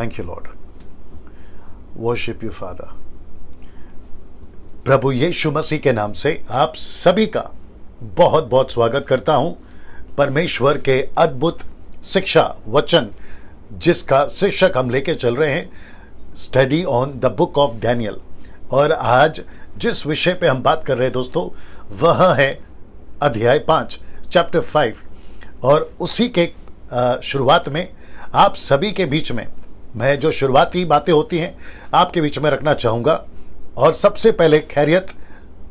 Thank you lord, worship you father. प्रभु यीशु मसीह के नाम से आप सभी का बहुत बहुत स्वागत करता हूं परमेश्वर के अद्भुत शिक्षा वचन, जिसका शीर्षक हम लेके चल रहे हैं study on the book of Daniel. और आज जिस विषय पे हम बात कर रहे हैं दोस्तों, वह है अध्याय 5 चैप्टर 5। और उसी के शुरुआत में आप सभी के बीच में मैं जो शुरुआती बातें होती हैं आपके बीच में रखना चाहूँगा। और सबसे पहले खैरियत,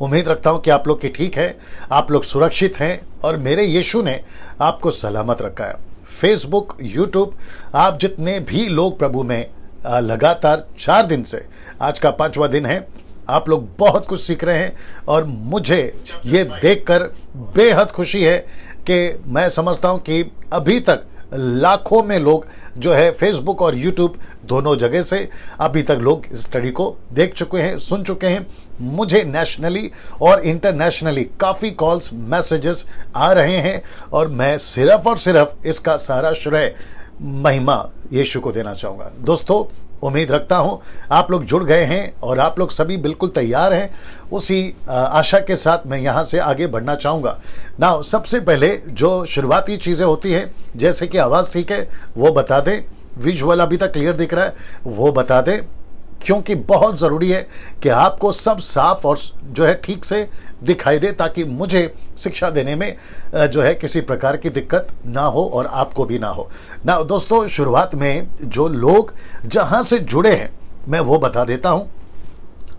उम्मीद रखता हूँ कि आप लोग की ठीक है, आप लोग सुरक्षित हैं और मेरे यीशु ने आपको सलामत रखा है। फेसबुक, यूट्यूब, आप जितने भी लोग प्रभु में लगातार 4 दिन से, आज का 5वां दिन है, आप लोग बहुत कुछ सीख रहे हैं। और मुझे ये देखकर बेहद खुशी है कि मैं समझता हूँ कि अभी तक लाखों में लोग जो है फेसबुक और यूट्यूब दोनों जगह से अभी तक लोग इस स्टडी को देख चुके हैं, सुन चुके हैं। मुझे नेशनली और इंटरनेशनली काफ़ी कॉल्स, मैसेजेस आ रहे हैं और मैं सिर्फ और सिर्फ इसका सारा श्रेय, महिमा यीशु को देना चाहूँगा। दोस्तों, उम्मीद रखता हूं आप लोग जुड़ गए हैं और आप लोग सभी बिल्कुल तैयार हैं। उसी आशा के साथ मैं यहां से आगे बढ़ना चाहूँगा। ना, सबसे पहले जो शुरुआती चीज़ें होती हैं, जैसे कि आवाज़ ठीक है वो बता दें, विजुअल अभी तक क्लियर दिख रहा है वो बता दें, क्योंकि बहुत ज़रूरी है कि आपको सब साफ और जो है ठीक से दिखाई दे, ताकि मुझे शिक्षा देने में जो है किसी प्रकार की दिक्कत ना हो और आपको भी ना हो। ना दोस्तों, शुरुआत में जो लोग जहां से जुड़े हैं मैं वो बता देता हूं।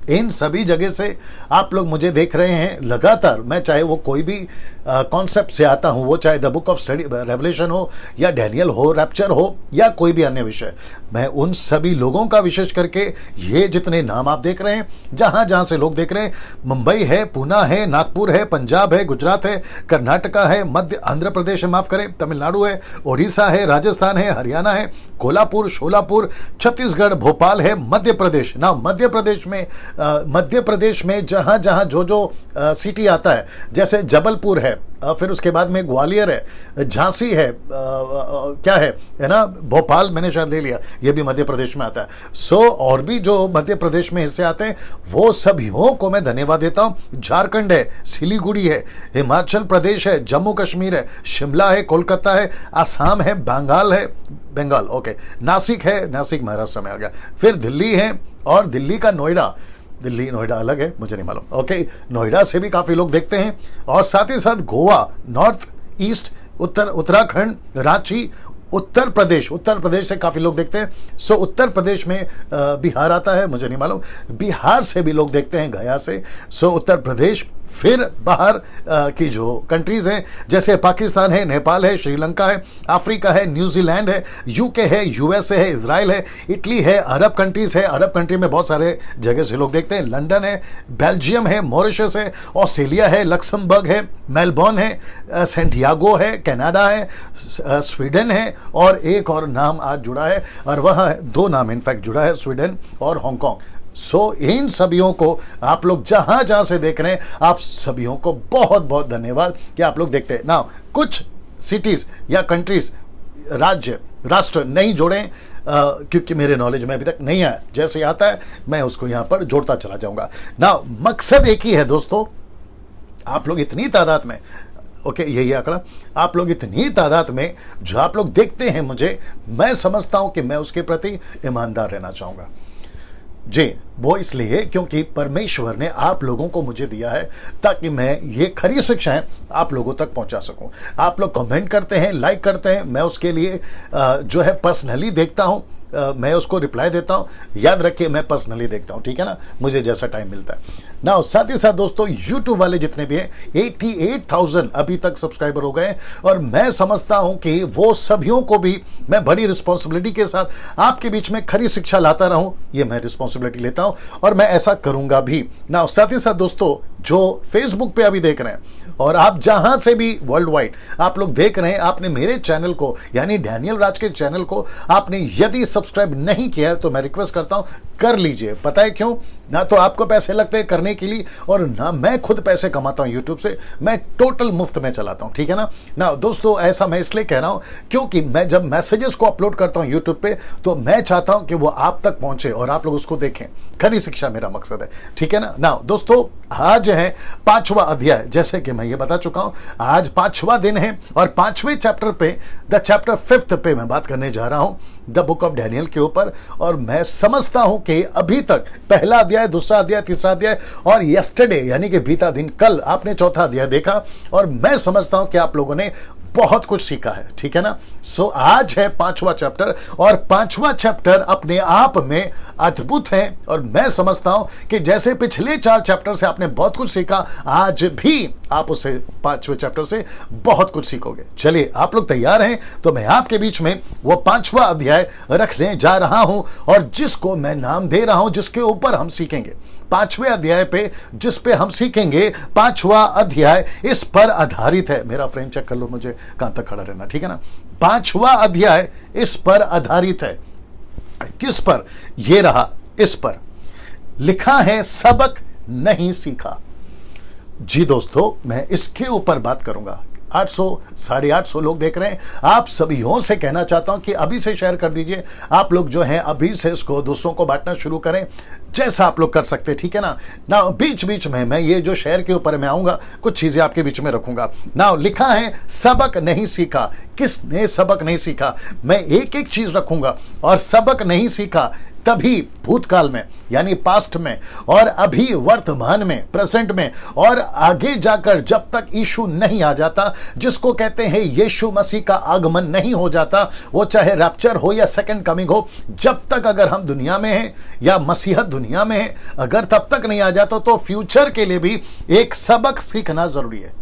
इन सभी जगह से आप लोग मुझे देख रहे हैं लगातार। मैं चाहे वो कोई भी कॉन्सेप्ट से आता हूँ, वो चाहे the book of study revelation हो या डैनियल हो, रैप्चर हो या कोई भी अन्य विषय, मैं उन सभी लोगों का विशेष करके ये जितने नाम आप देख रहे हैं, जहाँ जहाँ से लोग देख रहे हैं, मुंबई है, पूना है, नागपुर है, पंजाब है, गुजरात है, कर्नाटका है, मध्य आंध्र प्रदेश है, माफ़ करें, तमिलनाडु है, उड़ीसा है, राजस्थान है, हरियाणा है, कोल्हापुर, शोलापुर, छत्तीसगढ़, भोपाल है, मध्य प्रदेश। ना, मध्य प्रदेश में जहाँ जहाँ जो सिटी आता है, जैसे जबलपुर है, फिर उसके बाद में ग्वालियर है, झांसी है, क्या है ना, भोपाल मैंने शायद ले लिया, ये भी मध्य प्रदेश में आता है। और भी जो मध्य प्रदेश में हिस्से आते हैं वो सभियों को मैं धन्यवाद देता हूँ। झारखंड है, सिलीगुड़ी है, हिमाचल प्रदेश है, जम्मू कश्मीर है, शिमला है, कोलकाता है, असम है, बंगाल, ओके, नासिक है, नासिक महाराष्ट्र में आ गया, फिर दिल्ली है, और दिल्ली का नोएडा, नोएडा अलग है, मुझे नहीं मालूम, ओके, नोएडा से भी काफ़ी लोग देखते हैं। और साथ ही साथ गोवा, नॉर्थ ईस्ट, उत्तराखंड, रांची, उत्तर प्रदेश से काफ़ी लोग देखते हैं। उत्तर प्रदेश में बिहार आता है, मुझे नहीं मालूम, बिहार से भी लोग देखते हैं, गया से। उत्तर प्रदेश, फिर बाहर की जो कंट्रीज़ हैं, जैसे पाकिस्तान है, नेपाल है, श्रीलंका है, अफ्रीका है, न्यूजीलैंड है, यूके है, यूएसए है, इजराइल है, इटली है, अरब कंट्रीज़ है, अरब कंट्री में बहुत सारे जगह से लोग देखते हैं, लंदन है, बेल्जियम है, मॉरिशस है, ऑस्ट्रेलिया है, लक्समबर्ग है, मेलबर्न है, सेंटियागो है, कनाडा है, स्वीडन है, और एक और नाम आज जुड़ा है, और वह 2 नाम इनफैक्ट जुड़ा है, स्वीडन और हांगकांग। इन सभियों को आप लोग जहां जहां से देख रहे हैं, आप सभियों को बहुत बहुत धन्यवाद कि आप लोग देखते हैं। ना, कुछ सिटीज या कंट्रीज, राज्य, राष्ट्र नहीं जोड़े क्योंकि मेरे नॉलेज में अभी तक नहीं आया, जैसे आता है मैं उसको यहां पर जोड़ता चला जाऊंगा। ना, मकसद एक ही है दोस्तों, आप लोग इतनी तादाद में, ओके, यही आंकड़ा, आप लोग इतनी तादाद में जो आप लोग देखते हैं मुझे, मैं समझता हूं कि मैं उसके प्रति ईमानदार रहना चाहूँगा जी। वो इसलिए क्योंकि परमेश्वर ने आप लोगों को मुझे दिया है ताकि मैं ये खरी शिक्षाएं आप लोगों तक पहुंचा सकूं। आप लोग कमेंट करते हैं, लाइक करते हैं, मैं उसके लिए जो है पर्सनली देखता हूं, मैं उसको रिप्लाई देता हूं। याद रखिए, मैं पर्सनली देखता हूं, ठीक है ना, मुझे जैसा टाइम मिलता है ना। साथ ही साथ दोस्तों, यूट्यूब वाले जितने भी हैं, 88,000 अभी तक सब्सक्राइबर हो गए, और मैं समझता हूं कि वो सभियों को भी मैं बड़ी रिस्पॉन्सिबिलिटी के साथ आपके बीच में खरी शिक्षा लाता रहूं, ये मैं रिस्पॉन्सिबिलिटी लेता हूं और मैं ऐसा करूंगा भी ना। साथ ही साथ दोस्तों, जो फेसबुक पे अभी देख रहे हैं और आप जहां से भी वर्ल्ड वाइड आप लोग देख रहे हैं, आपने मेरे चैनल को यानी डैनियल राज के चैनल को आपने यदि सब्सक्राइब नहीं किया है तो मैं रिक्वेस्ट करता हूं कर लीजिए। पता है क्यों? ना तो आपको पैसे लगते हैं करने के लिए और ना मैं खुद पैसे कमाता हूं यूट्यूब से, मैं टोटल मुफ्त में चलाता हूं, ठीक है ना दोस्तों, ऐसा मैं इसलिए कह रहा हूं क्योंकि मैं जब मैसेजेस को अपलोड करता हूं यूट्यूब पे तो मैं चाहता हूं कि वो आप तक पहुंचे और आप लोग उसको देखें। खरी शिक्षा मेरा मकसद है, ठीक है ना दोस्तों, आज है 5वां अध्याय। जैसे कि मैं ये बता चुका हूं आज 5वां दिन है और 5वें चैप्टर पे द चैप्टर 5 पे मैं बात करने जा रहा हूं द बुक ऑफ डैनियल के ऊपर। और मैं समझता हूं कि अभी तक पहला अध्याय, दूसरा अध्याय, तीसरा अध्याय और यस्टरडे यानी कि बीता दिन कल आपने चौथा अध्याय देखा और मैं समझता हूं कि आप लोगों ने बहुत कुछ सीखा है, ठीक है ना। सो आज है 5वां चैप्टर और 5वां चैप्टर अपने आप में अद्भुत है और मैं समझता हूं कि जैसे पिछले 4 चैप्टर से आपने बहुत कुछ सीखा, आज भी आप उससे 5वें चैप्टर से बहुत कुछ सीखोगे। चलिए आप लोग तैयार हैं तो मैं आपके बीच में वो 5वां अध्याय रखने जा रहा हूं और जिसको मैं नाम दे रहा हूं, जिसके ऊपर हम सीखेंगे 5वें अध्याय पे, जिस पे हम सीखेंगे 5वां अध्याय इस पर आधारित है। मेरा फ्रेम चेक कर लो, मुझे कहां तक खड़ा रहना, ठीक है ना। 5वां अध्याय इस पर आधारित है। किस पर? ये रहा, इस पर लिखा है सबक नहीं सीखा। जी दोस्तों, मैं इसके ऊपर बात करूंगा। 800 850 लोग देख रहे हैं। आप सभीयों से कहना चाहता हूं कि अभी से शेयर कर दीजिए। आप लोग जो हैं अभी से इसको दूसरों को बांटना शुरू करें, जैसा आप लोग कर सकते हैं, ठीक है ना। बीच बीच में मैं ये जो शेयर के ऊपर मैं आऊंगा, कुछ चीजें आपके बीच में रखूंगा। लिखा है सबक नहीं सीखा। किसने सबक नहीं सीखा? मैं एक एक चीज रखूंगा और सबक नहीं सीखा तभी भूतकाल में यानी पास्ट में और अभी वर्तमान में, प्रेजेंट में और आगे जाकर जब तक यीशु नहीं आ जाता, जिसको कहते हैं यीशु मसीह का आगमन नहीं हो जाता, वो चाहे रैप्चर हो या सेकंड कमिंग हो, जब तक अगर हम दुनिया में हैं या मसीहत दुनिया में है, अगर तब तक नहीं आ जाता तो फ्यूचर के लिए भी एक सबक सीखना जरूरी है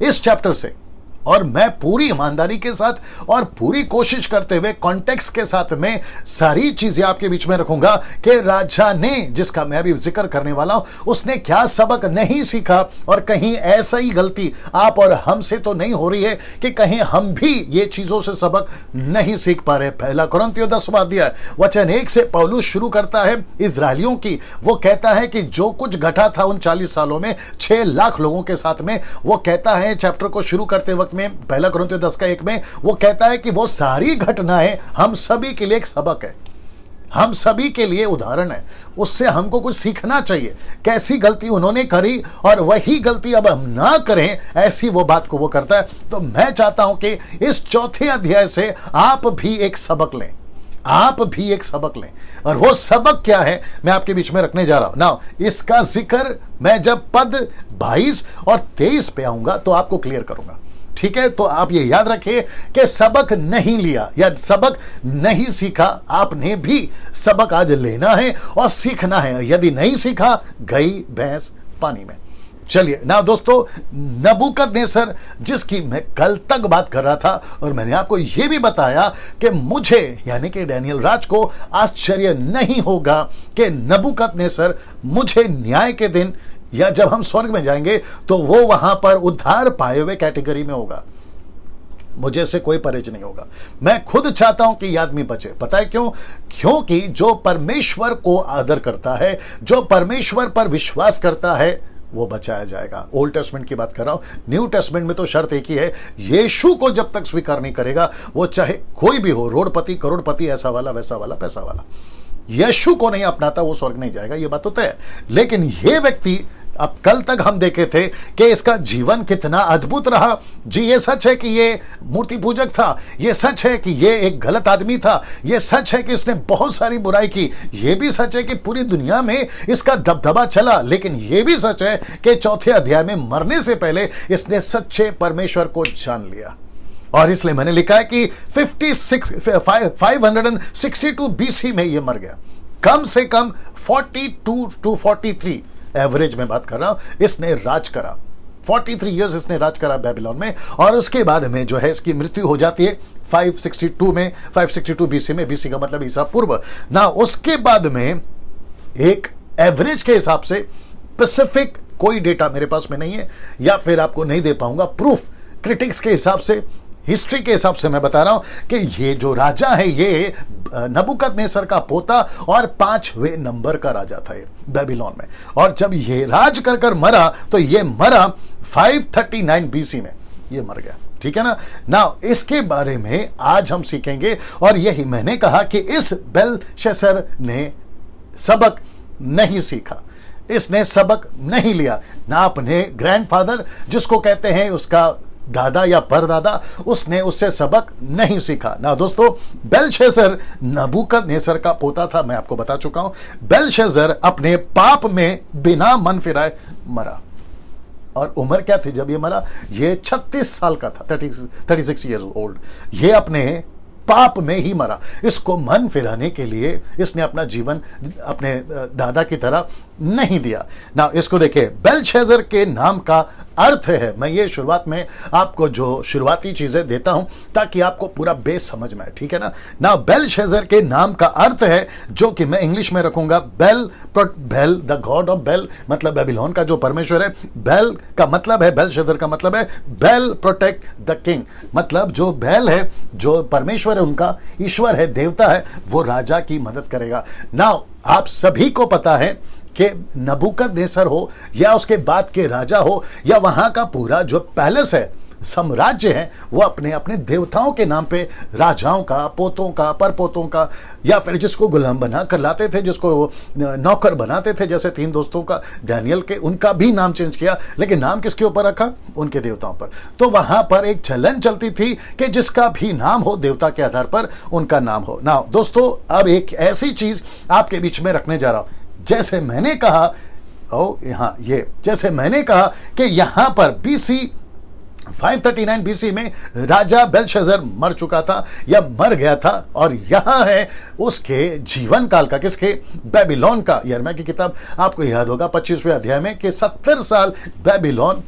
इस चैप्टर से। और मैं पूरी ईमानदारी के साथ और पूरी कोशिश करते हुए कॉन्टेक्स्ट के साथ में सारी चीजें आपके बीच में रखूंगा कि राजा ने, जिसका मैं अभी जिक्र करने वाला हूं, उसने क्या सबक नहीं सीखा और कहीं ऐसा ही गलती आप और हमसे तो नहीं हो रही है कि कहीं हम भी ये चीजों से सबक नहीं सीख पा रहे। पहला कुरिन्थियों 10वां अध्याय वचन 1 से पौलुस शुरू करता है इजरायलियों की। वो कहता है कि जो कुछ घटा था उन 40 सालों में 6 लाख लोगों के साथ में, वो कहता है चैप्टर को शुरू करते वक्त में पहला कुरिन्थियों 10:1 में वो कहता है कि वो सारी घटनाएं हम सभी के लिए एक सबक है, हम सभी के लिए उदाहरण है, उससे हमको कुछ सीखना चाहिए। कैसी गलती उन्होंने करी और वही गलती अब हम ना करें, ऐसी वो बात को वो करता है। तो मैं चाहता हूं कि इस चौथे अध्याय से आप भी एक सबक लें, आप भी एक सबक लें। और वो सबक क्या है मैं आपके बीच में रखने जा रहा हूं। नाउ इसका जिक्र मैं जब पद 22 और 23 पे आऊंगा तो आपको क्लियर करूंगा, ठीक है। तो आप ये याद रखिए कि सबक नहीं लिया या सबक नहीं सीखा, आपने भी सबक आज लेना है और सीखना है। यदि नहीं सीखा, गई भैंस पानी में। चलिए ना दोस्तों, नबूकदनेस्सर जिसकी मैं कल तक बात कर रहा था और मैंने आपको यह भी बताया कि मुझे यानी कि डैनियल राज को आश्चर्य नहीं होगा कि नबूकदनेस्सर मुझे न्याय के दिन या जब हम स्वर्ग में जाएंगे तो वो वहां पर उद्धार पाए हुए कैटेगरी में होगा। मुझे से कोई परहेज नहीं होगा। मैं खुद चाहता हूं कि ये आदमी बचे। पता है क्यों? क्योंकि जो परमेश्वर को आदर करता है, जो परमेश्वर पर विश्वास करता है, वो बचाया जाएगा। ओल्ड टेस्टमेंट की बात कर रहा हूं। न्यू टेस्टमेंट में तो शर्त एक ही है, यीशु को जब तक स्वीकार नहीं करेगा, वो चाहे कोई भी हो, रोडपति, करोड़पति, ऐसा वाला, वैसा वाला, पैसा वाला, यीशु को नहीं अपनाता वो स्वर्ग नहीं जाएगा। ये बात तो तय है। लेकिन ये व्यक्ति, अब कल तक हम देखे थे कि इसका जीवन कितना अद्भुत रहा। जी ये सच है कि ये मूर्ति पूजक था, ये सच है कि ये एक गलत आदमी था, ये सच है कि इसने बहुत सारी बुराई की, ये भी सच है कि पूरी दुनिया में इसका दबदबा चला। लेकिन ये भी सच है कि चौथे अध्याय में मरने से पहले इसने सच्चे परमेश्वर को जान लिया। और इसलिए मैंने लिखा है कि 562 BC में ये मर गया। कम से कम 42 to 43 एवरेज में बात कर रहा हूं, इसने राज करा। 43 इयर्स इसने राज करा बेबीलोन में। और उसके बाद में जो है इसकी मृत्यु हो जाती है 562 में, 562 BC में। BC का मतलब ईसा पूर्व ना। उसके बाद में एक एवरेज के हिसाब से पैसिफिक कोई डेटा मेरे पास में नहीं है, या फिर आपको नहीं दे पाऊंगा प्रूफ। क्रिटिक्स के हिसाब से, हिस्ट्री के हिसाब से मैं बता रहा हूं कि ये जो राजा है ये नबूकदनेस्सर का पोता और 5वें नंबर का राजा था ये बेबीलोन में। और जब ये राज कर कर मरा तो ये मरा 539 BC में, ये मर गया। ठीक है ना इसके बारे में आज हम सीखेंगे। और यही मैंने कहा कि इस बेलशस्सर ने सबक नहीं सीखा, इसने सबक नहीं लिया ना। अपने ग्रैंडफादर जिसको कहते हैं उसका दादा या परदादा, उसने उससे सबक नहीं सीखा ना। दोस्तों, बेलशस्सर नबूकदनेस्सर का पोता था, मैं आपको बता चुका हूं। बेलशस्सर अपने पाप में बिना मन फिराए मरा। और उम्र क्या थी जब ये मरा? ये 36 साल का था, 36 ईयर्स ओल्ड। ये अपने पाप में ही मरा। इसको मन फिराने के लिए इसने अपना जीवन अपने दादा की तरह नहीं दिया ना। इसको देखिए, बेलशस्सर के नाम का अर्थ है, मैं ये शुरुआत में आपको जो शुरुआती चीजें देता हूं ताकि आपको पूरा बेस समझ में आए। ठीक है ना बेलशस्सर के नाम का अर्थ है, जो कि मैं इंग्लिश में रखूंगा, Bel, the god of Bel, मतलब बेबीलोन का जो परमेश्वर है। बेल का मतलब है, बेलशस्सर का मतलब है बेल प्रोटेक्ट द किंग, मतलब जो बेल है, जो परमेश्वर है, उनका ईश्वर है, देवता है, वो राजा की मदद करेगा। नाउ आप सभी को पता है कि नबूकदनेस्सर हो या उसके बाद के राजा हो या वहां का पूरा जो पैलेस है, साम्राज्य है, वो अपने अपने देवताओं के नाम पे राजाओं का, पोतों का, परपोतों का, या फिर जिसको गुलाम बना कर लाते थे, जिसको नौकर बनाते थे, जैसे 3 दोस्तों का दानियल के, उनका भी नाम चेंज किया, लेकिन नाम किसके ऊपर रखा? उनके देवताओं पर। तो वहां पर एक चलन चलती थी कि जिसका भी नाम हो देवता के आधार पर उनका नाम हो ना। दोस्तों, अब एक ऐसी चीज आपके बीच में रखने जा रहा हूं, जैसे मैंने कहा जैसे मैंने कहा कि यहां पर BC 539 BC में राजा बेलशस्सर मर चुका था या मर गया था। और यहां है उसके जीवन काल का, किसके? बेबीलोन का। यिर्मयाह की किताब आपको याद होगा 25वें अध्याय में कि 70 साल बेबीलोन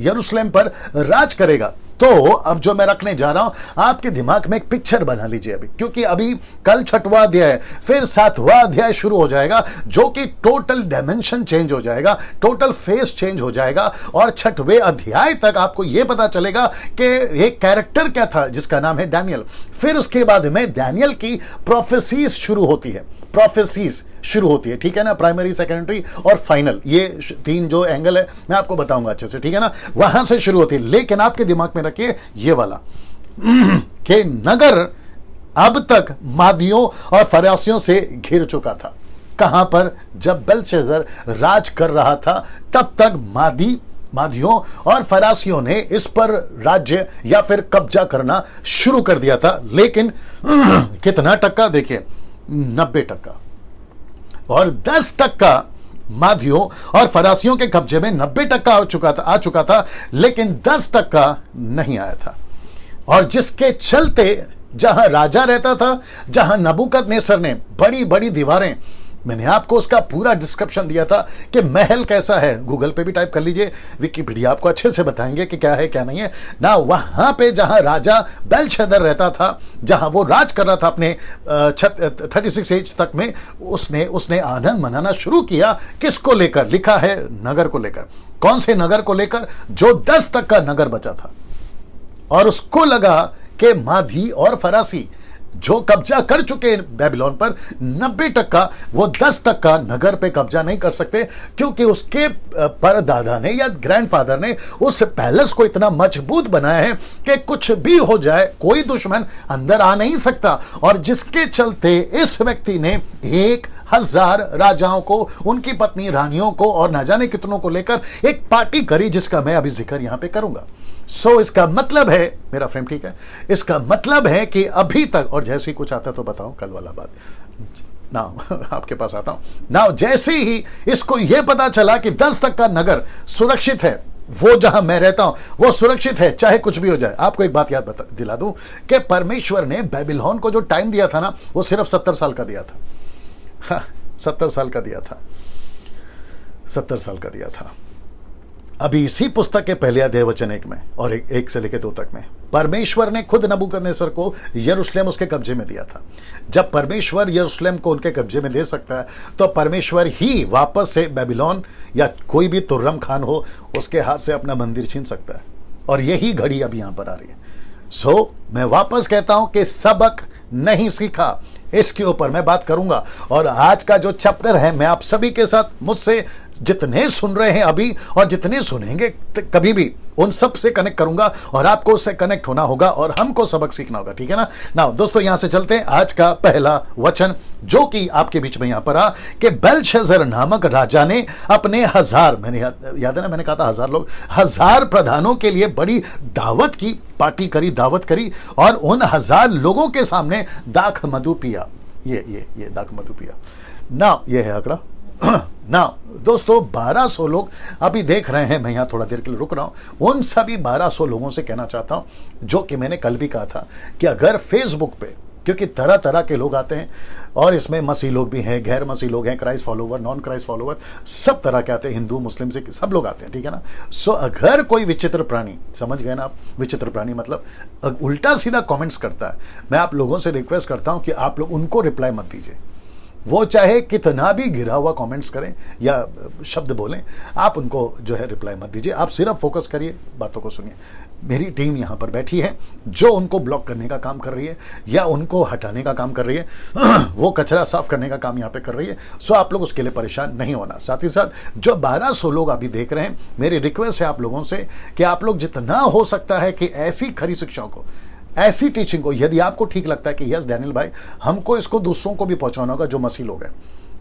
यरूशलेम पर राज करेगा। तो अब जो मैं रखने जा रहा हूं, आपके दिमाग में एक पिक्चर बना लीजिए अभी, क्योंकि अभी कल 6वां अध्याय है, फिर 7वां अध्याय शुरू हो जाएगा, जो कि टोटल डायमेंशन चेंज हो जाएगा, टोटल फेस चेंज हो जाएगा। और 6वें अध्याय तक आपको यह पता चलेगा कि एक कैरेक्टर क्या था जिसका नाम है डैनियल। फिर उसके बाद में डैनियल की प्रोफेसीज शुरू होती है, ठीक है ना, प्राइमरी, सेकेंडरी और फाइनल, ये 3 जो एंगल है मैं आपको बताऊंगा अच्छे से, ठीक है ना, वहां से शुरू होती है। लेकिन आपके दिमाग में रखिए ये वाला कि नगर अब तक मादियों और फरासियों से घिर चुका था। कहां पर? जब बेलशस्सर राज कर रहा था तब तक मादियों और फरासियों ने इस पर राज्य या फिर कब्जा करना शुरू कर दिया था। लेकिन कितना टक्का? देखिए, 90%। और 10% मादियों और फरासियों के कब्जे में 90% आ चुका था, लेकिन 10% नहीं आया था। और जिसके चलते जहां राजा रहता था, जहां नबूकदनेस्सर ने बड़ी बड़ी दीवारें, मैंने आपको उसका पूरा डिस्क्रिप्शन दिया था कि महल कैसा है, गूगल पे भी टाइप कर लीजिए, विकिपीडिया आपको अच्छे से बताएंगे कि क्या है क्या नहीं है ना। वहां पे जहां राजा बेलशस्सर रहता था, जहां वो राज कर रहा था अपने 36 एज तक में, उसने आनंद मनाना शुरू किया। किसको लेकर? लिखा है नगर को लेकर। कौन से नगर को लेकर? जो 10% नगर बचा था। और उसको लगा कि मादी और फरासी जो कब्जा कर चुके हैं बेबीलोन पर 90%, वो 10% नगर पे कब्जा नहीं कर सकते, क्योंकि उसके परदादा ने या ग्रैंडफादर ने उस पैलेस को इतना मजबूत बनाया है कि कुछ भी हो जाए कोई दुश्मन अंदर आ नहीं सकता। और जिसके चलते इस व्यक्ति ने 1000 राजाओं को, उनकी पत्नी रानियों को और न जाने कितनों को लेकर एक पार्टी करी, जिसका मैं अभी जिक्र यहां पे करूंगा। इसका मतलब है, मेरा फ्रेंड ठीक है, इसका मतलब है कि अभी तक, और जैसे ही कुछ आता तो बताओ, कल वाला बात ना आपके पास आता हूं ना। जैसे ही इसको यह पता चला कि 10% नगर सुरक्षित है, वो जहां मैं रहता हूं वो सुरक्षित है, चाहे कुछ भी हो जाए। आपको एक बात याद दिला दूं कि परमेश्वर ने बेबीलोन को जो टाइम दिया था ना, वो सिर्फ 70 साल का दिया था। 70 साल का दिया था, 70 साल का दिया था। अभी इसी पुस्तक के पहले अध्याय वचन 1 में और 1 से लेकर 2 तक में परमेश्वर ने खुद नबूकदनेस्सर को यरूशलेम उसके कब्जे में दिया था। जब परमेश्वर यरूशलेम को उनके कब्जे में दे सकता है तो परमेश्वर ही वापस से बेबीलोन या कोई भी तुर्रम खान हो उसके हाथ से अपना मंदिर छीन सकता है। और यही घड़ी अब यहां पर आ रही है। मैं वापस कहता हूं कि सबक नहीं सीखा, इसके ऊपर मैं बात करूंगा। और आज का जो चैप्टर है मैं आप सभी के साथ, मुझसे जितने सुन रहे हैं अभी और जितने सुनेंगे कभी भी, उन सब से कनेक्ट करूंगा और आपको उससे कनेक्ट होना होगा और हमको सबक सीखना होगा, ठीक है ना। नाउ दोस्तों यहां से चलते हैं आज का पहला वचन जो कि आपके बीच में यहां पर आ कि बेलशस्सर नामक राजा ने अपने 1000, मैंने याद है ना, मैंने कहा था 1000 लोग, 1000 प्रधानों के लिए बड़ी दावत की, पार्टी करी, दावत करी और उन 1000 लोगों के सामने दाख मधु पिया। ये दाख मधु पिया ना, ये है आंकड़ा ना। दोस्तों 1200 लोग अभी देख रहे हैं, मैं यहां थोड़ा देर के लिए रुक रहा हूं। उन सभी 1200 लोगों से कहना चाहता हूं जो कि मैंने कल भी कहा था कि अगर फेसबुक पे, क्योंकि तरह तरह के लोग आते हैं और इसमें मसीह लोग भी हैं, गैर मसीह लोग हैं, Christ follower, non Christ follower, सब तरह के आते हैं, हिंदू मुस्लिम से सब लोग आते हैं, ठीक है ना। अगर कोई विचित्र प्राणी, समझ गए ना आप, विचित्र प्राणी मतलब उल्टा सीधा कमेंट्स करता है, मैं आप लोगों से रिक्वेस्ट करता हूं कि आप लोग उनको रिप्लाई मत दीजिए। वो चाहे कितना भी गिरा हुआ कमेंट्स करें या शब्द बोलें, आप उनको जो है रिप्लाई मत दीजिए। आप सिर्फ फोकस करिए, बातों को सुनिए। मेरी टीम यहाँ पर बैठी है जो उनको ब्लॉक करने का काम कर रही है या उनको हटाने का काम कर रही है, वो कचरा साफ करने का काम यहाँ पे कर रही है। आप लोग उसके लिए परेशान नहीं होना। साथ ही साथ जो 1200 लोग अभी देख रहे हैं, मेरी रिक्वेस्ट है आप लोगों से कि आप लोग जितना हो सकता है कि ऐसी खरी शिक्षाओं को, ऐसी टीचिंग को, यदि आपको ठीक लगता है कि यस डैनियल भाई हमको इसको दूसरों को भी पहुंचाना होगा, जो मसीह लोग हैं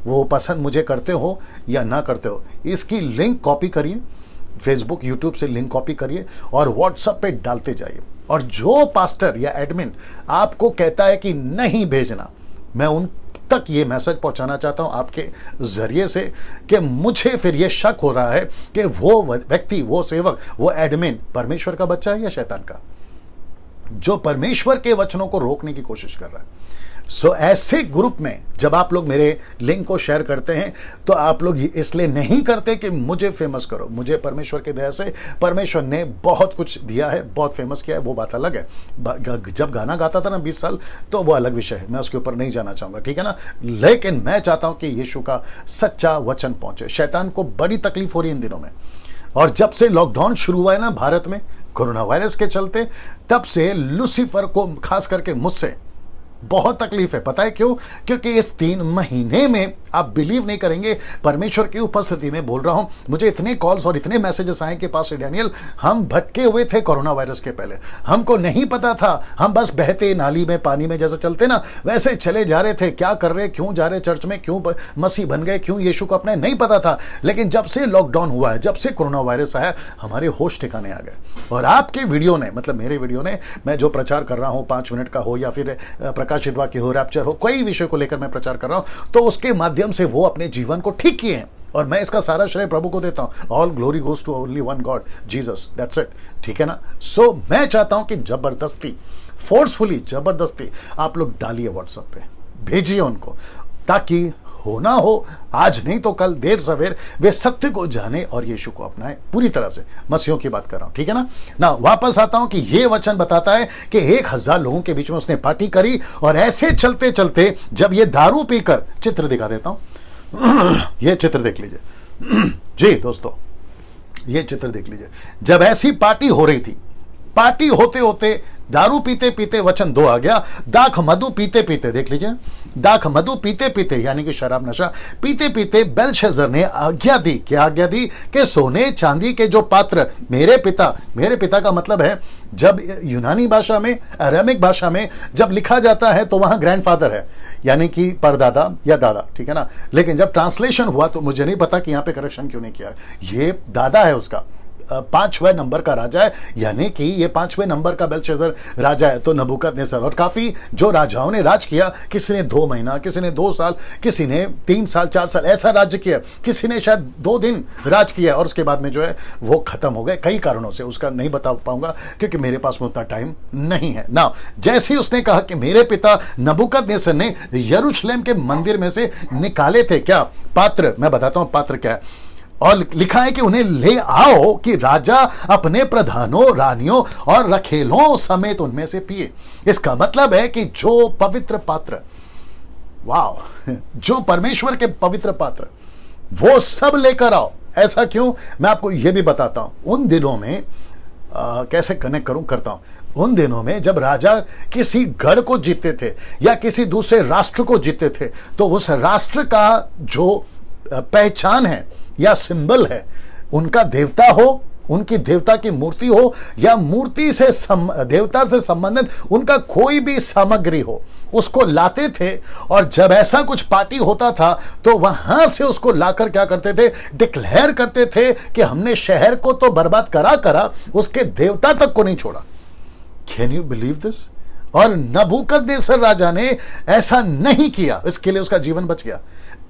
वो पसंद मुझे करते हो या ना करते हो, इसकी लिंक कॉपी करिए, फेसबुक यूट्यूब से लिंक कॉपी करिए और व्हाट्सएप पे डालते जाइए। और जो पास्टर या एडमिन आपको कहता है कि नहीं भेजना, मैं उन तक ये मैसेज पहुंचाना चाहता हूं आपके जरिए से कि मुझे फिर ये शक हो रहा है कि वो व्यक्ति, वो सेवक, वो एडमिन परमेश्वर का बच्चा है या शैतान का, जो परमेश्वर के वचनों को रोकने की कोशिश कर रहा है। ऐसे ग्रुप में जब आप लोग मेरे लिंक को शेयर करते हैं तो आप लोग इसलिए नहीं करते कि मुझे फेमस करो। मुझे परमेश्वर के दया से परमेश्वर ने बहुत कुछ दिया है, बहुत फेमस किया है, वो बात अलग है। जब गाना गाता था ना 20 साल, तो वो अलग विषय है, मैं उसके ऊपर नहीं जाना चाहूंगा, ठीक है ना। लेकिन मैं चाहता हूं कि यीशु का सच्चा वचन पहुंचे। शैतान को बड़ी तकलीफ हो रही है इन दिनों में, और जब से लॉकडाउन शुरू हुआ है ना भारत में कोरोना वायरस के चलते, तब से लूसीफर को खास करके मुझसे बहुत तकलीफ है। पता है क्यों? क्योंकि इस 3 महीने में आप बिलीव नहीं करेंगे, परमेश्वर की उपस्थिति में बोल रहा हूं, मुझे इतने कॉल्स और इतने मैसेजेस आए कि पास्टर डैनियल हम भटके हुए थे कोरोना वायरस के पहले, हमको नहीं पता था, हम बस बहते नाली में, पानी में जैसे चलते ना वैसे चले जा रहे थे, क्या कर रहे, क्यों जा रहे चर्च में, क्यों मसीह बन गए, क्यों यीशु को अपने नहीं पता था। लेकिन जब से लॉकडाउन हुआ है, जब से कोरोना वायरस आया, हमारे होश ठिकाने आ गए। और आपके वीडियो ने, मतलब मेरे वीडियो ने, मैं जो प्रचार कर रहा हूं 5 मिनट का हो या फिर प्रकाशित वाक्य हो, रैप्चर हो, कोई विषय को लेकर मैं प्रचार कर रहा हूं, तो उसके माध्यम से वो अपने जीवन को ठीक किए हैं और मैं इसका सारा श्रेय प्रभु को देता हूं। All glory goes to only one god, Jesus, that's it, ठीक है ना। मैं चाहता हूं कि जबरदस्ती, फोर्सफुली जबरदस्ती आप लोग डालिए, व्हाट्सएप पे भेजिए उनको, ताकि होना हो आज नहीं तो कल, देर सवेर वे सत्य को जाने और यीशु को अपनाए। पूरी तरह से मसीहों की बात कर रहा हूं, ठीक है ना। वापस आता हूं कि यह वचन बताता है कि 1000 लोगों के बीच में उसने पार्टी करी और ऐसे चलते चलते जब ये दारू पीकर, चित्र दिखा देता हूं, ये चित्र देख लीजिए जी दोस्तों, ये चित्र देख लीजिए। जब ऐसी पार्टी हो रही थी, पार्टी होते होते दारू पीते पीते वचन 2 आ गया, दाख मधु पीते पीते, देख लीजिए, दाख मधु पीते पीते यानी कि शराब नशा पीते पीते बेलशस्सर ने आज्ञा दी। क्या आज्ञा दी? कि सोने चांदी के जो पात्र मेरे पिता का मतलब है, जब यूनानी भाषा में, अरामिक भाषा में जब लिखा जाता है तो वहां ग्रैंडफादर है, यानी कि परदादा या दादा, ठीक है ना। लेकिन जब ट्रांसलेशन हुआ तो मुझे नहीं पता कि यहां पे करेक्शन क्यों नहीं किया, ये दादा है उसका, 5वें नंबर का राजा है, यानी कि ये 5वें नंबर का बेलशस्सर राजा है। तो नबूकदनेस्सर और काफी जो राजाओं ने राज किया, किसी ने 2 महीना, किसी ने 2 साल, किसी ने 3 साल 4 साल ऐसा राज्य किया, किसी ने शायद 2 दिन राज किया और उसके बाद में जो है वो खत्म हो गए कई कारणों से, उसका नहीं बता पाऊंगा क्योंकि मेरे पास में उतना टाइम नहीं है ना। जैसे ही उसने कहा कि मेरे पिता नबूकदनेस्सर ने यरूशलेम के मंदिर में से निकाले थे क्या पात्र, मैं बताता हूं पात्र क्या है, और लिखा है कि उन्हें ले आओ कि राजा अपने प्रधानों, रानियों और रखेलों समेत उनमें से पिए। इसका मतलब है कि जो पवित्र पात्र, वाह, जो परमेश्वर के पवित्र पात्र, वो सब लेकर आओ। ऐसा क्यों, मैं आपको यह भी बताता हूं। उन दिनों में कैसे कनेक्ट करता हूं, उन दिनों में जब राजा किसी गढ़ को जीतते थे या किसी दूसरे राष्ट्र को जीतते थे, तो उस राष्ट्र का जो पहचान है या सिंबल है, उनका देवता हो, उनकी देवता की मूर्ति हो या मूर्ति से देवता से संबंधित उनका कोई भी सामग्री हो, उसको लाते थे। और जब ऐसा कुछ पार्टी होता था तो वहां से उसको लाकर क्या करते थे, डिक्लेयर करते थे कि हमने शहर को तो बर्बाद करा उसके देवता तक को नहीं छोड़ा। Can you believe this? और नबूकदनेस्सर राजा ने ऐसा नहीं किया, इसके लिए उसका जीवन बच गया।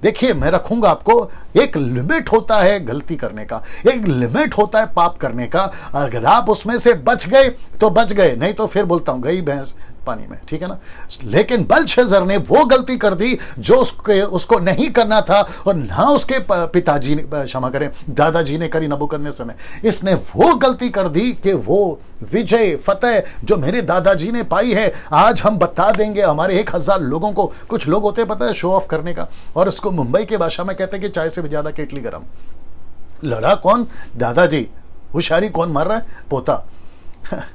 देखिए, मैं रखूंगा आपको, एक लिमिट होता है गलती करने का, एक लिमिट होता है पाप करने का। अगर आप उसमें से बच गए तो बच गए, नहीं तो फिर बोलता हूं गई भैंस पानी में, ठीक है ना। लेकिन बेलशस्सर ने वो गलती कर दी जो उसको नहीं करना था, और ना उसके पिताजी ने, क्षमा करें, दादाजी ने करी नबूकदनेस्सर ने। इसने वो गलती कर दी कि वो विजय फतेह जो मेरे दादाजी ने पाई है, आज हम बता देंगे हमारे 1000 लोगों को। कुछ लोग होते पता है शो ऑफ करने का, और इसको मुंबई की भाषा में कहते हैं कि चाय से भी ज्यादा केटली गरम। लड़ा कौन? दादाजी। होशियारी कौन मार रहा है? पोता।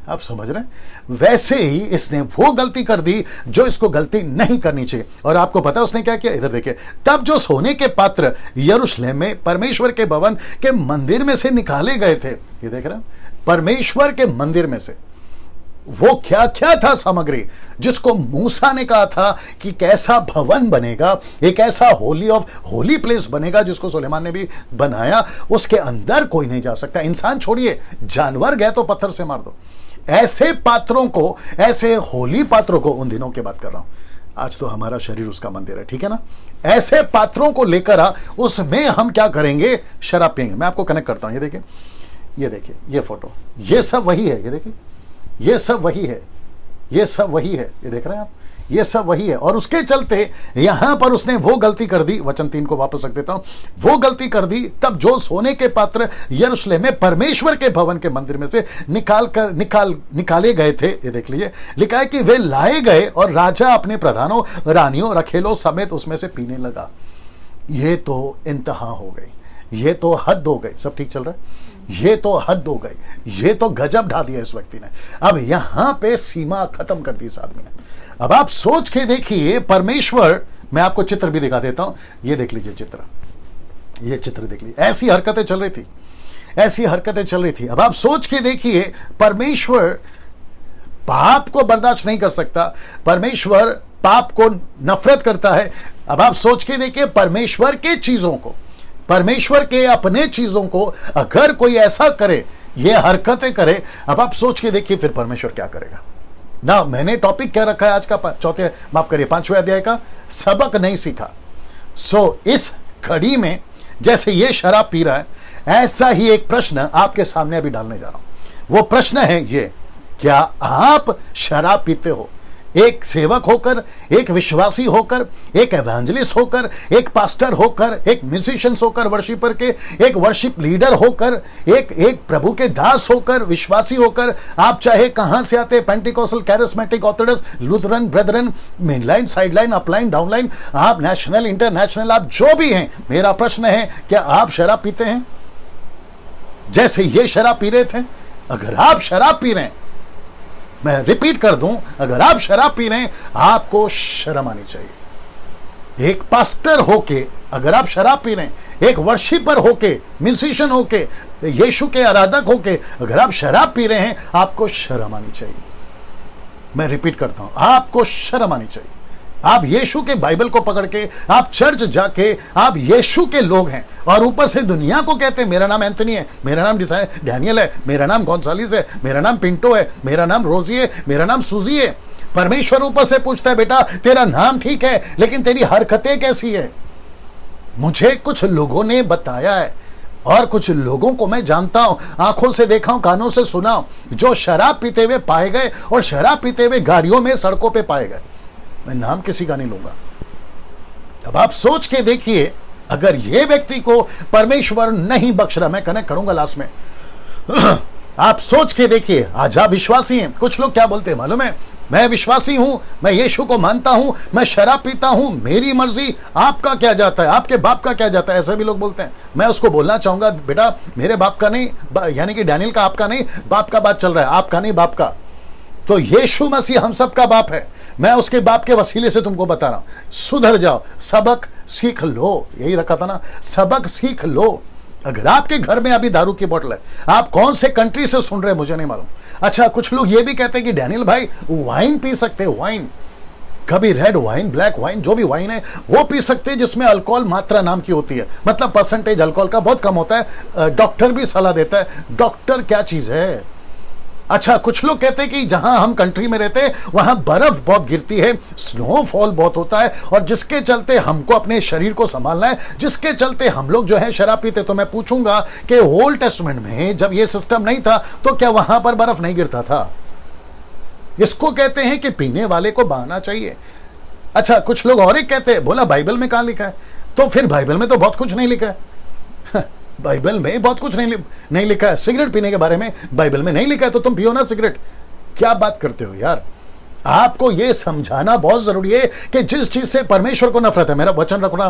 आप समझ रहे हैं? वैसे ही इसने वो गलती कर दी जो इसको गलती नहीं करनी चाहिए। और आपको पता है उसने क्या किया? इधर देखिए, तब जो सोने के पात्र यरूशलेम में परमेश्वर के भवन के मंदिर में से निकाले गए थे, ये देख रहे हैं, परमेश्वर के मंदिर में से वो क्या क्या था सामग्री जिसको मूसा ने कहा था कि कैसा भवन बनेगा, एक ऐसा होली ऑफ होली प्लेस बनेगा जिसको सुलेमान ने भी बनाया, उसके अंदर कोई नहीं जा सकता। इंसान छोड़िए, जानवर गए तो पत्थर से मार दो। ऐसे पात्रों को, ऐसे होली पात्रों को, उन दिनों की बात कर रहा हूं, आज तो हमारा शरीर उसका मंदिर है, ठीक है ना। ऐसे पात्रों को लेकर आ, उसमें हम क्या करेंगे? शराब पिएंगे। मैं आपको कनेक्ट करता हूं, ये देखिए, ये देखिए, ये फोटो, ये सब वही है, ये देखिए, ये सब वही है, ये सब वही है, ये देख रहे हैं आप, ये सब वही है। और उसके चलते यहां पर उसने वो गलती कर दी, वचन 3 को वापस रख देता हूं, वो गलती कर दी तब जो सोने के पात्र यरूशलेम में परमेश्वर के भवन के मंदिर में से निकाले गए थे, ये देख लीजिए, लिखा है कि वे लाए गए और राजा अपने प्रधानों, रानियों, रखेलों समेत उसमें से पीने लगा। ये तो इंतहा हो गई, ये तो हद हो गई। सब ठीक चल रहा है? ये तो हद हो गई, ये तो गजब ढा दिया इस व्यक्ति ने। अब यहां पे सीमा खत्म कर दी इस आदमी ने। अब आप सोच के देखिए, परमेश्वर, मैं आपको चित्र भी दिखा देता हूं, ये देख लीजिए चित्र, ये चित्र देख लीजिए, ऐसी हरकतें चल रही थी, ऐसी हरकतें चल रही थी। अब आप सोच के देखिए, परमेश्वर पाप को बर्दाश्त नहीं कर सकता, परमेश्वर पाप को नफरत करता है। अब आप सोच के देखिए, परमेश्वर के चीजों को, परमेश्वर के अपने चीजों को अगर कोई ऐसा करे, ये हरकतें करे, अब आप सोच के देखिए फिर परमेश्वर क्या करेगा ना। मैंने टॉपिक क्या रखा है आज का? 5वें अध्याय का सबक नहीं सीखा। सो इस घड़ी में जैसे ये शराब पी रहा है, ऐसा ही एक प्रश्न आपके सामने अभी डालने जा रहा हूं। वो प्रश्न है ये, क्या आप शराब पीते हो? एक सेवक होकर, एक विश्वासी होकर, एक एवेंजलिस्ट होकर, एक पास्टर होकर, एक म्यूजिशियंस होकर, वर्शिपर के, एक वर्शिप लीडर होकर, एक प्रभु के दास होकर, विश्वासी होकर, आप चाहे कहां से आते, Pentecostal, charismatic, Orthodox, Lutheran, brethren, mainline, sideline, upline, downline, आप नेशनल, इंटरनेशनल, आप जो भी हैं, मेरा प्रश्न है, क्या आप शराब पीते हैं जैसे ये शराब पी रहे थे? अगर आप शराब पी रहे हैं, मैं रिपीट कर दूं, अगर आप शराब पी रहे हैं, आपको शर्म आनी चाहिए। एक पास्टर होके अगर आप शराब पी रहे हैं, एक वर्शिपर होके, म्यूजिशियन होके, यीशु के आराधक होके अगर आप शराब पी रहे हैं, आपको शर्म आनी चाहिए। मैं रिपीट करता हूं, आपको शर्म आनी चाहिए। आप यीशु के बाइबल को पकड़ के, आप चर्च जाके, आप यीशु के लोग हैं, और ऊपर से दुनिया को कहते हैं मेरा नाम एंथनी है, मेरा नाम डैनियल है, मेरा नाम गोंसालिस है, मेरा नाम पिंटो है, मेरा नाम रोजी है, मेरा नाम सूजी है। परमेश्वर ऊपर से पूछता है, बेटा तेरा नाम ठीक है, लेकिन तेरी हरकतें कैसी है? मुझे कुछ लोगों ने बताया है, और कुछ लोगों को मैं जानता हूं, आंखों से देखा हूं, कानों से सुना हूं, जो शराब पीते हुए पाए गए और शराब पीते हुए गाड़ियों में, सड़कों पे पाए गए। मैं नाम किसी का नहीं लूंगा। अब आप सोच के देखिए, अगर ये व्यक्ति को परमेश्वर नहीं बख्श रहा, मैं कनेक्ट करूंगा लास्ट में। आप सोच के देखिए, आज आप विश्वासी हैं, कुछ लोग क्या बोलते हैं मालूम है, मैं विश्वासी हूं, मैं यीशु को मानता हूं, मैं शराब पीता हूं, मेरी मर्जी, आपका क्या जाता है, आपके बाप का क्या जाता है, ऐसे भी लोग बोलते हैं। मैं उसको बोलना चाहूंगा, बेटा मेरे बाप का नहीं, यानी कि डैनियल का आपका नहीं, बाप का बात चल रहा है, आपका नहीं बाप का। तो यीशु मसीह हम सबका बाप है, मैं उसके बाप के वसीले से तुमको बता रहा हूं, सुधर जाओ, सबक सीख लो। यही रखा था ना, सबक सीख लो। अगर आपके घर में अभी दारू की बोतल है, आप कौन से कंट्री से सुन रहे हैं मुझे नहीं मालूम। अच्छा, कुछ लोग ये भी कहते हैं कि डैनियल भाई वाइन पी सकते हैं, वाइन, कभी रेड वाइन, ब्लैक वाइन, जो भी वाइन है वो पी सकते हैं जिसमें अल्कोहल मात्रा नाम की होती है, मतलब परसेंटेज अल्कोहल का बहुत कम होता है। डॉक्टर भी सलाह देता है। डॉक्टर क्या चीज है? अच्छा, कुछ लोग कहते हैं कि जहां हम कंट्री में रहते हैं वहां बर्फ बहुत गिरती है, स्नोफॉल बहुत होता है, और जिसके चलते हमको अपने शरीर को संभालना है, जिसके चलते हम लोग जो है शराब पीते। तो मैं पूछूंगा कि ओल्ड टेस्टमेंट में जब ये सिस्टम नहीं था तो क्या वहां पर बर्फ नहीं गिरता था? इसको कहते हैं कि पीने वाले को बहाना चाहिए। अच्छा, कुछ लोग और एक कहते हैं, बोला बाइबल में कहां लिखा है? तो फिर बाइबल में तो बहुत कुछ नहीं लिखा है। बाइबल में बहुत कुछ नहीं लिखा है। सिगरेट पीने के बारे में बाइबल में नहीं लिखा है, तो तुम पियो ना सिगरेट। क्या बात करते हो यार? आपको यह समझाना बहुत जरूरी है कि जिस चीज से परमेश्वर को नफरत है, मेरा वचन रख रहा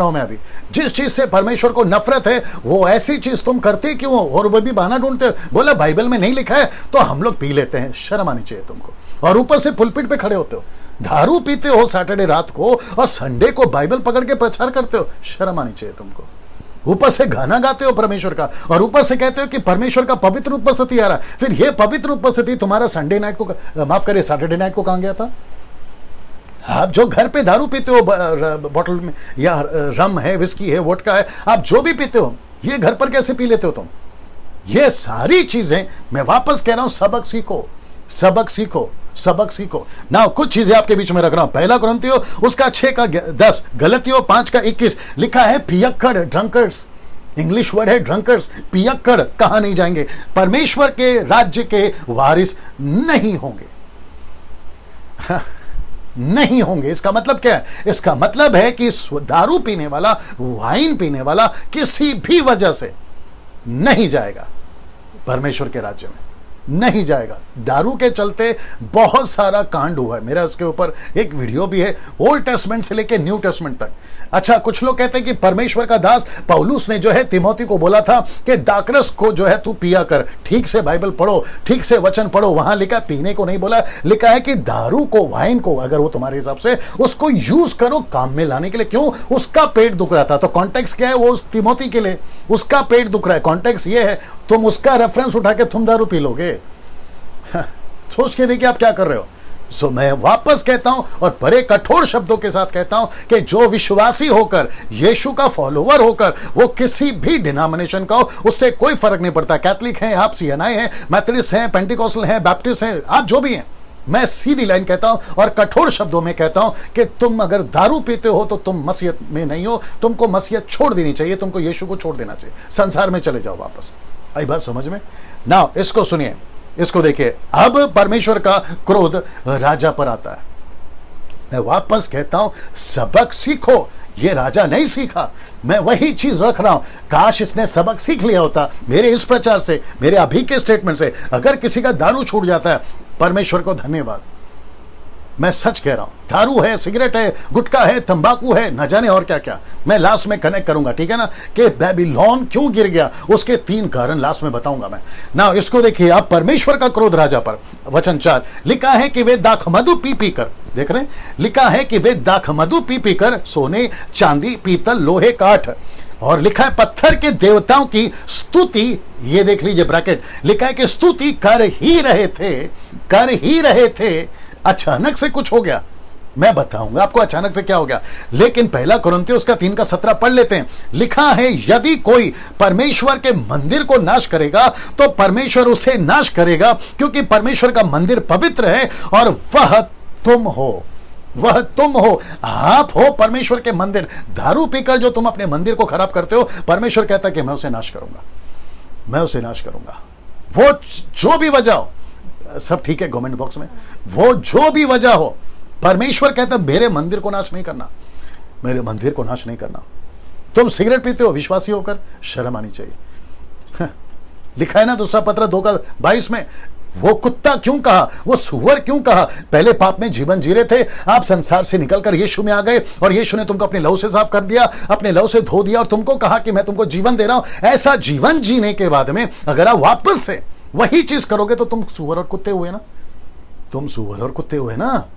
हूं मैं अभी, जिस चीज से परमेश्वर को नफरत है वो ऐसी चीज तुम करते क्यों हो? और वो भी बहाना ढूंढते हो, बोला बाइबल में नहीं लिखा है तो हम लोग पी लेते हैं। शर्म आनी चाहिए तुमको। और ऊपर से पुलपिट पे खड़े होते हो, दारू पीते हो सैटरडे रात को, और संडे को बाइबल पकड़ के प्रचार करते हो। शर्म आनी चाहिए तुमको। ऊपर से गाना गाते हो परमेश्वर का, और ऊपर से कहते हो कि परमेश्वर का पवित्र उपस्थिति आ रहा। फिर ये पवित्र उपस्थिति तुम्हारा संडे नाइट को, माफ करिए, सैटरडे नाइट को कहां गया था? आप जो घर पे दारू पीते हो बोतल में, या रम है, विस्की है, वोडका है, आप जो भी पीते हो, ये घर पर कैसे पी लेते हो तुम? ये सारी चीजें, मैं वापस कह रहा हूं, सबक सीखो, सबक सीखो, सबक सीखो ना। कुछ चीजें आपके बीच में रख रहा हूं। पहला कुरिन्थियों उसका 6 का 10, गलतियों 5 का 21 लिखा है, पियक्कड़, ड्रंकर्स, इंग्लिश वर्ड है ड्रंकर्स, पियक्कड़ कहां नहीं जाएंगे, परमेश्वर के राज्य के वारिस नहीं होंगे। नहीं होंगे। इसका मतलब क्या है? इसका मतलब है कि दारू पीने वाला, वाइन पीने वाला किसी भी वजह से नहीं जाएगा परमेश्वर के राज्य में, नहीं जाएगा। दारू के चलते बहुत सारा कांड हुआ है, मेरा इसके ऊपर एक वीडियो भी है, ओल्ड टेस्टमेंट से लेके न्यू टेस्टमेंट तक। अच्छा, कुछ लोग कहते हैं कि परमेश्वर का दास पौलुस ने जो है तिमोथी को बोला था कि दाखरस को जो है तू पिया कर, ठीक से बाइबल पढ़ो, ठीक से वचन पढ़ो। वहां लिखा, पीने को नहीं बोला, लिखा है कि दारू को, वाइन को, अगर वो तुम्हारे हिसाब से, उसको यूज करो काम में लाने के लिए। क्यों? उसका पेट दुख रहा था। तो कॉन्टेक्स्ट क्या है? वो उस तिमोथी के लिए उसका पेट दुख रहा है। कॉन्टेक्स्ट ये है, तुम उसका रेफरेंस उठा के तुम दारू पी लोगे? सोच के देखिए आप क्या कर रहे हो। सो मैं वापस कहता हूं, और बड़े कठोर शब्दों के साथ कहता हूं कि जो विश्वासी होकर, यीशु का फॉलोवर होकर, वो किसी भी डिनोमिनेशन का हो, उससे कोई फर्क नहीं पड़ता। कैथलिक हैं आप, सीएनआई हैं, मेथोडिस्ट हैं, पेंटिकॉस्टल हैं, बैप्टिस्ट हैं, आप जो भी हैं, मैं सीधी लाइन कहता हूं और कठोर शब्दों में कहता हूं कि तुम अगर दारू पीते हो तो तुम मसीहत में नहीं हो। तुमको मसीहत छोड़ देनी चाहिए, तुमको यीशु को छोड़ देना चाहिए, संसार में चले जाओ वापस। आई बात समझ में? नाउ इसको सुनिए, इसको देखिए। अब परमेश्वर का क्रोध राजा पर आता है। मैं वापस कहता हूं, सबक सीखो। ये राजा नहीं सीखा, मैं वही चीज रख रहा हूं। काश इसने सबक सीख लिया होता मेरे इस प्रचार से, मेरे अभी के स्टेटमेंट से। अगर किसी का दारू छूट जाता है, परमेश्वर को धन्यवाद। मैं सच कह रहा हूं, दारू है, सिगरेट है, गुटखा है, तंबाकू है, न जाने और क्या क्या। मैं लास्ट में कनेक्ट करूंगा, ठीक है ना, कि बेबीलोन क्यों गिर गया, उसके 3 कारण लास्ट में बताऊंगा मैं। ना इसको देखिए, अब परमेश्वर का क्रोध राजा पर, वचन 4 लिखा है कि वे दाखमधु पी पी कर, देख रहे हैं, लिखा है कि वे दाखमधु पी पी कर, सोने, चांदी, पीतल, लोहे, काठ, और लिखा है पत्थर के देवताओं की स्तुति, ये देख लीजिए ब्रैकेट, लिखा है कि स्तुति कर ही रहे थे, कर ही रहे थे। अचानक से कुछ हो गया, मैं बताऊंगा आपको अचानक से क्या हो गया। लेकिन पहला कुरिन्थियों उसका 3 का 17 पढ़ लेते हैं। लिखा है, यदि कोई परमेश्वर के मंदिर को नाश करेगा तो परमेश्वर उसे नाश करेगा, क्योंकि परमेश्वर का मंदिर पवित्र है और वह तुम हो, वह तुम हो, आप हो परमेश्वर के मंदिर। दारू पीकर जो तुम अपने मंदिर को खराब करते हो, परमेश्वर कहता है कि मैं उसे नाश करूंगा, मैं उसे नाश करूंगा। वो जो भी वजह हो, सब ठीक है कमेंट बॉक्स में, वो जो भी वजह हो, परमेश्वर कहता है मेरे मंदिर को नाश नहीं करना, मेरे मंदिर को नाश नहीं करना। तुम सिगरेट पीते हो विश्वासी होकर, शर्म आनी चाहिए। लिखा है ना दूसरा पत्र 2:22 में, वो कुत्ता क्यों कहा, वो सुअर क्यों कहा? पहले पाप में जीवन जी रहे थे, आप संसार से निकलकर यीशु में आ गए और यीशु ने तुमको अपने लहू से साफ कर दिया, अपने लहू से धो दिया और तुमको कहा कि मैं तुमको जीवन दे रहा हूं। ऐसा जीवन जीने के बाद में अगर आप वापस से वही चीज करोगे तो तुम सुअर और कुत्ते हुए ना, तुम सुअर और कुत्ते हुए ना।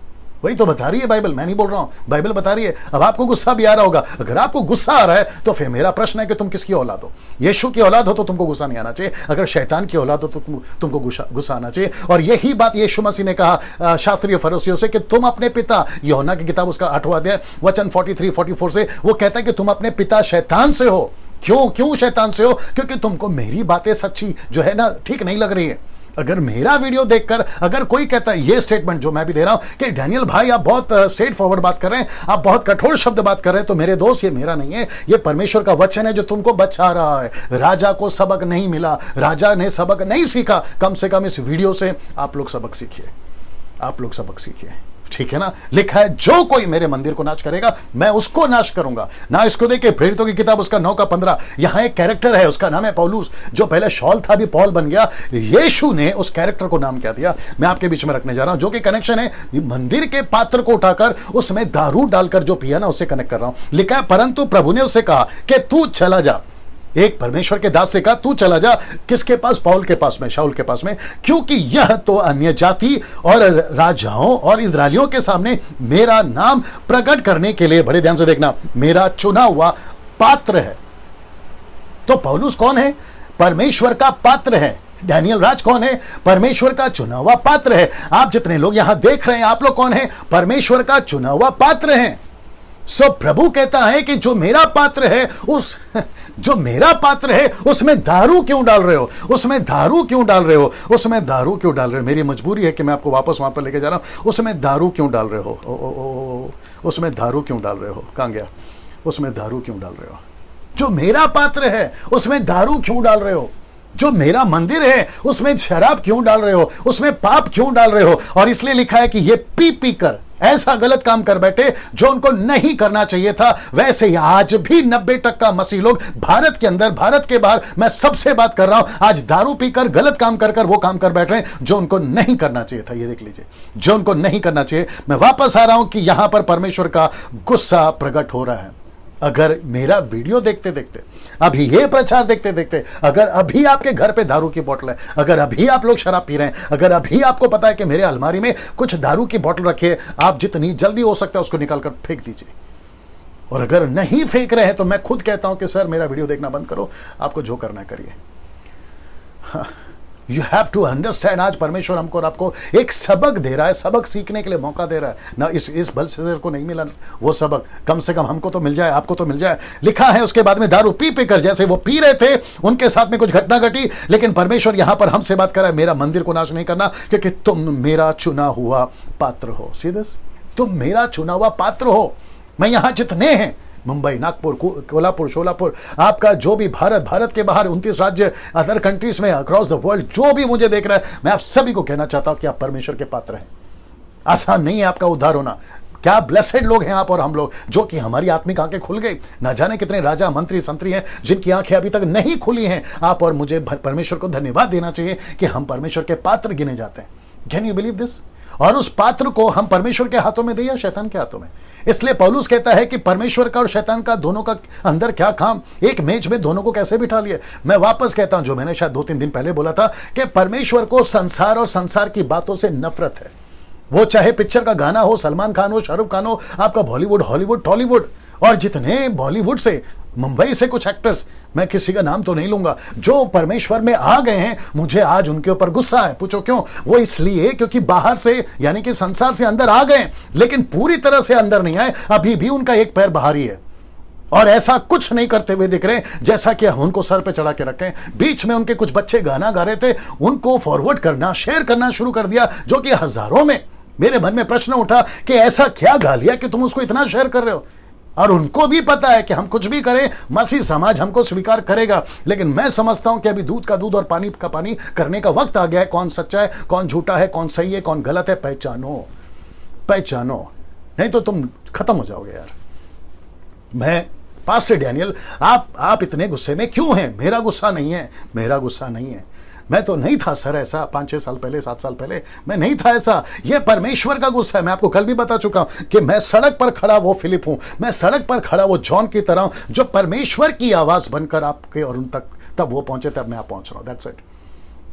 वही तो बता रही है बाइबल, मैं नहीं बोल रहा हूं, बाइबल बता रही है। अब आपको गुस्सा भी आ रहा होगा, अगर आपको गुस्सा आ रहा है तो फिर मेरा प्रश्न है कि तुम किसकी औलाद हो? यीशु की औलाद हो तो तुमको गुस्सा नहीं आना चाहिए, अगर शैतान की औलाद हो तो तुमको गुस्सा आना चाहिए। और यही बात यीशु मसीह ने कहा शास्त्रीय फरीसियों से कि तुम अपने पिता, यूहन्ना की किताब उसका 8वां अध्याय वचन 43-44 से वो कहता है कि तुम अपने पिता शैतान से हो। क्यों शैतान से हो? क्योंकि तुमको मेरी बातें सच्ची जो है ना ठीक नहीं लग रही है। अगर मेरा वीडियो देखकर अगर कोई कहता है ये स्टेटमेंट जो मैं भी दे रहा हूं कि डैनियल भाई आप बहुत स्ट्रेट फॉरवर्ड बात कर रहे हैं, आप बहुत कठोर शब्द बात कर रहे हैं, तो मेरे दोस्त ये मेरा नहीं है, ये परमेश्वर का वचन है जो तुमको बचा रहा है। राजा को सबक नहीं मिला, राजा ने सबक नहीं सीखा, कम से कम इस वीडियो से आप लोग सबक सीखिए, आप लोग सबक सीखिए, ठीक है ना। लिखा है जो कोई मेरे मंदिर को नाश करेगा मैं उसको नाश करूंगा ना। इसको देखिए प्रेरितों की किताब उसका 9:15, यहां एक कैरेक्टर है, उसका नाम है पौलुस, जो पहले शॉल था अभी पॉल बन गया। यीशु ने उस कैरेक्टर को नाम क्या दिया, मैं आपके बीच में रखने जा रहा हूं, जो कि कनेक्शन है मंदिर के पात्र को उठाकर उसमें दारू डालकर जो पिया ना उससे कनेक्ट कर रहा हूं। लिखा है परंतु प्रभु ने उससे कहा कि तू चला जा, एक परमेश्वर के दास से कहा तू चला जा, किसके पास? पौल के पास में, शाऊल के पास में, क्योंकि यह तो अन्य जाति और राजाओं और इस्राएलियों के सामने मेरा नाम प्रकट करने के लिए, बड़े ध्यान से देखना, मेरा चुना हुआ पात्र है। तो पौलुस कौन है? परमेश्वर का पात्र है। डैनियल राज कौन है? परमेश्वर का चुना हुआ पात्र है। आप जितने लोग यहां देख रहे हैं, आप लोग कौन है? परमेश्वर का चुना हुआ पात्र है। सो प्रभु कहता है कि जो मेरा पात्र है जो मेरा पात्र है उसमें दारू क्यों डाल रहे हो? उसमें दारू क्यों डाल रहे हो? उसमें दारू क्यों डाल रहे हो? मेरी मजबूरी है कि मैं आपको वापस वहां पर लेके जा रहा हूं। उसमें दारू क्यों डाल रहे हो? उसमें दारू क्यों डाल रहे हो? कहां गया? उसमें दारू क्यों डाल रहे हो? जो मेरा पात्र है उसमें दारू क्यों डाल रहे हो? जो मेरा मंदिर है उसमें शराब क्यों डाल रहे हो? उसमें पाप क्यों डाल रहे हो? और इसलिए लिखा है कि ये पी कर ऐसा गलत काम कर बैठे जो उनको नहीं करना चाहिए था। वैसे ही आज भी 90% मसीह लोग भारत के अंदर, भारत के बाहर, मैं सबसे बात कर रहा हूं, आज दारू पीकर गलत काम कर वो काम कर बैठ रहे हैं जो उनको नहीं करना चाहिए था। ये देख लीजिए, जो उनको नहीं करना चाहिए। मैं वापस आ रहा हूं कि यहां पर परमेश्वर का गुस्सा प्रकट हो रहा है। अगर मेरा वीडियो देखते देखते, अभी ये प्रचार देखते देखते, अगर अभी आपके घर पे दारू की बोतल है, अगर अभी आप लोग शराब पी रहे हैं, अगर अभी आपको पता है कि मेरे अलमारी में कुछ दारू की बोतल रखी है, आप जितनी जल्दी हो सकता है उसको निकालकर फेंक दीजिए। और अगर नहीं फेंक रहे हैं तो मैं खुद कहता हूं कि सर मेरा वीडियो देखना बंद करो, आपको जो करना है करिए। यू हैव टू अंडरस्टैंड, आज परमेश्वर हमको और आपको एक सबक दे रहा है, सबक सीखने के लिए मौका दे रहा है ना। इस बल से को नहीं मिला वो सबक, कम से कम हमको तो मिल जाए, आपको तो मिल जाए। लिखा है उसके बाद में दारू पी कर, जैसे वो पी रहे थे उनके साथ में कुछ घटना घटी, लेकिन परमेश्वर यहां पर हमसे बात कर रहा है, मेरा मंदिर को नाश नहीं करना, क्योंकि तुम मेरा चुना हुआ पात्र हो। सीधे तुम मेरा चुना हुआ पात्र हो। मैं यहां जितने हैं, मुंबई, नागपुर, कोल्हापुर, शोलापुर, आपका जो भी भारत के बाहर 29 राज्य, अदर कंट्रीज में, अक्रॉस द वर्ल्ड जो भी मुझे देख रहा है, मैं आप सभी को कहना चाहता हूं कि आप परमेश्वर के पात्र हैं। आसान नहीं है आपका उद्धार होना। क्या ब्लेसेड लोग हैं आप और हम लोग, जो कि हमारी आत्मिक आंखें खुल गई। ना जाने कितने राजा, मंत्री, संतरी हैं जिनकी आंखें अभी तक नहीं खुली हैं। आप और मुझे परमेश्वर को धन्यवाद देना चाहिए कि हम परमेश्वर के पात्र गिने जाते हैं। Can you believe this? और उस पात्र को हम परमेश्वर के हाथों में दें या शैतान के हाथों में? इसलिए पौलुस कहता है कि परमेश्वर का और शैतान का दोनों का अंदर क्या काम, एक मेज में दोनों को कैसे बिठा लिए। मैं वापस कहता हूं जो मैंने शायद 2-3 दिन पहले बोला था कि परमेश्वर को संसार और संसार की बातों से नफरत है। वो चाहे पिक्चर का गाना हो, सलमान खान हो, शाहरुख खान हो, आपका बॉलीवुड, हॉलीवुड, टॉलीवुड, और जितने बॉलीवुड से, मुंबई से कुछ एक्टर्स, मैं किसी का नाम तो नहीं लूंगा, जो परमेश्वर में आ गए हैं, मुझे आज उनके ऊपर गुस्सा है। पूछो क्यों? वो इसलिए क्योंकि बाहर से यानी कि संसार से अंदर आ गए, लेकिन पूरी तरह से अंदर नहीं आए। अभी भी उनका एक पैर बाहर ही है और ऐसा कुछ नहीं करते हुए दिख रहे, जैसा कि हम उनको सर पे चढ़ा के रखें। बीच में उनके कुछ बच्चे गाना गा रहे थे, उनको फॉरवर्ड करना, शेयर करना शुरू कर दिया, जो कि हजारों में। मेरे मन में प्रश्न उठा कि ऐसा क्या गा लिया कि तुम उसको इतना शेयर कर रहे हो? और उनको भी पता है कि हम कुछ भी करें मसीह समाज हमको स्वीकार करेगा, लेकिन मैं समझता हूं कि अभी दूध का दूध और पानी का पानी करने का वक्त आ गया है। कौन सच्चा है, कौन झूठा है, कौन सही है, कौन गलत है, पहचानो, नहीं तो तुम खत्म हो जाओगे यार। मैं पास्टर डैनियल, आप इतने गुस्से में क्यों हैं? मेरा गुस्सा नहीं है, मेरा गुस्सा नहीं है। मैं तो नहीं था सर ऐसा 5-6 साल पहले, 7 साल पहले मैं नहीं था ऐसा। यह परमेश्वर का गुस्सा है। मैं आपको कल भी बता चुका हूं कि मैं सड़क पर खड़ा वो फिलिप हूं, मैं सड़क पर खड़ा वो जॉन की तरह हूं, जो परमेश्वर की आवाज बनकर आपके और उन तक तब वो पहुंचे तब मैं आप पहुंच रहा हूं। That's it.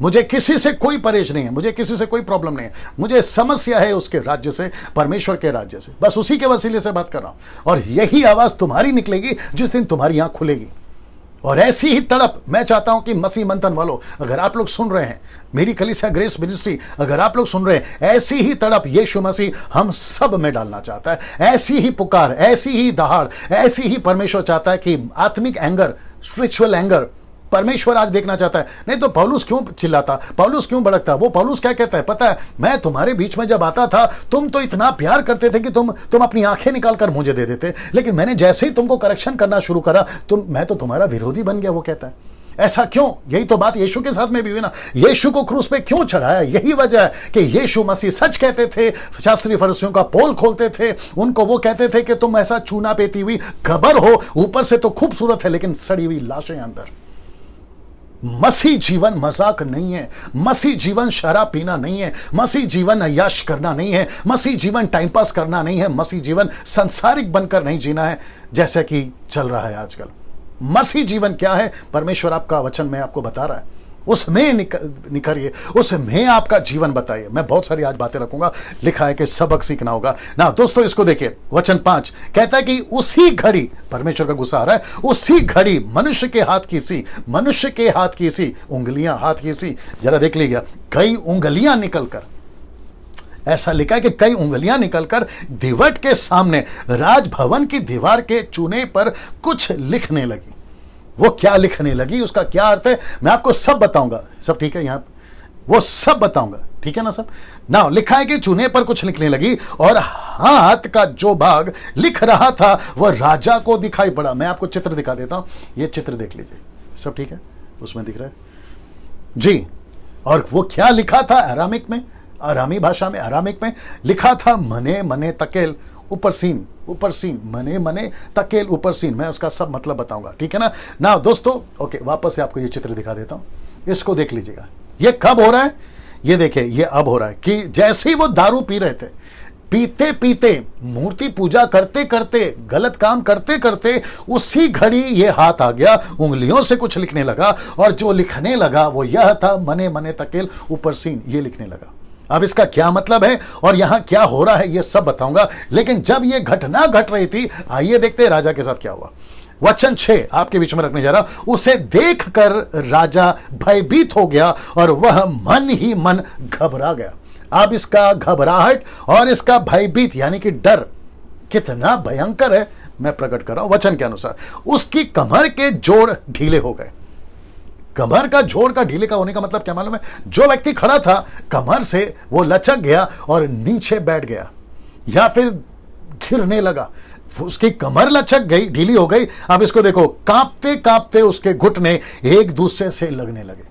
मुझे किसी से कोई परहेज नहीं है, मुझे किसी से कोई प्रॉब्लम नहीं है। मुझे समस्या है उसके राज्य से, परमेश्वर के राज्य से, बस उसी के वसीले से बात कर रहा हूं। और यही आवाज तुम्हारी निकलेगी जिस दिन तुम्हारी आंख खुलेगी। और ऐसी ही तड़प मैं चाहता हूं कि मसीह मंथन वालों, अगर आप लोग सुन रहे हैं, मेरी कलीसिया ग्रेस मिनिस्ट्री, अगर आप लोग सुन रहे हैं, ऐसी ही तड़प यीशु मसीह हम सब में डालना चाहता है। ऐसी ही पुकार, ऐसी ही दहाड़, ऐसी ही परमेश्वर चाहता है कि आत्मिक एंगर, स्पिरिचुअल एंगर परमेश्वर आज देखना चाहता है। नहीं तो पौलुस क्यों चिल्लाता, पौलुस क्यों भड़कता? वो पौलुस क्या कहता है पता है? मैं तुम्हारे बीच में जब आता था, तुम तो इतना प्यार करते थे कि तुम अपनी आंखें निकाल कर मुझे दे देते, लेकिन मैंने जैसे ही तुमको करेक्शन करना शुरू करा, मैं तो तुम्हारा विरोधी बन गया। वो कहता है ऐसा क्यों? यही तो बात यीशु के साथ में भी हुई ना। यीशु को क्रूस पे क्यों चढ़ाया? यही वजह है कि यीशु मसीह सच कहते थे, शास्त्री फरीसियों का पोल खोलते थे, उनको वो कहते थे कि तुम ऐसा चूना पेती हुई कब्र हो, ऊपर से तो खूबसूरत है लेकिन सड़ी हुई लाशें अंदर। मसीह जीवन मजाक नहीं है, मसीह जीवन शराब पीना नहीं है, मसीह जीवन अय्याश करना नहीं है, मसीह जीवन टाइम पास करना नहीं है, मसीह जीवन सांसारिक बनकर नहीं जीना है जैसे कि चल रहा है आजकल। मसीह जीवन क्या है? परमेश्वर आपका वचन में आपको बता रहा है, उसमें निखरिए, उसमें आपका जीवन बताइए। मैं बहुत सारी आज बातें रखूंगा, लिखा है कि सबक सीखना होगा ना। दोस्तों इसको देखिए, वचन 5 कहता है कि उसी घड़ी, परमेश्वर का गुस्सा आ रहा है, उसी घड़ी मनुष्य के हाथ की सी उंगलियां, हाथ की सी, जरा देख लीजिए, कई उंगलियां निकलकर, ऐसा लिखा है कि कई उंगलियां निकलकर दीवट के सामने राजभवन की दीवार के चूने पर कुछ लिखने लगी। वो क्या लिखने लगी, उसका क्या अर्थ है, मैं आपको सब बताऊंगा। सब ठीक है? यहां वो सब बताऊंगा, ठीक है ना सब ना। लिखा है कि चूने पर कुछ लिखने लगी और हाथ का जो भाग लिख रहा था वह राजा को दिखाई पड़ा। मैं आपको चित्र दिखा देता हूं, ये चित्र देख लीजिए। सब ठीक है? उसमें दिख रहा है जी। और वो क्या लिखा था? अरामिक में, अरामी भाषा में, अरामिक में लिखा था, मने मने तकेल ऊपर सीन, ऊपर सीन, मने मने तकेल ऊपर सीन। मैं उसका सब मतलब बताऊंगा, ठीक है ना दोस्तों। ओके, वापस से आपको ये चित्र दिखा देता हूं, इसको देख लीजिएगा। ये कब हो रहा है? ये देखिए, ये अब हो रहा है कि जैसे ही वो दारू पी रहे थे, पीते पीते, मूर्ति पूजा करते करते, गलत काम करते करते, उसी घड़ी ये हाथ आ गया, उंगलियों से कुछ लिखने लगा, और जो लिखने लगा वो यह था, मने मने तकेल ऊपर सीन, ये लिखने लगा। अब इसका क्या मतलब है और यहां क्या हो रहा है, ये सब बताऊंगा। लेकिन जब ये घटना घट रही थी, आइए देखते हैं राजा के साथ क्या हुआ। वचन 6 आपके बीच में रखने जा रहा। उसे देखकर राजा भयभीत हो गया और वह मन ही मन घबरा गया। अब इसका घबराहट और इसका भयभीत यानी कि डर कितना भयंकर है, मैं प्रकट कर रहा हूं वचन के अनुसार। उसकी कमर के जोड़ ढीले हो गए। कमर का जोड़ का ढीले का होने का मतलब क्या मालूम है? जो व्यक्ति खड़ा था, कमर से वो लचक गया और नीचे बैठ गया या फिर गिरने लगा। उसकी कमर लचक गई, ढीली हो गई। अब इसको देखो, कांपते कांपते उसके घुटने एक दूसरे से लगने लगे।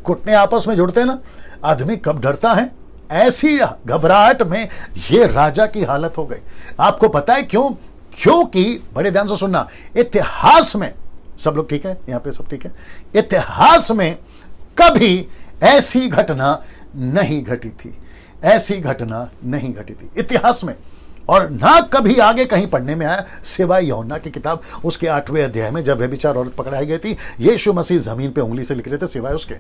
घुटने आपस में जुड़ते हैं ना, आदमी कब डरता है, ऐसी घबराहट में ये राजा की हालत हो गई। आपको पता है क्यों? क्योंकि बड़े ध्यान से सुनना, इतिहास में, सब लोग ठीक है यहां पे, सब ठीक है, इतिहास में कभी ऐसी घटना नहीं घटी थी, ऐसी घटना नहीं घटी थी इतिहास में। और ना कभी आगे कहीं पढ़ने में आया, सिवाय यूहन्ना की किताब उसके 8वें अध्याय में, जब व्यभिचार औरत पकड़ाई गई थी, यीशु मसीह जमीन पे उंगली से लिख रहे थे, सिवाय उसके।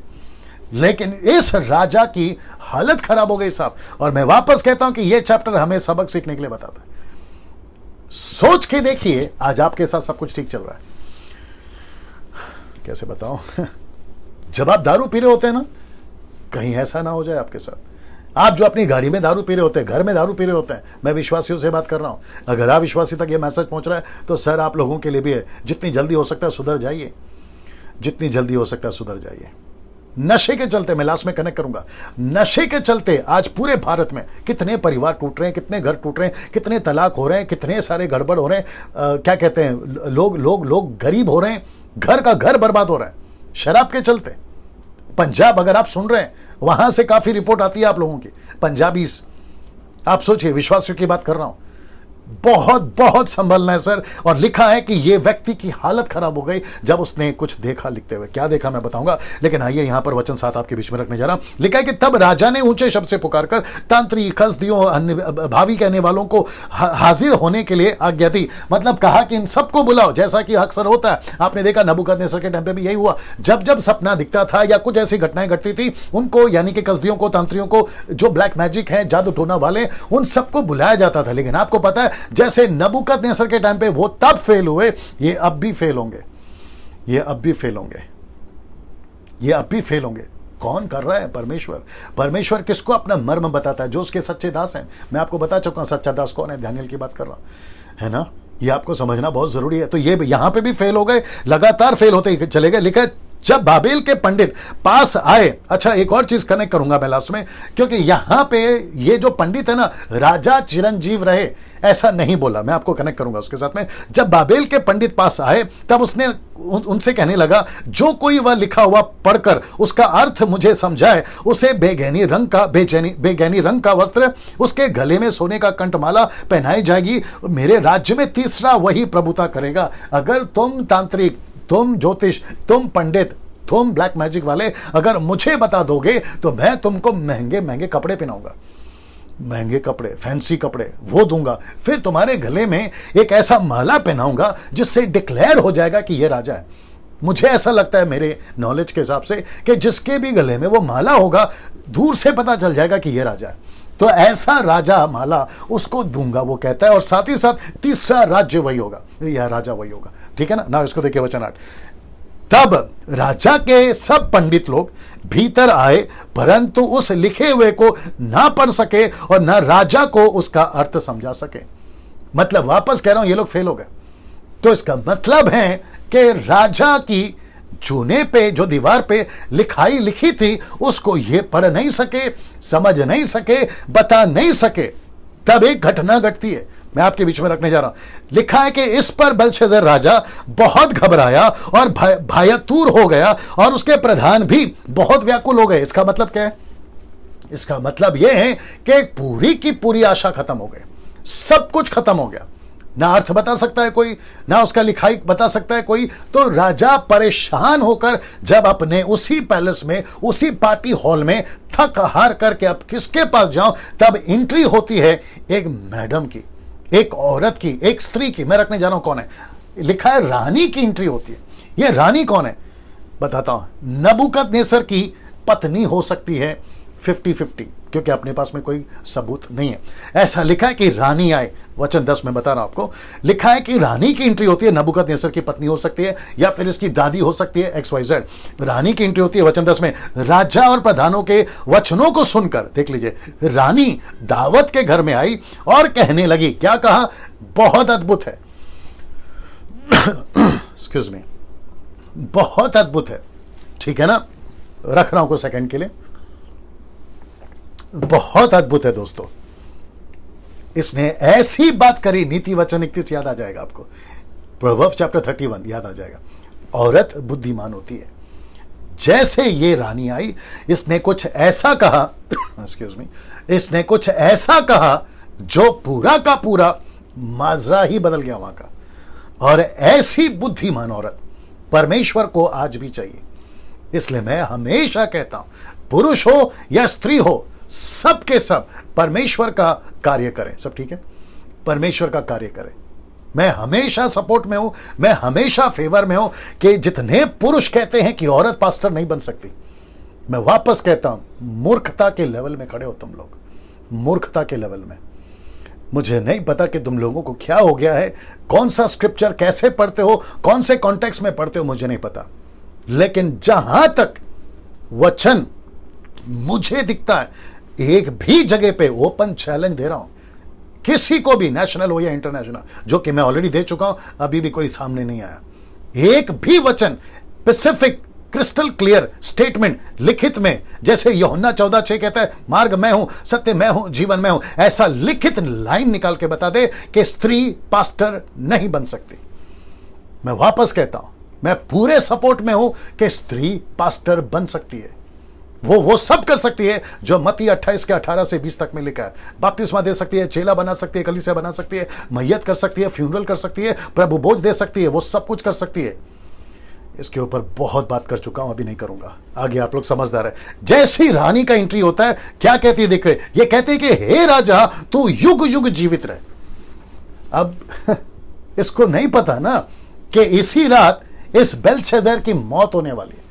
लेकिन इस राजा की हालत खराब हो गई साहब। और मैं वापस कहता हूं कि यह चैप्टर हमें सबक सीखने के लिए बताता है। सोच के देखिए, आज आपके साथ सब कुछ ठीक चल रहा है, कैसे बताऊं? जब आप दारू पी रहे होते हैं ना, कहीं ऐसा ना हो जाए आपके साथ। आप जो अपनी गाड़ी में दारू पी रहे होते हैं, घर में दारू पी रहे होते हैं, मैं विश्वासियों से बात कर रहा हूं। अगर आप विश्वासी तक ये मैसेज पहुंच रहा है तो सर आप लोगों के लिए भी है, जितनी जल्दी हो सकता है सुधर जाइए, जितनी जल्दी हो सकता है सुधर जाइए। नशे के चलते, मैं लास्ट में कनेक्ट करूंगा, नशे के चलते आज पूरे भारत में कितने परिवार टूट रहे हैं, कितने घर टूट रहे हैं, कितने तलाक हो रहे हैं, कितने सारे गड़बड़ हो रहे हैं, क्या कहते हैं, लोग गरीब हो रहे हैं, घर का घर बर्बाद हो रहा है शराब के चलते। पंजाब अगर आप सुन रहे हैं, वहां से काफी रिपोर्ट आती है आप लोगों की, पंजाबीज, आप सोचिए, विश्वासियों की बात कर रहा हूं, बहुत बहुत संभलना है सर। और लिखा है कि यह व्यक्ति की हालत खराब हो गई जब उसने कुछ देखा। लिखते हुए क्या देखा मैं बताऊंगा, लेकिन आइए यहां पर वचन 7 आपके बीच में रखने जा रहा हूं। लिखा है कि तब राजा ने ऊंचे शब्द से पुकारकर तांत्रिक, कसदियों, अन्य भावी कहने वालों को हाजिर होने के लिए आज्ञा दी। मतलब कहा कि इन सबको बुलाओ, जैसा कि अक्सर होता है। आपने देखा नबूकदनेस्सर के टाइम पे भी यही हुआ। जब जब सपना दिखता था या कुछ ऐसी घटनाएं घटती थी, उनको यानी कि कसदियों को, तांत्रियों को, जो ब्लैक मैजिक है, जादू टोना वाले, उन सबको बुलाया जाता था। लेकिन आपको पता है जैसे नबूकदनेस्सर के टाइम पे वो तब फेल हुए, ये अब भी फेल होंगे, ये अब भी फेल होंगे, ये अब भी फेल होंगे। कौन कर रहा है? परमेश्वर। परमेश्वर किसको अपना मर्म बताता है? जो उसके सच्चे दास हैं। मैं आपको बता चुका हूं सच्चा दास कौन है, दानियेल की बात कर रहा हूं, है ना। ये आपको समझना बहुत जरूरी है। तो ये यहां पे भी फेल हो गए, लगातार फेल होते ही चले गए। लिखा है जब बाबेल के पंडित पास आए। अच्छा, एक और चीज कनेक्ट करूंगा मैं लास्ट में, क्योंकि यहां पे ये जो पंडित है ना, राजा चिरंजीव रहे ऐसा नहीं बोला। मैं आपको कनेक्ट करूंगा उसके साथ में। जब बाबेल के पंडित पास आए तब उसने उनसे कहने लगा, जो कोई वह लिखा हुआ पढ़कर उसका अर्थ मुझे समझाए, उसे बेगैनी रंग का वस्त्र, उसके गले में सोने का कंठमाला पहनाई जाएगी। मेरे राज्य में तीसरा वही प्रभुता करेगा। अगर तुम तांत्रिक, तुम ज्योतिष, तुम पंडित, तुम ब्लैक मैजिक वाले अगर मुझे बता दोगे तो मैं तुमको महंगे महंगे कपड़े पहनाऊंगा, महंगे कपड़े, फैंसी कपड़े वो दूंगा। फिर तुम्हारे गले में एक ऐसा माला पहनाऊंगा जिससे डिक्लेयर हो जाएगा कि ये राजा है। मुझे ऐसा लगता है मेरे नॉलेज के हिसाब से कि जिसके भी गले में वो माला होगा, दूर से पता चल जाएगा कि ये राजा है। तो ऐसा राजा माला उसको दूंगा, वो कहता है। और साथ ही साथ तीसरा राज्य वही होगा, यह राजा वही होगा। ठीक है ना। ना इसको देखिए वचन 8। तब राजा के सब पंडित लोग भीतर आए, परंतु उस लिखे हुए को ना पढ़ सके और ना राजा को उसका अर्थ समझा सके। मतलब वापस कह रहा हूं, ये लोग फेल हो गए। तो इसका मतलब है कि राजा की चूने पे, जो दीवार पे लिखाई लिखी थी, उसको ये पढ़ नहीं सके, समझ नहीं सके, बता नहीं सके। तब एक घटना घटती है, मैं आपके बीच में रखने जा रहा हूं। लिखा है कि इस पर बेलशस्सर राजा बहुत घबराया और भयतूर हो गया, और उसके प्रधान भी बहुत व्याकुल हो गए। इसका मतलब क्या है? इसका मतलब यह है कि पूरी की पूरी आशा खत्म हो गई, सब कुछ खत्म हो गया। ना अर्थ बता सकता है कोई, ना उसका लिखाई बता सकता है कोई। तो राजा परेशान होकर जब अपने उसी पैलेस में, उसी पार्टी हॉल में थक हार करके अब किसके पास जाऊं, तब एंट्री होती है एक मैडम की, एक औरत की, एक स्त्री की। मैं रखने जा रहा हूं कौन है। लिखा है रानी की एंट्री होती है। ये रानी कौन है बताता हूं। नबूकदनेस्सर की पत्नी हो सकती है 50-50, क्योंकि अपने पास में कोई सबूत नहीं है। ऐसा लिखा है कि रानी आए, वचन 10 में बता रहा हूं आपको। लिखा है कि रानी की एंट्री होती है। नबूकदनेस्सर की पत्नी हो सकती है या फिर इसकी दादी हो सकती है, XYZ। रानी की एंट्री होती है वचन 10 में। राजा और प्रधानों के वचनों को सुनकर, देख लीजिए, रानी दावत के घर में आई और कहने लगी। क्या कहा? बहुत अद्भुत है। एक्सक्यूज मी, बहुत अद्भुत है। ठीक है ना। रख रहा हूं कुछ सेकंड के लिए। बहुत अद्भुत है दोस्तों। इसने ऐसी बात करी, नीति वचन 31 याद आ जाएगा आपको, प्रोवर्ब्स चैप्टर 31 याद आ जाएगा। औरत बुद्धिमान होती है। जैसे ये रानी आई, इसने कुछ ऐसा कहा, एक्सक्यूज मी, इसने कुछ ऐसा कहा जो पूरा का पूरा माजरा ही बदल गया वहां का। और ऐसी बुद्धिमान औरत परमेश्वर को आज भी चाहिए। इसलिए मैं हमेशा कहता हूं, पुरुष हो या स्त्री हो, सब के सब परमेश्वर का कार्य करें। सब ठीक है, परमेश्वर का कार्य करें। मैं हमेशा सपोर्ट में हूं, मैं हमेशा फेवर में हूं कि जितने पुरुष कहते हैं कि औरत पास्टर नहीं बन सकती, मैं वापस कहता हूं, मूर्खता के लेवल में खड़े हो तुम लोग, मूर्खता के लेवल में। मुझे नहीं पता कि तुम लोगों को क्या हो गया है, कौन सा स्क्रिप्चर कैसे पढ़ते हो, कौन से कॉन्टेक्स्ट में पढ़ते हो, मुझे नहीं पता। लेकिन जहां तक वचन मुझे दिखता है, एक भी जगह पे ओपन चैलेंज दे रहा हूं, किसी को भी, नेशनल हो या इंटरनेशनल, जो कि मैं ऑलरेडी दे चुका हूं, अभी भी कोई सामने नहीं आया। एक भी वचन स्पेसिफिक, क्रिस्टल क्लियर स्टेटमेंट लिखित में, जैसे यूहन्ना 14:6 कहता है, मार्ग मैं हूं, सत्य मैं हूं, जीवन मैं हूं, ऐसा लिखित लाइन निकाल के बता दे कि स्त्री पास्टर नहीं बन सकती। मैं वापस कहता हूं, मैं पूरे सपोर्ट में हूं कि स्त्री पास्टर बन सकती है। वो सब कर सकती है जो मत्ती 28 के 18 से 20 तक में लिखा है। बपतिस्मा दे सकती है, चेला बना सकती है, कलीसिया बना सकती है, मैयत कर सकती है, फ्यूनरल कर सकती है, प्रभु बोझ दे सकती है, वो सब कुछ कर सकती है। इसके ऊपर बहुत बात कर चुका हूं, अभी नहीं करूंगा, आगे आप लोग समझदार है। जैसी रानी का एंट्री होता है, क्या कहती है देखिए, ये कहती है कि हे राजा तू युग युग जीवित रहे। अब इसको नहीं पता ना कि इसी रात इस बेलशस्सर की मौत होने वाली है,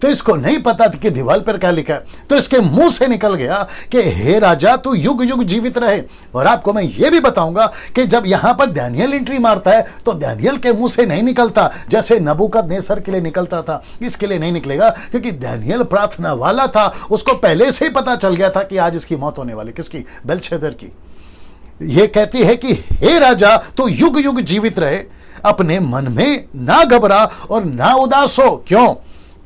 तो इसको नहीं पता था कि दीवार पर क्या लिखा है, तो इसके मुंह से निकल गया कि हे राजा तू युग युग जीवित रहे। और आपको मैं ये भी बताऊंगा कि जब यहां पर दानियल एंट्री मारता है तो दानियल के मुंह से नहीं निकलता जैसे नबूकदनेस्सर के लिए निकलता था, इसके लिए नहीं निकलेगा, क्योंकि दानियल प्रार्थना वाला था, उसको पहले से ही पता चल गया था कि आज इसकी मौत होने वाली। किसकी? बेलशस्सर की। ये कहती है कि हे राजा तू युग युग जीवित रहे, अपने मन में ना घबरा और ना उदास हो। क्यों?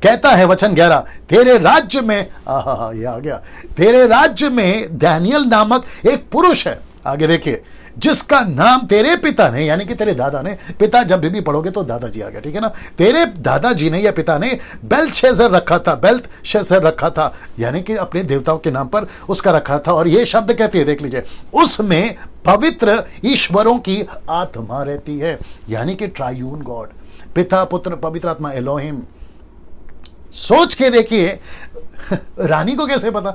कहता है वचन 11, तेरे राज्य में, ये आ गया, तेरे राज्य में दानियल नामक एक पुरुष है, आगे देखिए, जिसका नाम तेरे पिता ने, यानी कि तेरे दादा ने, पिता जब भी पढ़ोगे तो दादाजी आ गया, ठीक है ना, तेरे दादाजी ने या पिता ने बेलशस्सर रखा था, बेलशस्सर रखा था, यानी कि अपने देवताओं के नाम पर उसका रखा था। और ये शब्द कहती है, देख लीजिए, उसमें पवित्र ईश्वरों की आत्मा रहती है, यानी कि ट्रायून गॉड, पिता पुत्र पवित्र आत्मा, एलोहिम। सोच के देखिए रानी को कैसे पता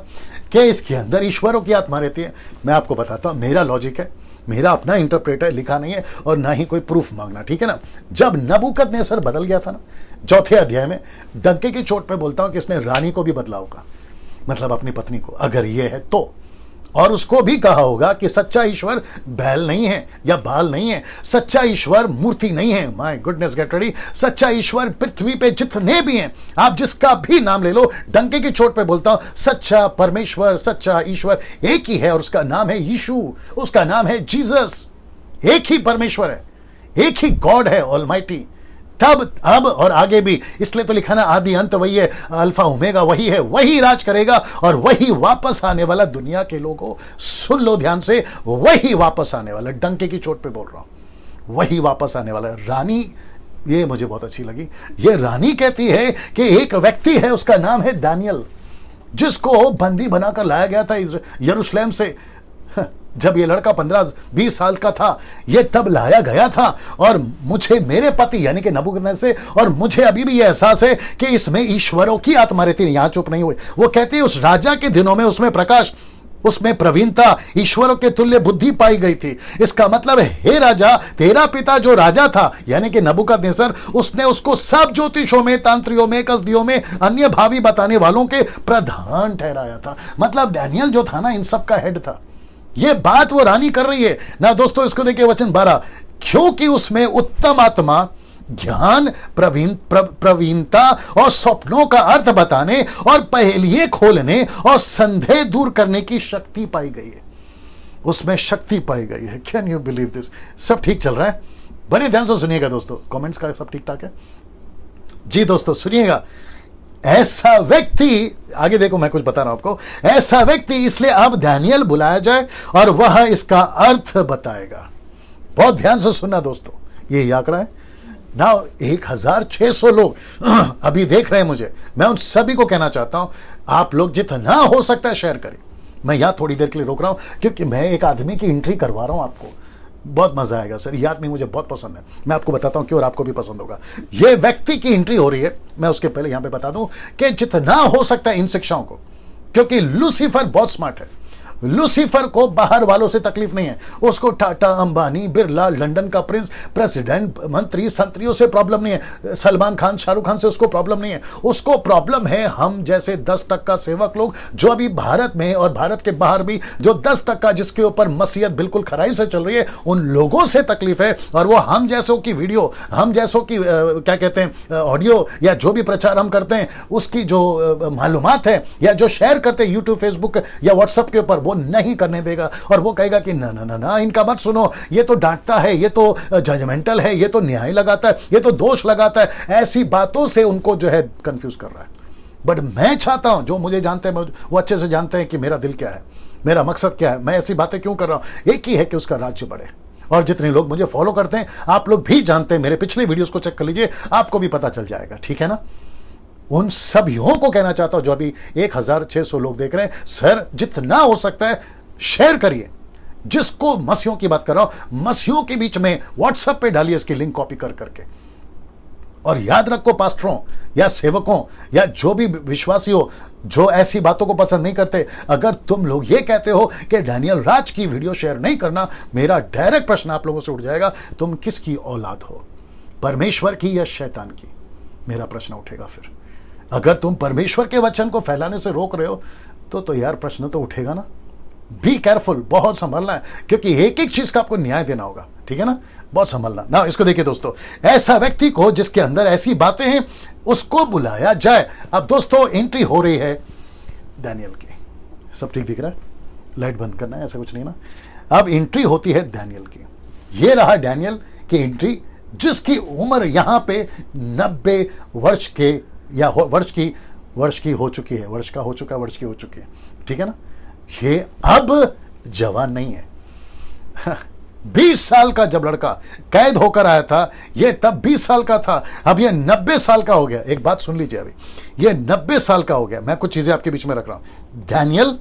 कि इसके अंदर ईश्वरों की आत्मा रहती है? मैं आपको बताता हूं, मेरा लॉजिक है, मेरा अपना इंटरप्रेट है, लिखा नहीं है और ना ही कोई प्रूफ मांगना, ठीक है ना। जब नबूकदनेस्सर बदल गया था ना, 4थे अध्याय में डंके की चोट पे बोलता हूं कि इसने रानी को भी बदला होगा, मतलब अपनी पत्नी को, अगर ये है तो। और उसको भी कहा होगा कि सच्चा ईश्वर बैल नहीं है या बाल नहीं है, सच्चा ईश्वर मूर्ति नहीं है। My goodness, get ready. सच्चा ईश्वर पृथ्वी पे जितने भी हैं, आप जिसका भी नाम ले लो, डंके की चोट पे बोलता हूं, सच्चा परमेश्वर, सच्चा ईश्वर एक ही है और उसका नाम है यीशु, उसका नाम है जीसस। एक ही परमेश्वर है, एक ही गॉड है, ऑलमाइटी। तब, अब और आगे भी, इसलिए तो लिखा ना, आदि अंत वही है, अल्फा ओमेगा वही है, वही राज करेगा और वही वापस आने वाला। दुनिया के लोगों सुन लो ध्यान से, वही वापस आने वाला, डंके की चोट पे बोल रहा हूं, वही वापस आने वाला। रानी, ये मुझे बहुत अच्छी लगी, ये रानी कहती है कि एक व्यक्ति है, उसका नाम है दानियल, जिसको बंदी बनाकर लाया गया था यरूशलेम से। जब ये लड़का 15-20 साल का था, ये तब लाया गया था। और मुझे, मेरे पति यानी कि नबूकदनेस्सर से, और मुझे अभी भी ये एहसास है कि इसमें ईश्वरों की आत्मा रहती है। यहां चुप नहीं हुए, वो कहती है उस राजा के दिनों में उसमें प्रकाश, उसमें प्रवीणता, ईश्वरों के तुल्य बुद्धि पाई गई थी। इसका मतलब है, हे राजा, तेरा पिता जो राजा था यानी कि नबूकदनेस्सर, उसने उसको सब ज्योतिषों में, तांत्रियों में, कसदियों में, अन्य भावी बताने वालों के प्रधान ठहराया था। मतलब दानियल जो था ना, इन सब का हेड था। ये बात वो रानी कर रही है ना दोस्तों। इसको देखिए वचन 12, क्योंकि उसमें उत्तम आत्मा, ज्ञान, प्रवीणता और स्वप्नों का अर्थ बताने और पहेलियां खोलने और संदेह दूर करने की शक्ति पाई गई है। उसमें शक्ति पाई गई है। Can you believe this? सब ठीक चल रहा है? बड़े ध्यान से सुनिएगा दोस्तों, कमेंट्स का सब ठीक ठाक है जी दोस्तों, सुनिएगा। ऐसा व्यक्ति, आगे देखो मैं कुछ बता रहा हूं आपको, ऐसा व्यक्ति इसलिए अब दानियल बुलाया जाए और वह इसका अर्थ बताएगा। बहुत ध्यान से सुनना दोस्तों, ये आंकड़ा है ना, 1600 लोग अभी देख रहे हैं मुझे। मैं उन सभी को कहना चाहता हूं, आप लोग जितना हो सकता है शेयर करें। मैं यहां थोड़ी देर के लिए रोक रहा हूं क्योंकि मैं एक आदमी की एंट्री करवा रहा हूं आपको, बहुत मजा आएगा सर। ये आदमी मुझे बहुत पसंद है, मैं आपको बताता हूं क्यों और आपको भी पसंद होगा। ये व्यक्ति की एंट्री हो रही है। मैं उसके पहले यहां पे बता दूं कि जितना हो सकता है इन शिक्षाओं को, क्योंकि लूसीफर बहुत स्मार्ट है। लूसीफर को बाहर वालों से तकलीफ नहीं है, उसको टाटा, अंबानी, बिरला, लंदन का प्रिंस, प्रेसिडेंट, मंत्री, संतरियों से प्रॉब्लम नहीं है, सलमान खान, शाहरुख खान से उसको प्रॉब्लम नहीं है। उसको प्रॉब्लम है हम जैसे 10% सेवक लोग जो अभी भारत में और भारत के बाहर भी जो 10% जिसके ऊपर मसीहत बिल्कुल खराई से चल रही है, उन लोगों से तकलीफ है। और वो हम जैसों की वीडियो, हम जैसों की क्या कहते हैं, ऑडियो या जो भी प्रचार हम करते हैं, उसकी जो मालूमात है या जो शेयर करते हैं यूट्यूब, फेसबुक या व्हाट्सएप के ऊपर, वो नहीं करने देगा। और वो कहेगा कि ना ना ना ना, इनका मत सुनो, ये तो डांटता है, ये तो जजमेंटल है, ये तो न्याय लगाता है, ये तो दोष लगाता है। ऐसी बातों से उनको जो है कंफ्यूज कर रहा है। बट मैं चाहता हूं, जो मुझे जानते हैं वो अच्छे से जानते हैं कि मेरा दिल क्या है, मेरा मकसद क्या है, मैं ऐसी बातें क्यों कर रहा हूं। एक ही है कि उसका राज्य बढ़े। और जितने लोग मुझे फॉलो करते हैं, आप लोग भी जानते हैं, मेरे पिछले वीडियोस को चेक कर लीजिए, आपको भी पता चल जाएगा, ठीक है ना। उन सभियों को कहना चाहता हूं जो अभी 1600 लोग देख रहे हैं, सर जितना हो सकता है शेयर करिए। जिसको मसीहों की बात कर रहा हूं, मसीहों के बीच में व्हाट्सएप पे डालिए इसकी लिंक कॉपी कर करके। और याद रखो पास्टरों या सेवकों या जो भी विश्वासी हो जो ऐसी बातों को पसंद नहीं करते, अगर तुम लोग ये कहते हो कि डैनियल राज की वीडियो शेयर नहीं करना, मेरा डायरेक्ट प्रश्न आप लोगों से उठ जाएगा, तुम किसकी औलाद हो, परमेश्वर की या शैतान की? मेरा प्रश्न उठेगा फिर। अगर तुम परमेश्वर के वचन को फैलाने से रोक रहे हो तो यार प्रश्न तो उठेगा ना। बी केयरफुल, बहुत संभलना है, क्योंकि एक एक चीज का आपको न्याय देना होगा, ठीक है ना, बहुत संभलना ना। इसको देखिए दोस्तों, ऐसा व्यक्ति को जिसके अंदर ऐसी बातें हैं उसको बुलाया जाए। अब दोस्तों एंट्री हो रही है डैनियल की, सब ठीक दिख रहा है, लाइट बंद करना है, ऐसा कुछ नहीं ना। अब एंट्री होती है डैनियल की। ये रहा डैनियल की एंट्री, जिसकी उम्र यहां पे 90 वर्ष के या वर्ष की हो चुकी है, वर्ष की हो चुकी है, ठीक है ना। ये अब जवान नहीं है। 20 साल का जब लड़का कैद होकर आया था, ये तब 20 साल का था, अब ये 90 साल का हो गया। एक बात सुन लीजिए, अभी ये 90 साल का हो गया। मैं कुछ चीजें आपके बीच में रख रहा हूं। डैनियल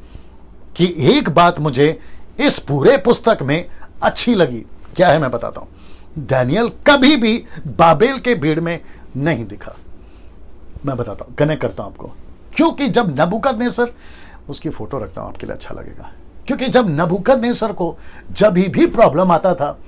की एक बात मुझे इस पूरे पुस्तक में अच्छी लगी, क्या है मैं बताता हूं। डैनियल कभी भी बाबेल के भीड़ में नहीं दिखा। मैं बताता हूं, कनेक्ट करता हूं आपको, क्योंकि जब नबूकदनेस्सर, उसकी फोटो रखता हूं आपके लिए, अच्छा लगेगा, क्योंकि जब नबूकदनेस्सर को जब भी प्रॉब्लम आता था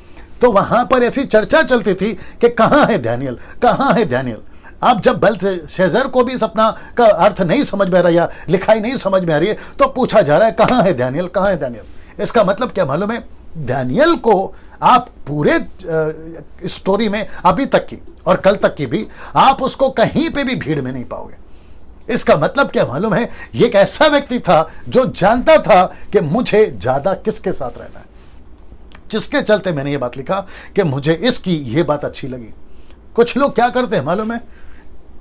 तो वहां पर ऐसी चर्चा चलती थी कि कहां है डैनियल, कहां है डैनियल। अब जब बेल्तशस्सर को भी सपना का अर्थ नहीं समझ में आ रहा या लिखाई नहीं समझ में आ रही है, तो पूछा जा रहा है कहां है डैनियल, कहां है डैनियल। इसका मतलब क्या मालूम है, डैनियल को आप पूरे स्टोरी में अभी तक की और कल तक की भी आप उसको कहीं पे भी भीड़ में नहीं पाओगे। इसका मतलब क्या मालूम है, ये एक ऐसा व्यक्ति था जो जानता था कि मुझे ज्यादा किसके साथ रहना है, जिसके चलते मैंने ये बात लिखा कि मुझे इसकी ये बात अच्छी लगी। कुछ लोग क्या करते हैं मालूम है,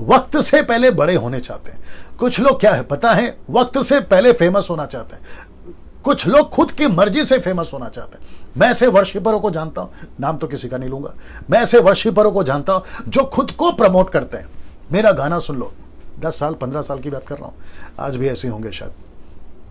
वक्त से पहले बड़े होने चाहते हैं। कुछ लोग क्या है पता है, वक्त से पहले फेमस होना चाहते हैं। कुछ लोग खुद की मर्जी से फेमस होना चाहते हैं। मैं ऐसे वर्शिपरों को जानता हूं, नाम तो किसी का नहीं लूंगा, मैं ऐसे वर्शिपरों को जानता हूं जो खुद को प्रमोट करते हैं। मेरा गाना सुन लो, 10 साल 15 साल की बात कर रहा हूं, आज भी ऐसे होंगे शायद।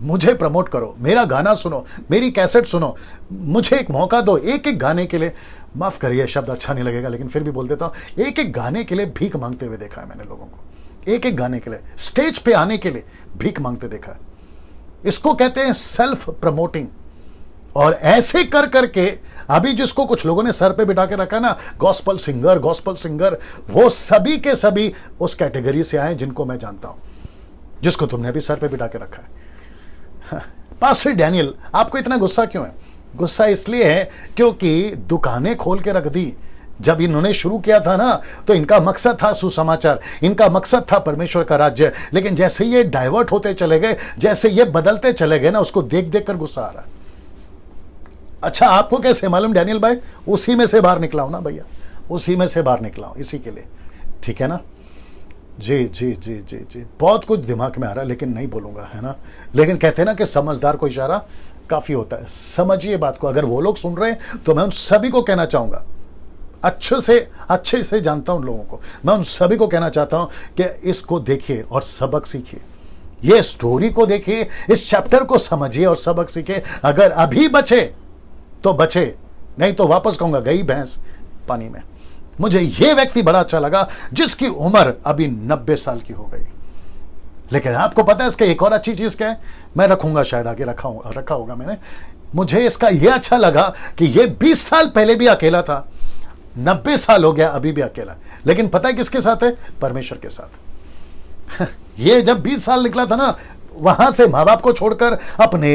मुझे प्रमोट करो, मेरा गाना सुनो, मेरी कैसेट सुनो, मुझे एक मौका दो। एक एक गाने के लिए, माफ करिए शब्द अच्छा नहीं लगेगा लेकिन फिर भी बोल देता हूं, एक एक गाने के लिए भीख मांगते हुए देखा है मैंने लोगों को। एक एक गाने के लिए, स्टेज पे आने के लिए भीख मांगते देखा है। इसको कहते हैं सेल्फ प्रमोटिंग। और ऐसे कर करके अभी जिसको कुछ लोगों ने सर पे बिठा के रखा ना, गॉस्पल सिंगर, वो सभी के सभी उस कैटेगरी से आए जिनको मैं जानता हूं, जिसको तुमने भी सर पे बिठा के रखा है। पास्टर डैनियल, आपको इतना गुस्सा क्यों है? गुस्सा इसलिए है क्योंकि दुकानें खोल के रख दी। जब इन्होंने शुरू किया था ना, तो इनका मकसद था सुसमाचार, इनका मकसद था परमेश्वर का राज्य। लेकिन जैसे ये डाइवर्ट होते चले गए, जैसे ये बदलते चले गए ना, उसको देख देख कर गुस्सा आ रहा है। अच्छा, आपको कैसे मालूम डैनियल भाई? उसी में से बाहर निकला हूं ना भैया, उसी में से बाहर निकला हूं, इसी के लिए, ठीक है ना। जी जी जी जी जी, बहुत कुछ दिमाग में आ रहा है लेकिन नहीं बोलूंगा, है ना। लेकिन कहते हैं ना कि समझदार को इशारा काफी होता है। समझिए बात को। अगर वो लोग सुन रहे हैं तो मैं उन सभी को कहना चाहूंगा, अच्छे से जानता हूं उन लोगों को, मैं उन सभी को कहना चाहता हूं कि इसको देखिए और सबक सीखिए। ये स्टोरी को देखिए, इस चैप्टर को समझिए और सबक सीखिए। अगर अभी बचे तो बचे, नहीं तो वापस कहूंगा गई भैंस पानी में। मुझे यह व्यक्ति बड़ा अच्छा लगा जिसकी उम्र अभी 90 साल की हो गई। लेकिन आपको पता है इसका एक और अच्छी चीज क्या है, मैं रखूंगा, शायद आगे रखा होगा मैंने। मुझे इसका यह अच्छा लगा कि यह 20 साल पहले भी अकेला था, 90 साल हो गया अभी भी अकेला। लेकिन पता है किसके साथ है? परमेश्वर के साथ। ये जब 20 साल निकला था ना, वहां से माँ बाप को छोड़कर, अपने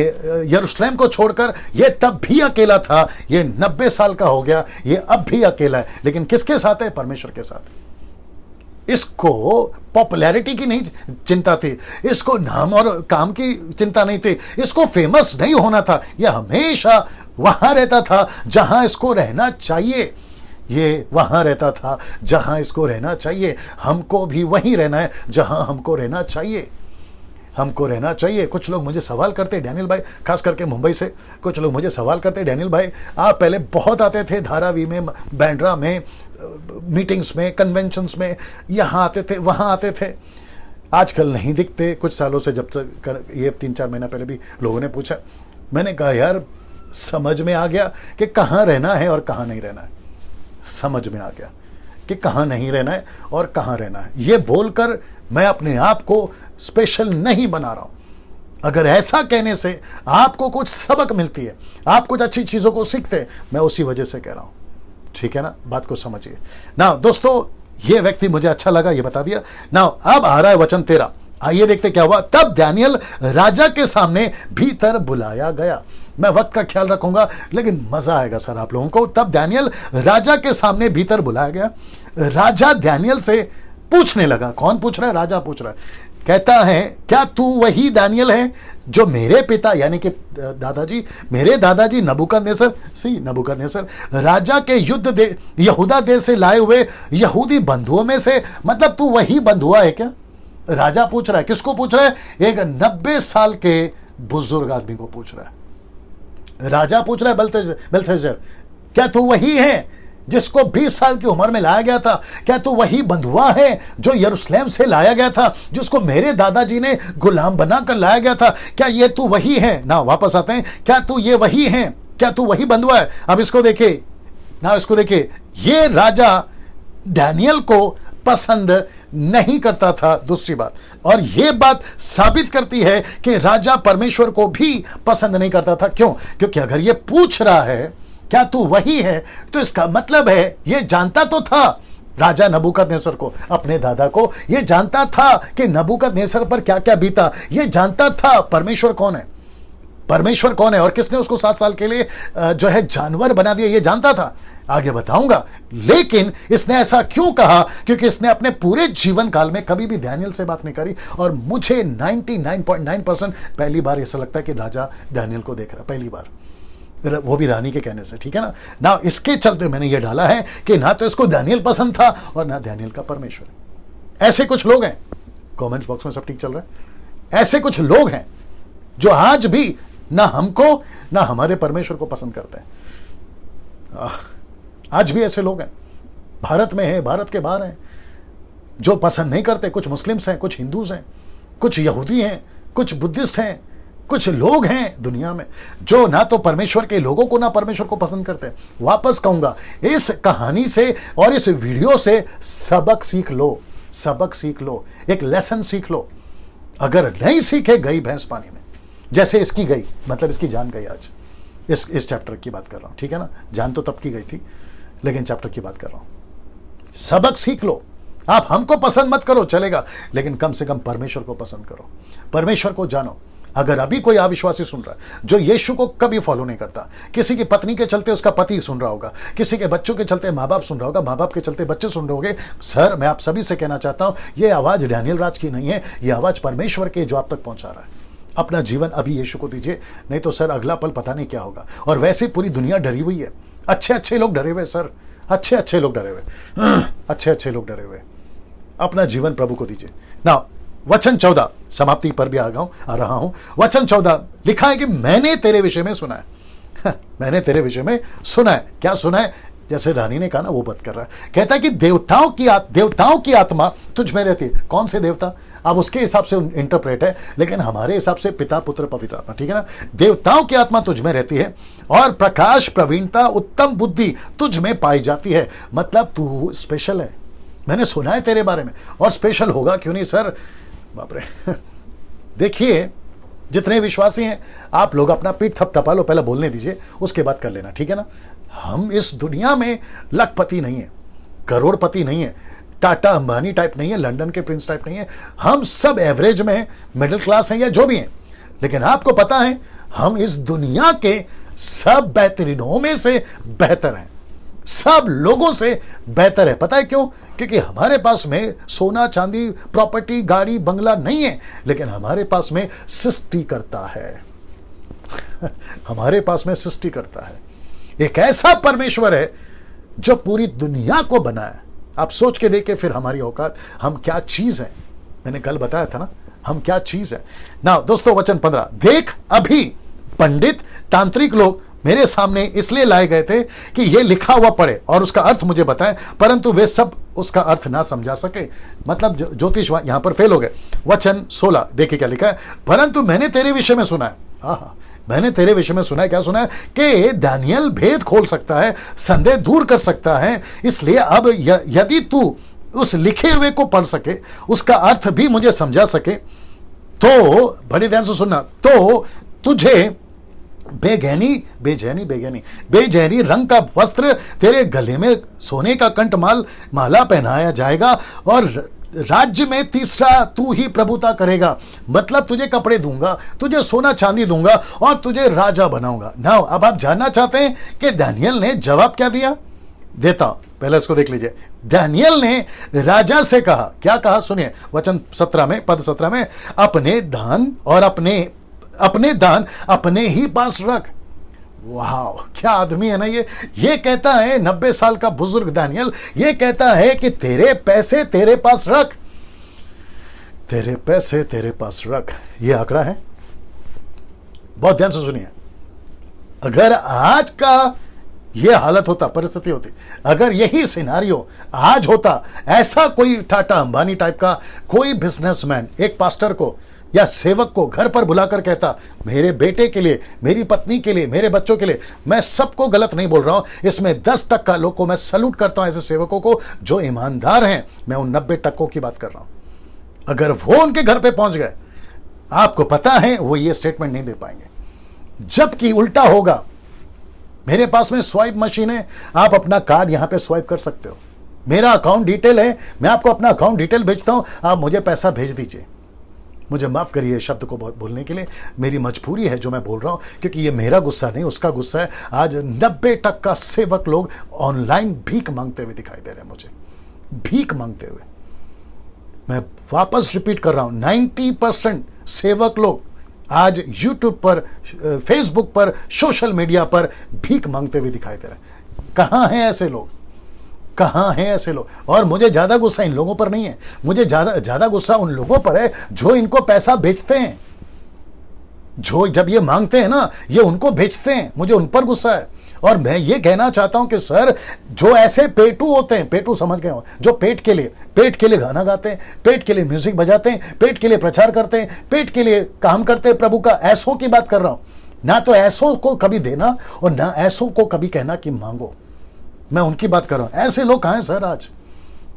यरूशलेम को छोड़कर, ये तब भी अकेला था। ये 90 साल का हो गया, ये अब भी अकेला है। लेकिन किसके साथ है? परमेश्वर के साथ। इसको पॉपुलैरिटी की नहीं चिंता थी, इसको नाम और काम की चिंता नहीं थी, इसको फेमस नहीं होना था। यह हमेशा वहां रहता था जहां इसको रहना चाहिए। ये वहां रहता था जहां इसको रहना चाहिए। हमको भी वहीं रहना है जहां हमको रहना चाहिए। हमको रहना चाहिए। कुछ लोग मुझे सवाल करते, डैनियल भाई, खास करके मुंबई से कुछ लोग मुझे सवाल करते, डैनियल भाई आप पहले बहुत आते थे धारावी में, बैंड्रा में, मीटिंग्स में, कन्वेंशंस में, यहाँ आते थे, वहाँ आते थे। आजकल नहीं दिखते कुछ सालों से, जब तक ये 3-4 महीना पहले भी लोगों ने पूछा। मैंने कहा यार समझ में आ गया कि कहाँ रहना है और कहाँ नहीं रहना है। समझ में आ गया कि कहाँ नहीं रहना है और कहाँ रहना है। ये बोलकर मैं अपने आप को स्पेशल नहीं बना रहा हूं। अगर ऐसा कहने से आपको कुछ सबक मिलती है, आप कुछ अच्छी चीजों को सीखते हैं, मैं उसी वजह से कह रहा हूं। ठीक है ना, बात को समझिए ना दोस्तों। ये व्यक्ति मुझे अच्छा लगा, ये बता दिया ना। अब आ रहा है वचन 13। आइए देखते क्या हुआ। तब दानियल राजा के सामने भीतर बुलाया गया। मैं वक्त का ख्याल रखूंगा लेकिन मजा आएगा सर आप लोगों को। तब दानियल राजा के सामने भीतर बुलाया गया। राजा दानियल से पूछने लगा। कौन पूछ रहा है? राजा पूछ रहा है। कहता है क्या तू वही दानियल है जो मेरे पिता यानी कि मेरे दादाजी नबूकदनेस्सर राजा के यहूदा देश से लाए हुए यहूदी बंधुओं में से, मतलब तू वही बंधुआ है क्या? राजा पूछ रहा है। किसको पूछ रहा है? एक 90 साल के बुजुर्ग आदमी को पूछ रहा है। राजा पूछ रहा है बेलशस्सर, क्या तू वही है जिसको 20 साल की उम्र में लाया गया था? क्या तू वही बंधुआ है जो यरूशलेम से लाया गया था, जिसको मेरे दादाजी ने गुलाम बनाकर लाया गया था? क्या ये तू वही है ना? वापस आते हैं। क्या तू ये वही है? क्या तू वही बंधुआ है? अब इसको देखिए ना, इसको देखिए। ये राजा दानियल को पसंद नहीं करता था, दूसरी बात। और यह बात साबित करती है कि राजा परमेश्वर को भी पसंद नहीं करता था। क्यों? क्योंकि अगर यह पूछ रहा है क्या तू वही है, तो इसका मतलब है यह जानता तो था राजा नबूकदनेस्सर को, अपने दादा को, यह जानता था कि नबूकदनेस्सर पर क्या क्या बीता। यह जानता था परमेश्वर कौन है, परमेश्वर कौन है और किसने उसको 7 साल के लिए जो है जानवर बना दिया, यह जानता था। आगे बताऊंगा। लेकिन इसने ऐसा क्यों कहा? क्योंकि इसने अपने पूरे जीवन काल में कभी भी दानियल से बात नहीं करी। और मुझे 99.9% पहली बार ऐसा लगता है कि राजा दानियल को देख रहा, पहली बार, वो भी रानी के कहने से। ठीक है ना। इसके चलते मैंने ये डाला है कि ना तो इसको दानियल पसंद था और ना दानियल का परमेश्वर। ऐसे कुछ लोग हैं, कमेंट्स बॉक्स में सब ठीक चल रहा है? ऐसे कुछ लोग हैं जो आज भी ना हमको ना हमारे परमेश्वर को पसंद करते हैं। आज भी ऐसे लोग हैं, भारत में हैं, भारत के बाहर हैं, जो पसंद नहीं करते। कुछ मुस्लिम्स हैं, कुछ हिंदूज हैं, कुछ यहूदी हैं, कुछ बुद्धिस्ट हैं, कुछ लोग हैं दुनिया में जो ना तो परमेश्वर के लोगों को ना परमेश्वर को पसंद करते हैं। वापस कहूंगा, इस कहानी से और इस वीडियो से सबक सीख लो, सबक सीख लो, एक लेसन सीख लो। अगर नहीं सीखे, गई भैंस पानी में, जैसे इसकी गई, मतलब इसकी जान गई। आज इस चैप्टर की बात कर रहा हूं। ठीक है ना। जान तो तब की गई थी, लेकिन चैप्टर की बात कर रहा हूं। सबक सीख लो। आप हमको पसंद मत करो, चलेगा, लेकिन कम से कम परमेश्वर को पसंद करो, परमेश्वर को जानो। अगर अभी कोई अविश्वासी सुन रहा है जो यीशु को कभी फॉलो नहीं करता, किसी की पत्नी के चलते उसका पति सुन रहा होगा, किसी के बच्चों के चलते माँ बाप सुन रहा होगा, माँ बाप के चलते बच्चे सुन रहे होंगे, सर मैं आप सभी से कहना चाहता हूं, यह आवाज दानियल राज की नहीं है, यह आवाज परमेश्वर की जो आप तक पहुंचा रहा है। अपना जीवन अभी यीशु को दीजिए, नहीं तो सर अगला पल पता नहीं क्या होगा। और वैसे पूरी दुनिया डरी हुई है, अच्छे लोग डरे हुए सर, अच्छे लोग डरे हुए, अच्छे लोग डरे हुए। अपना जीवन प्रभु को दीजिए ना। वचन 14 समाप्ति पर भी आ रहा हूं। वचन 14 लिखा है कि मैंने तेरे विषय में सुना है। मैंने तेरे विषय में सुना है। क्या सुना है? जैसे रानी ने कहा ना, वो बात कर रहा है। कहता है कि देवताओं की आत्मा तुझ में रहती है। कौन से देवता? अब उसके हिसाब से इंटरप्रेट है, लेकिन हमारे हिसाब से पिता पुत्र पवित्र आत्मा। ठीक है ना। देवताओं की आत्मा तुझ में रहती है और प्रकाश, प्रवीणता, उत्तम बुद्धि तुझ में पाई जाती है। मतलब तू स्पेशल है। मैंने सुना है तेरे बारे में, और स्पेशल होगा क्यों नहीं सर? बाप रे। देखिए, जितने विश्वासी हैं आप लोग अपना पीठ थपथपा लो, पहले बोलने दीजिए, उसके बाद कर लेना। ठीक है ना। हम इस दुनिया में लखपति नहीं है, करोड़पति नहीं है, टाटा अंबानी टाइप नहीं है, लंदन के प्रिंस टाइप नहीं है। हम सब एवरेज में हैं, मिडिल क्लास हैं या जो भी हैं। लेकिन आपको पता है हम इस दुनिया के सब बेहतरीनों में से बेहतर हैं, सब लोगों से बेहतर है। पता है क्यों? क्योंकि हमारे पास में सोना चांदी, प्रॉपर्टी, गाड़ी, बंगला नहीं है, लेकिन हमारे पास में सृष्टि करता है। हमारे पास में सृष्टि करता है। एक ऐसा परमेश्वर है जो पूरी दुनिया को बनाया। आप सोच के देखिए फिर हमारी औकात, हम क्या चीज है। मैंने कल बताया था ना, हम क्या चीज है ना। दोस्तों वचन 15 देख, अभी पंडित, तांत्रिक लोग मेरे सामने इसलिए लाए गए थे कि ये लिखा हुआ पढ़े और उसका अर्थ मुझे बताएं, परंतु वे सब उसका अर्थ ना समझा सके। मतलब ज्योतिष यहां पर फेल हो गए। वचन 16 देखिए क्या लिखा है, परंतु मैंने तेरे विषय में सुना है, मैंने तेरे विषय में सुना है, क्या सुना है कि दानियल भेद खोल सकता है, संदेह दूर कर सकता है। इसलिए अब यदि तू उस लिखे हुए को पढ़ सके, उसका अर्थ भी मुझे समझा सके, तो बड़े ध्यान से सुनना, तो तुझे बेजहनी रंग का वस्त्र, तेरे गले में सोने का माला पहनाया जाएगा और राज्य में तीसरा तू ही प्रभुता करेगा। मतलब तुझे कपड़े दूंगा, तुझे सोना चांदी दूंगा और तुझे राजा बनाऊंगा। नाउ अब आप जानना चाहते हैं कि दानियल ने जवाब क्या दिया? देता हूं, पहले इसको देख लीजिए। दानियल ने राजा से कहा, क्या कहा सुनिए, वचन 17 में, पद 17 में, अपने दान और अपने दान अपने ही पास रख। वाह, क्या आदमी है ना ये कहता है, 90 साल का बुजुर्ग दानियल ये कहता है कि तेरे पैसे तेरे पास रख, तेरे पैसे तेरे पास रख। ये आंकड़ा है, बहुत ध्यान से सुनिए। अगर आज का ये हालत होता, परिस्थिति होती, अगर यही सिनारियो आज होता, ऐसा कोई टाटा अंबानी टाइप का कोई बिजनेसमैन एक पास्टर को या सेवक को घर पर बुलाकर कहता, मेरे बेटे के लिए, मेरी पत्नी के लिए, मेरे बच्चों के लिए, मैं सबको गलत नहीं बोल रहा हूं, इसमें 10% लोग को मैं सैल्यूट करता हूं, ऐसे सेवकों को जो ईमानदार हैं, मैं उन 90% की बात कर रहा हूं। अगर वो उनके घर पे पहुंच गए, आपको पता है वो ये स्टेटमेंट नहीं दे पाएंगे। जबकि उल्टा होगा, मेरे पास में स्वाइप मशीन है, आप अपना कार्ड यहां पे स्वाइप कर सकते हो, मेरा अकाउंट डिटेल है, मैं आपको अपना अकाउंट डिटेल भेजता हूं, आप मुझे पैसा भेज दीजिए। मुझे माफ करिए शब्द को बहुत बोलने के लिए, मेरी मजबूरी है जो मैं बोल रहा हूं, क्योंकि ये मेरा गुस्सा नहीं, उसका गुस्सा है। आज 90% सेवक लोग ऑनलाइन भीख मांगते हुए दिखाई दे रहे हैं, मुझे भीख मांगते हुए। मैं वापस रिपीट कर रहा हूं, 90% सेवक लोग आज यूट्यूब पर, फेसबुक पर, सोशल मीडिया पर भीख मांगते हुए दिखाई दे रहे हैं। कहां हैं ऐसे लोग? कहां हैं ऐसे लोग? और मुझे ज्यादा गुस्सा इन लोगों पर नहीं है, मुझे ज्यादा गुस्सा उन लोगों पर है जो इनको पैसा भेजते हैं, जो जब ये मांगते हैं ना, ये उनको भेजते हैं, मुझे उन पर गुस्सा है। और मैं ये कहना चाहता हूं कि सर, जो ऐसे पेटू होते हैं, पेटू समझ गए हो, जो पेट के लिए गाना गाते हैं, पेट के लिए म्यूजिक बजाते हैं, पेट के लिए प्रचार करते हैं, पेट के लिए काम करते हैं प्रभु का, ऐसों की बात कर रहा हूं। ना तो ऐसों को कभी देना और ना ऐसों को कभी कहना कि मांगो, मैं उनकी बात कर रहा हूं। ऐसे लोग कहां हैं सर आज?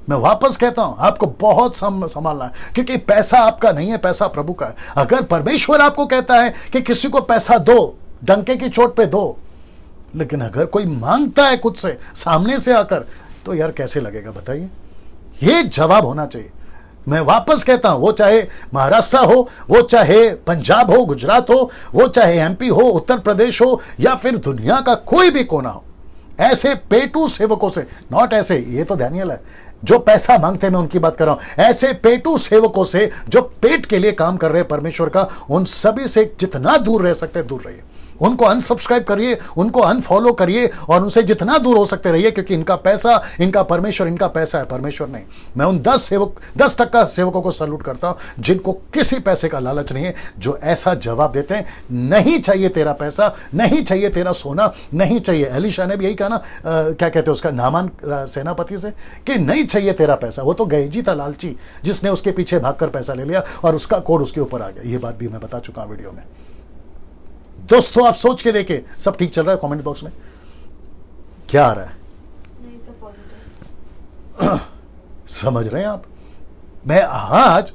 मैं वापस कहता हूं, आपको बहुत संभालना है, क्योंकि पैसा आपका नहीं है, पैसा प्रभु का है। अगर परमेश्वर आपको कहता है कि किसी को पैसा दो, डंके की चोट पे दो, लेकिन अगर कोई मांगता है खुद से, सामने से आकर, तो यार कैसे लगेगा बताइए? ये जवाब होना चाहिए। मैं वापस कहता हूं, वो चाहे महाराष्ट्र हो, वो चाहे पंजाब हो, गुजरात हो, वो चाहे एमपी हो, उत्तर प्रदेश हो, या फिर दुनिया का कोई भी कोना हो, ऐसे पेटू सेवकों से, नॉट ऐसे, ये तो दानियल है जो पैसा मांगते हैं, मैं उनकी बात कर रहा हूं, ऐसे पेटू सेवकों से जो पेट के लिए काम कर रहे हैं परमेश्वर का, उन सभी से जितना दूर रह सकते हैं दूर रहिए। उनको अनसब्सक्राइब करिए, उनको अनफॉलो करिए और उनसे जितना दूर हो सकते रहिए, क्योंकि इनका पैसा, इनका परमेश्वर, इनका पैसा है, परमेश्वर नहीं। मैं उन 10% सेवकों को सैल्यूट करता हूं जिनको किसी पैसे का लालच नहीं है, जो ऐसा जवाब देते हैं, नहीं चाहिए तेरा पैसा, नहीं चाहिए तेरा सोना, नहीं चाहिए। एलिशा ने भी यही कहा ना, क्या कहते हैं उसका, नामान सेनापति से, कि नहीं चाहिए तेरा पैसा। वो तो गहेजी था, लालची, जिसने उसके पीछे भागकर पैसा ले लिया और उसका कोड उसके ऊपर आ गया। ये बात भी मैं बता चुका हूं वीडियो में। दोस्तों आप सोच के देखें, सब ठीक चल रहा है? कमेंट बॉक्स में क्या आ रहा है? समझ रहे हैं आप? मैं आज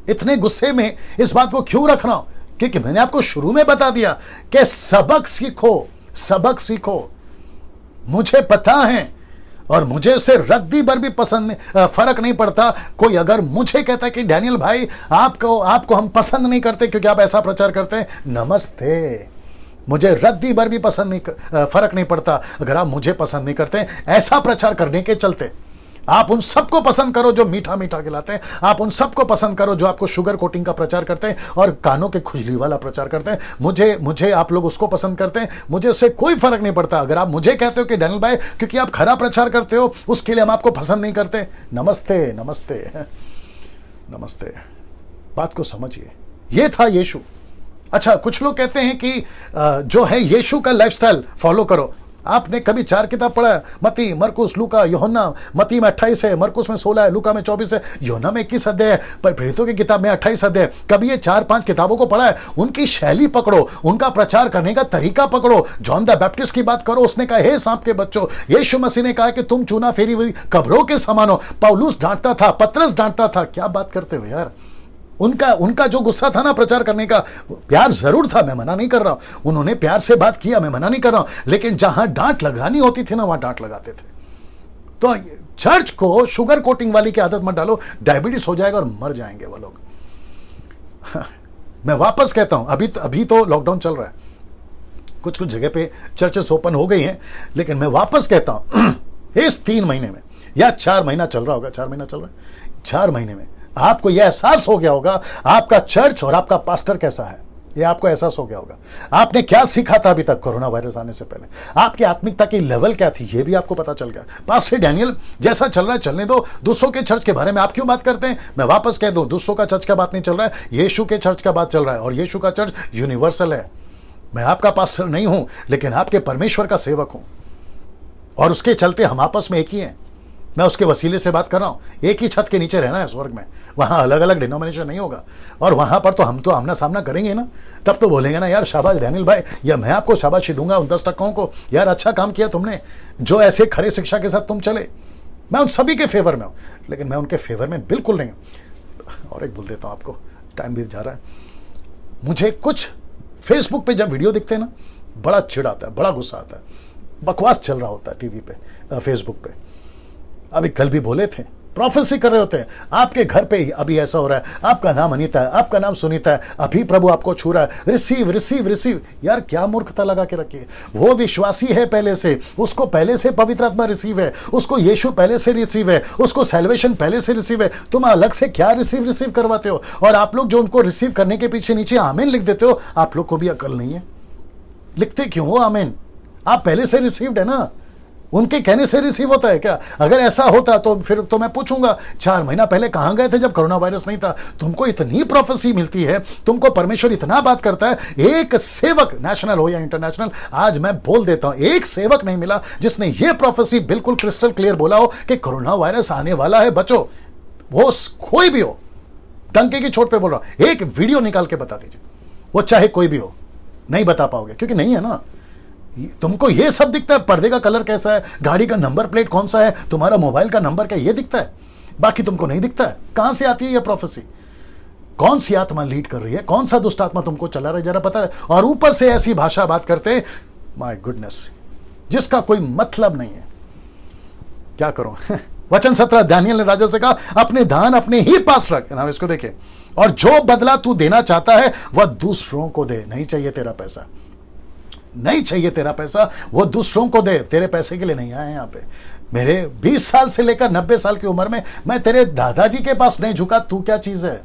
इतने गुस्से में इस बात को क्यों रख रहा हूं? क्योंकि मैंने आपको शुरू में बता दिया कि सबक सीखो, सबक सीखो। मुझे पता है और मुझे उससे रद्दी भर भी पसंद, फर्क नहीं पड़ता। कोई अगर मुझे कहता है कि डैनियल भाई आपको हम पसंद नहीं करते क्योंकि आप ऐसा प्रचार करते हैं, नमस्ते, मुझे रद्दी भर भी पसंद नहीं, फर्क नहीं पड़ता अगर आप मुझे पसंद नहीं करते ऐसा प्रचार करने के चलते। आप उन सबको पसंद करो जो मीठा मीठा खिलाते हैं, आप उन सबको पसंद करो जो आपको शुगर कोटिंग का प्रचार करते हैं और कानों के खुजली वाला प्रचार करते हैं। मुझे आप लोग उसको पसंद करते हैं, मुझे उससे कोई फर्क नहीं पड़ता। अगर आप मुझे कहते हो कि डैनियल भाई क्योंकि आप खरा प्रचार करते हो उसके लिए हम आपको पसंद नहीं करते, नमस्ते नमस्ते नमस्ते। बात को समझिए, ये था यीशु। अच्छा, कुछ लोग कहते हैं कि जो है यीशु का लाइफस्टाइल फॉलो करो। आपने कभी 4 किताब पढ़ा है? मत्ती, मरकुस, लूका, यूहन्ना। मत्ती में 28 है, मरकुस में 16 है, लूका में 24 है, यूहन्ना में 21 अध्याय है, पर प्रेरितों की किताब में 28 अध्याय है। कभी ये 4-5 किताबों को पढ़ा है? उनकी शैली पकड़ो, उनका प्रचार करने का तरीका पकड़ो। जॉन द बैप्टिस्ट की बात करो, उसने कहा हे सांप के बच्चों। यीशु मसीह ने कहा कि तुम चूना फेरी हुई कब्रों के समान हो। पौलुस डांटता था, पतरस डांटता था। क्या बात करते हो यार। उनका जो गुस्सा था ना प्रचार करने का, प्यार जरूर था, मैं मना नहीं कर रहा हूं। उन्होंने प्यार से बात किया, मैं मना नहीं कर रहा हूं, लेकिन जहां डांट लगानी होती थी ना वहां डांट लगाते थे। तो चर्च को शुगर कोटिंग वाली की आदत मत डालो, डायबिटीज हो जाएगा और मर जाएंगे वो लोग। मैं वापस कहता हूं, अभी तो लॉकडाउन चल रहा है, कुछ जगह पे चर्चेस ओपन हो गई हैं, लेकिन मैं वापस कहता हूं इस 3 महीने में या 4 महीना चल रहा होगा, 4 महीना चल रहा है, 4 महीने में आपको यह एहसास हो गया होगा आपका चर्च और आपका पास्टर कैसा है। यह आपको एहसास हो गया होगा। आपने क्या सीखा था अभी तक कोरोना वायरस आने से पहले, आपकी आत्मिकता की लेवल क्या थी, यह भी आपको पता चल गया। पास्टर डैनियल, जैसा चल रहा है चलने दो। दूसरों के चर्च के बारे में आप क्यों बात करते हैं? मैं वापस कह दूं, दूसरों का चर्च का बात नहीं चल रहा है, यीशु के चर्च का बात चल रहा है, और यीशु का चर्च यूनिवर्सल है। मैं आपका पास्टर नहीं हूं, लेकिन आपके परमेश्वर का सेवक हूं, और उसके चलते हम आपस में एक ही हैं। मैं उसके वसीले से बात कर रहा हूं। एक ही छत के नीचे रहना है स्वर्ग में, वहां अलग अलग डिनोमिनेशन नहीं होगा, और वहां पर तो हम तो आमना सामना करेंगे ना। तब तो बोलेंगे ना यार शाबाश डैनियल भाई, या मैं आपको शाबाशी दूंगा उन 10 टक्कों को, यार अच्छा काम किया तुमने, जो ऐसे खरे शिक्षा के साथ तुम चले। मैं उन सभी के फेवर में हूं, लेकिन मैं उनके फेवर में बिल्कुल नहीं हूं। और एक बोल देता हूं आपको, टाइम बीत जा रहा है। मुझे कुछ फेसबुक पे जब वीडियो दिखते हैं ना, बड़ा चिढ़ आता है, बड़ा गुस्सा आता है। बकवास चल रहा होता है टीवी पे, फेसबुक पे। अभी कल भी बोले थे, प्रोफेसी कर रहे होते हैं, आपके घर पे अभी ऐसा हो रहा है, आपका नाम अनीता है, आपका नाम सुनीता है, अभी प्रभु आपको छू रहा है, रिसीव रिसीव रिसीव। यार क्या मूर्खता लगा के रखी है। वो विश्वासी है पहले से, उसको पहले से पवित्र आत्मा रिसीव है, उसको यीशु पहले से रिसीव है, उसको सैल्वेशन पहले से रिसीव है। तुम अलग से क्या रिसीव करवाते हो? और आप लोग जो उनको रिसीव करने के पीछे नीचे आमीन लिख देते हो, आप लोग को भी अकल नहीं है। लिखते क्यों हो आमीन? आप पहले से रिसीव्ड है ना, उनके कहने से रिसीव होता है क्या? अगर ऐसा होता तो फिर तो मैं पूछूंगा 4 महीना पहले कहां गए थे जब कोरोना वायरस नहीं था? तुमको इतनी प्रोफेसी मिलती है, तुमको परमेश्वर इतना बात करता है। एक सेवक, नेशनल हो या इंटरनेशनल, आज मैं बोल देता हूं, एक सेवक नहीं मिला जिसने ये प्रोफेसी बिल्कुल क्रिस्टल क्लियर बोला हो कि कोरोना वायरस आने वाला है, बचो। वो कोई भी हो, डंके की चोट पे बोल रहा हूं, एक वीडियो निकाल के बता दीजिए, वो चाहे कोई भी हो। नहीं बता पाओगे क्योंकि नहीं है ना। तुमको ये सब दिखता है, पर्दे का कलर कैसा है, गाड़ी का नंबर प्लेट कौन सा है, तुम्हारा मोबाइल का नंबर क्या, ये दिखता है, बाकी तुमको नहीं दिखता है। कहां से आती है ये प्रोफेसी? कौन सी आत्मा लीड कर रही है, कौन सा दुष्ट आत्मा तुमको चला रहा है, जरा पता है। और ऊपर से ऐसी भाषा बात करते हैं, माय गुडनेस, जिसका कोई मतलब नहीं है। क्या करो। वचन 17, दानियल ने राजा से कहा, अपने दान अपने ही पास रख। ना इसको देखे, और जो बदला तू देना चाहता है वह दूसरों को दे। नहीं चाहिए तेरा पैसा, नहीं चाहिए तेरा पैसा, वो दूसरों को दे। तेरे पैसे के लिए नहीं आए यहां पे। मेरे 20 साल से लेकर 90 साल की उम्र में मैं तेरे दादाजी के पास नहीं झुका। तू क्या चीज है?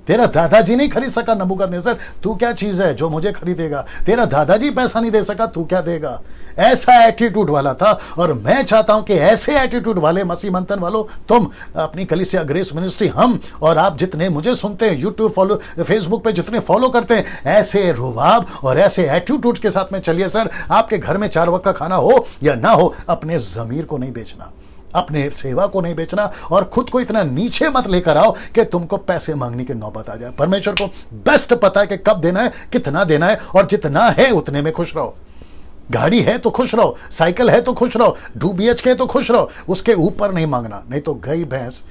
तेरा दादाजी नहीं खरीद सका नबूकदनेस्सर, तू क्या चीज है जो मुझे खरीदेगा? तेरा दादाजी पैसा नहीं दे सका, तू क्या देगा? ऐसा एटीट्यूड वाला था। और मैं चाहता हूं कि ऐसे एटीट्यूड वाले मसीह मंथन वालों, तुम अपनी कलीसिया ग्रेस मिनिस्ट्री, हम और आप जितने मुझे सुनते हैं, यूट्यूब फॉलो, फेसबुक पे जितने फॉलो करते हैं, ऐसे रुबाब और ऐसे एटीट्यूड के साथ में चलिए सर। आपके घर में 4 वक्त का खाना हो या ना हो, अपने जमीर को नहीं बेचना, अपने सेवा को नहीं बेचना, और खुद को इतना नीचे मत लेकर आओ कि तुमको पैसे मांगने की नौबत आ जाए। परमेश्वर को बेस्ट पता है कि कब देना है, कितना देना है, और जितना है उतने में खुश रहो। गाड़ी है तो खुश रहो, साइकिल है तो खुश रहो, 2 BHK तो खुश रहो, उसके ऊपर नहीं मांगना, नहीं तो गई भैंस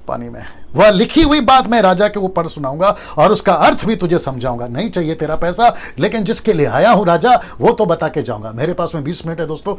पानी में। वह लिखी हुई बात मैं राजा के ऊपर सुनाऊंगा और उसका अर्थ भी तुझे समझाऊंगा। नहीं चाहिए तेरा पैसा, लेकिन जिसके लिए आया हूं राजा, वो तो बता के जाऊंगा। मेरे पास में 20 मिनट है दोस्तों,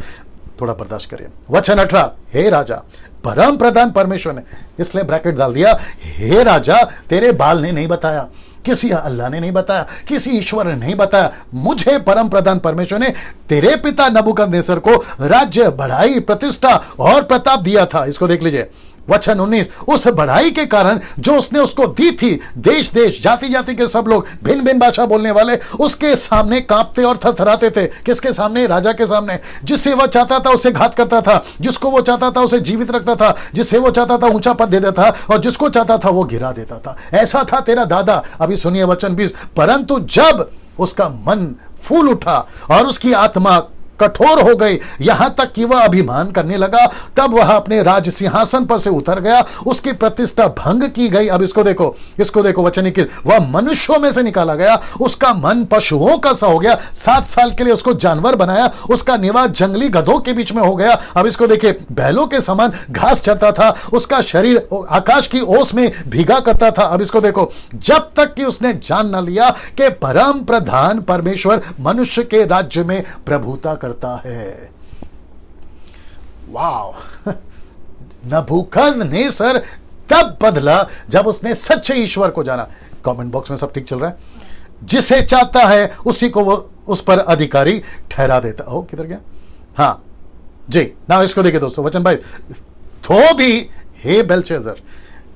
थोड़ा बर्दाश्त करिए। वचन 18, हे राजा, परम प्रधान परमेश्वर ने, इसलिए ब्रैकेट डाल दिया, हे राजा, तेरे बाल ने नहीं बताया, किसी अल्लाह ने नहीं बताया, किसी ईश्वर ने नहीं बताया, मुझे परम प्रधान परमेश्वर ने तेरे पिता नबूकदनेस्सर को राज्य, बढ़ाई, प्रतिष्ठा और प्रताप दिया था। इसको देख लीजिए। वचन 19, उस बढ़ाई के कारण जो उसने उसको दी थी, देश देश, जाति जाति के सब लोग, भिन्न भिन्न भाषा बोलने वाले उसके सामने कांपते और थरथराते थे। किसके सामने? राजा के सामने। जिससे वह चाहता था उसे घात करता था, जिसको वो चाहता था उसे जीवित रखता था, जिससे वो चाहता था ऊंचा पद दे देता था, और जिसको चाहता था वो गिरा देता था। ऐसा था तेरा दादा। अभी सुनिए वचन 20, परंतु जब उसका मन फूल उठा और उसकी आत्मा कठोर हो गई, यहां तक कि वह अभिमान करने लगा। तब वह अपने राज सिंहासन पर से उतर गया, उसकी प्रतिष्ठा भंग की गई। अब इसको देखो वचन की, वह मनुष्यों में से निकाला गया, उसका मन पशुओं का सा हो गया, 7 साल के लिए उसको जानवर बनाया, उसका निवास जंगली गधों के बीच में हो गया। अब इसको देखिए, बैलों के समान घास चरता था, उसका शरीर आकाश की ओस में भीगा करता था। अब इसको देखो, जब तक कि उसने जान न लिया कि परम प्रधान परमेश्वर मनुष्य के राज्य में प्रभुता करता है। वाह! नबूकदनेस्सर तब बदला जब उसने सच्चे ईश्वर को जाना। कमेंट बॉक्स में सब ठीक चल रहा है? जिसे चाहता है उसी को वो उस पर अधिकारी ठहरा देता हो। किधर गया? हाँ जी, ना इसको देखिए दोस्तों, वचन 22, तो भी हे बेलशस्सर,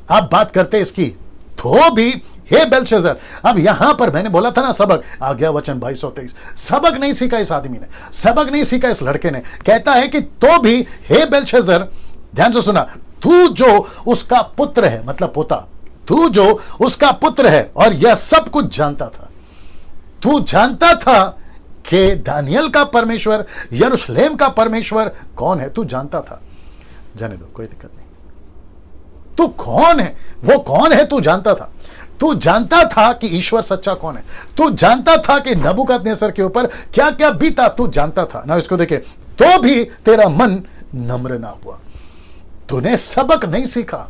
आप बात करते इसकी, तो भी हे बेलशस्सर। अब यहां पर मैंने बोला था ना सबक, आ गया वचन 22 और 23। सबक नहीं सीखा इस आदमी ने, सबक नहीं सीखा इस लड़के ने। कहता है कि तो भी हे बेलशस्सर, ध्यान से सुना, तू जो उसका पुत्र है, मतलब पोता, तू जो उसका पुत्र है और यह सब कुछ जानता था। तू जानता था कि दानियल का परमेश्वर, यरूशलेम का परमेश्वर कौन है, तू जानता था। जाने दो, कोई दिक्कत नहीं। तू कौन है, वो कौन है, तू जानता था। तू जानता था कि ईश्वर सच्चा कौन है। तू जानता था कि नबूकदनेस्सर के ऊपर क्या क्या बीता, तू जानता था ना। इसको देखे, तो भी तेरा मन नम्र ना हुआ। तूने सबक नहीं सीखा,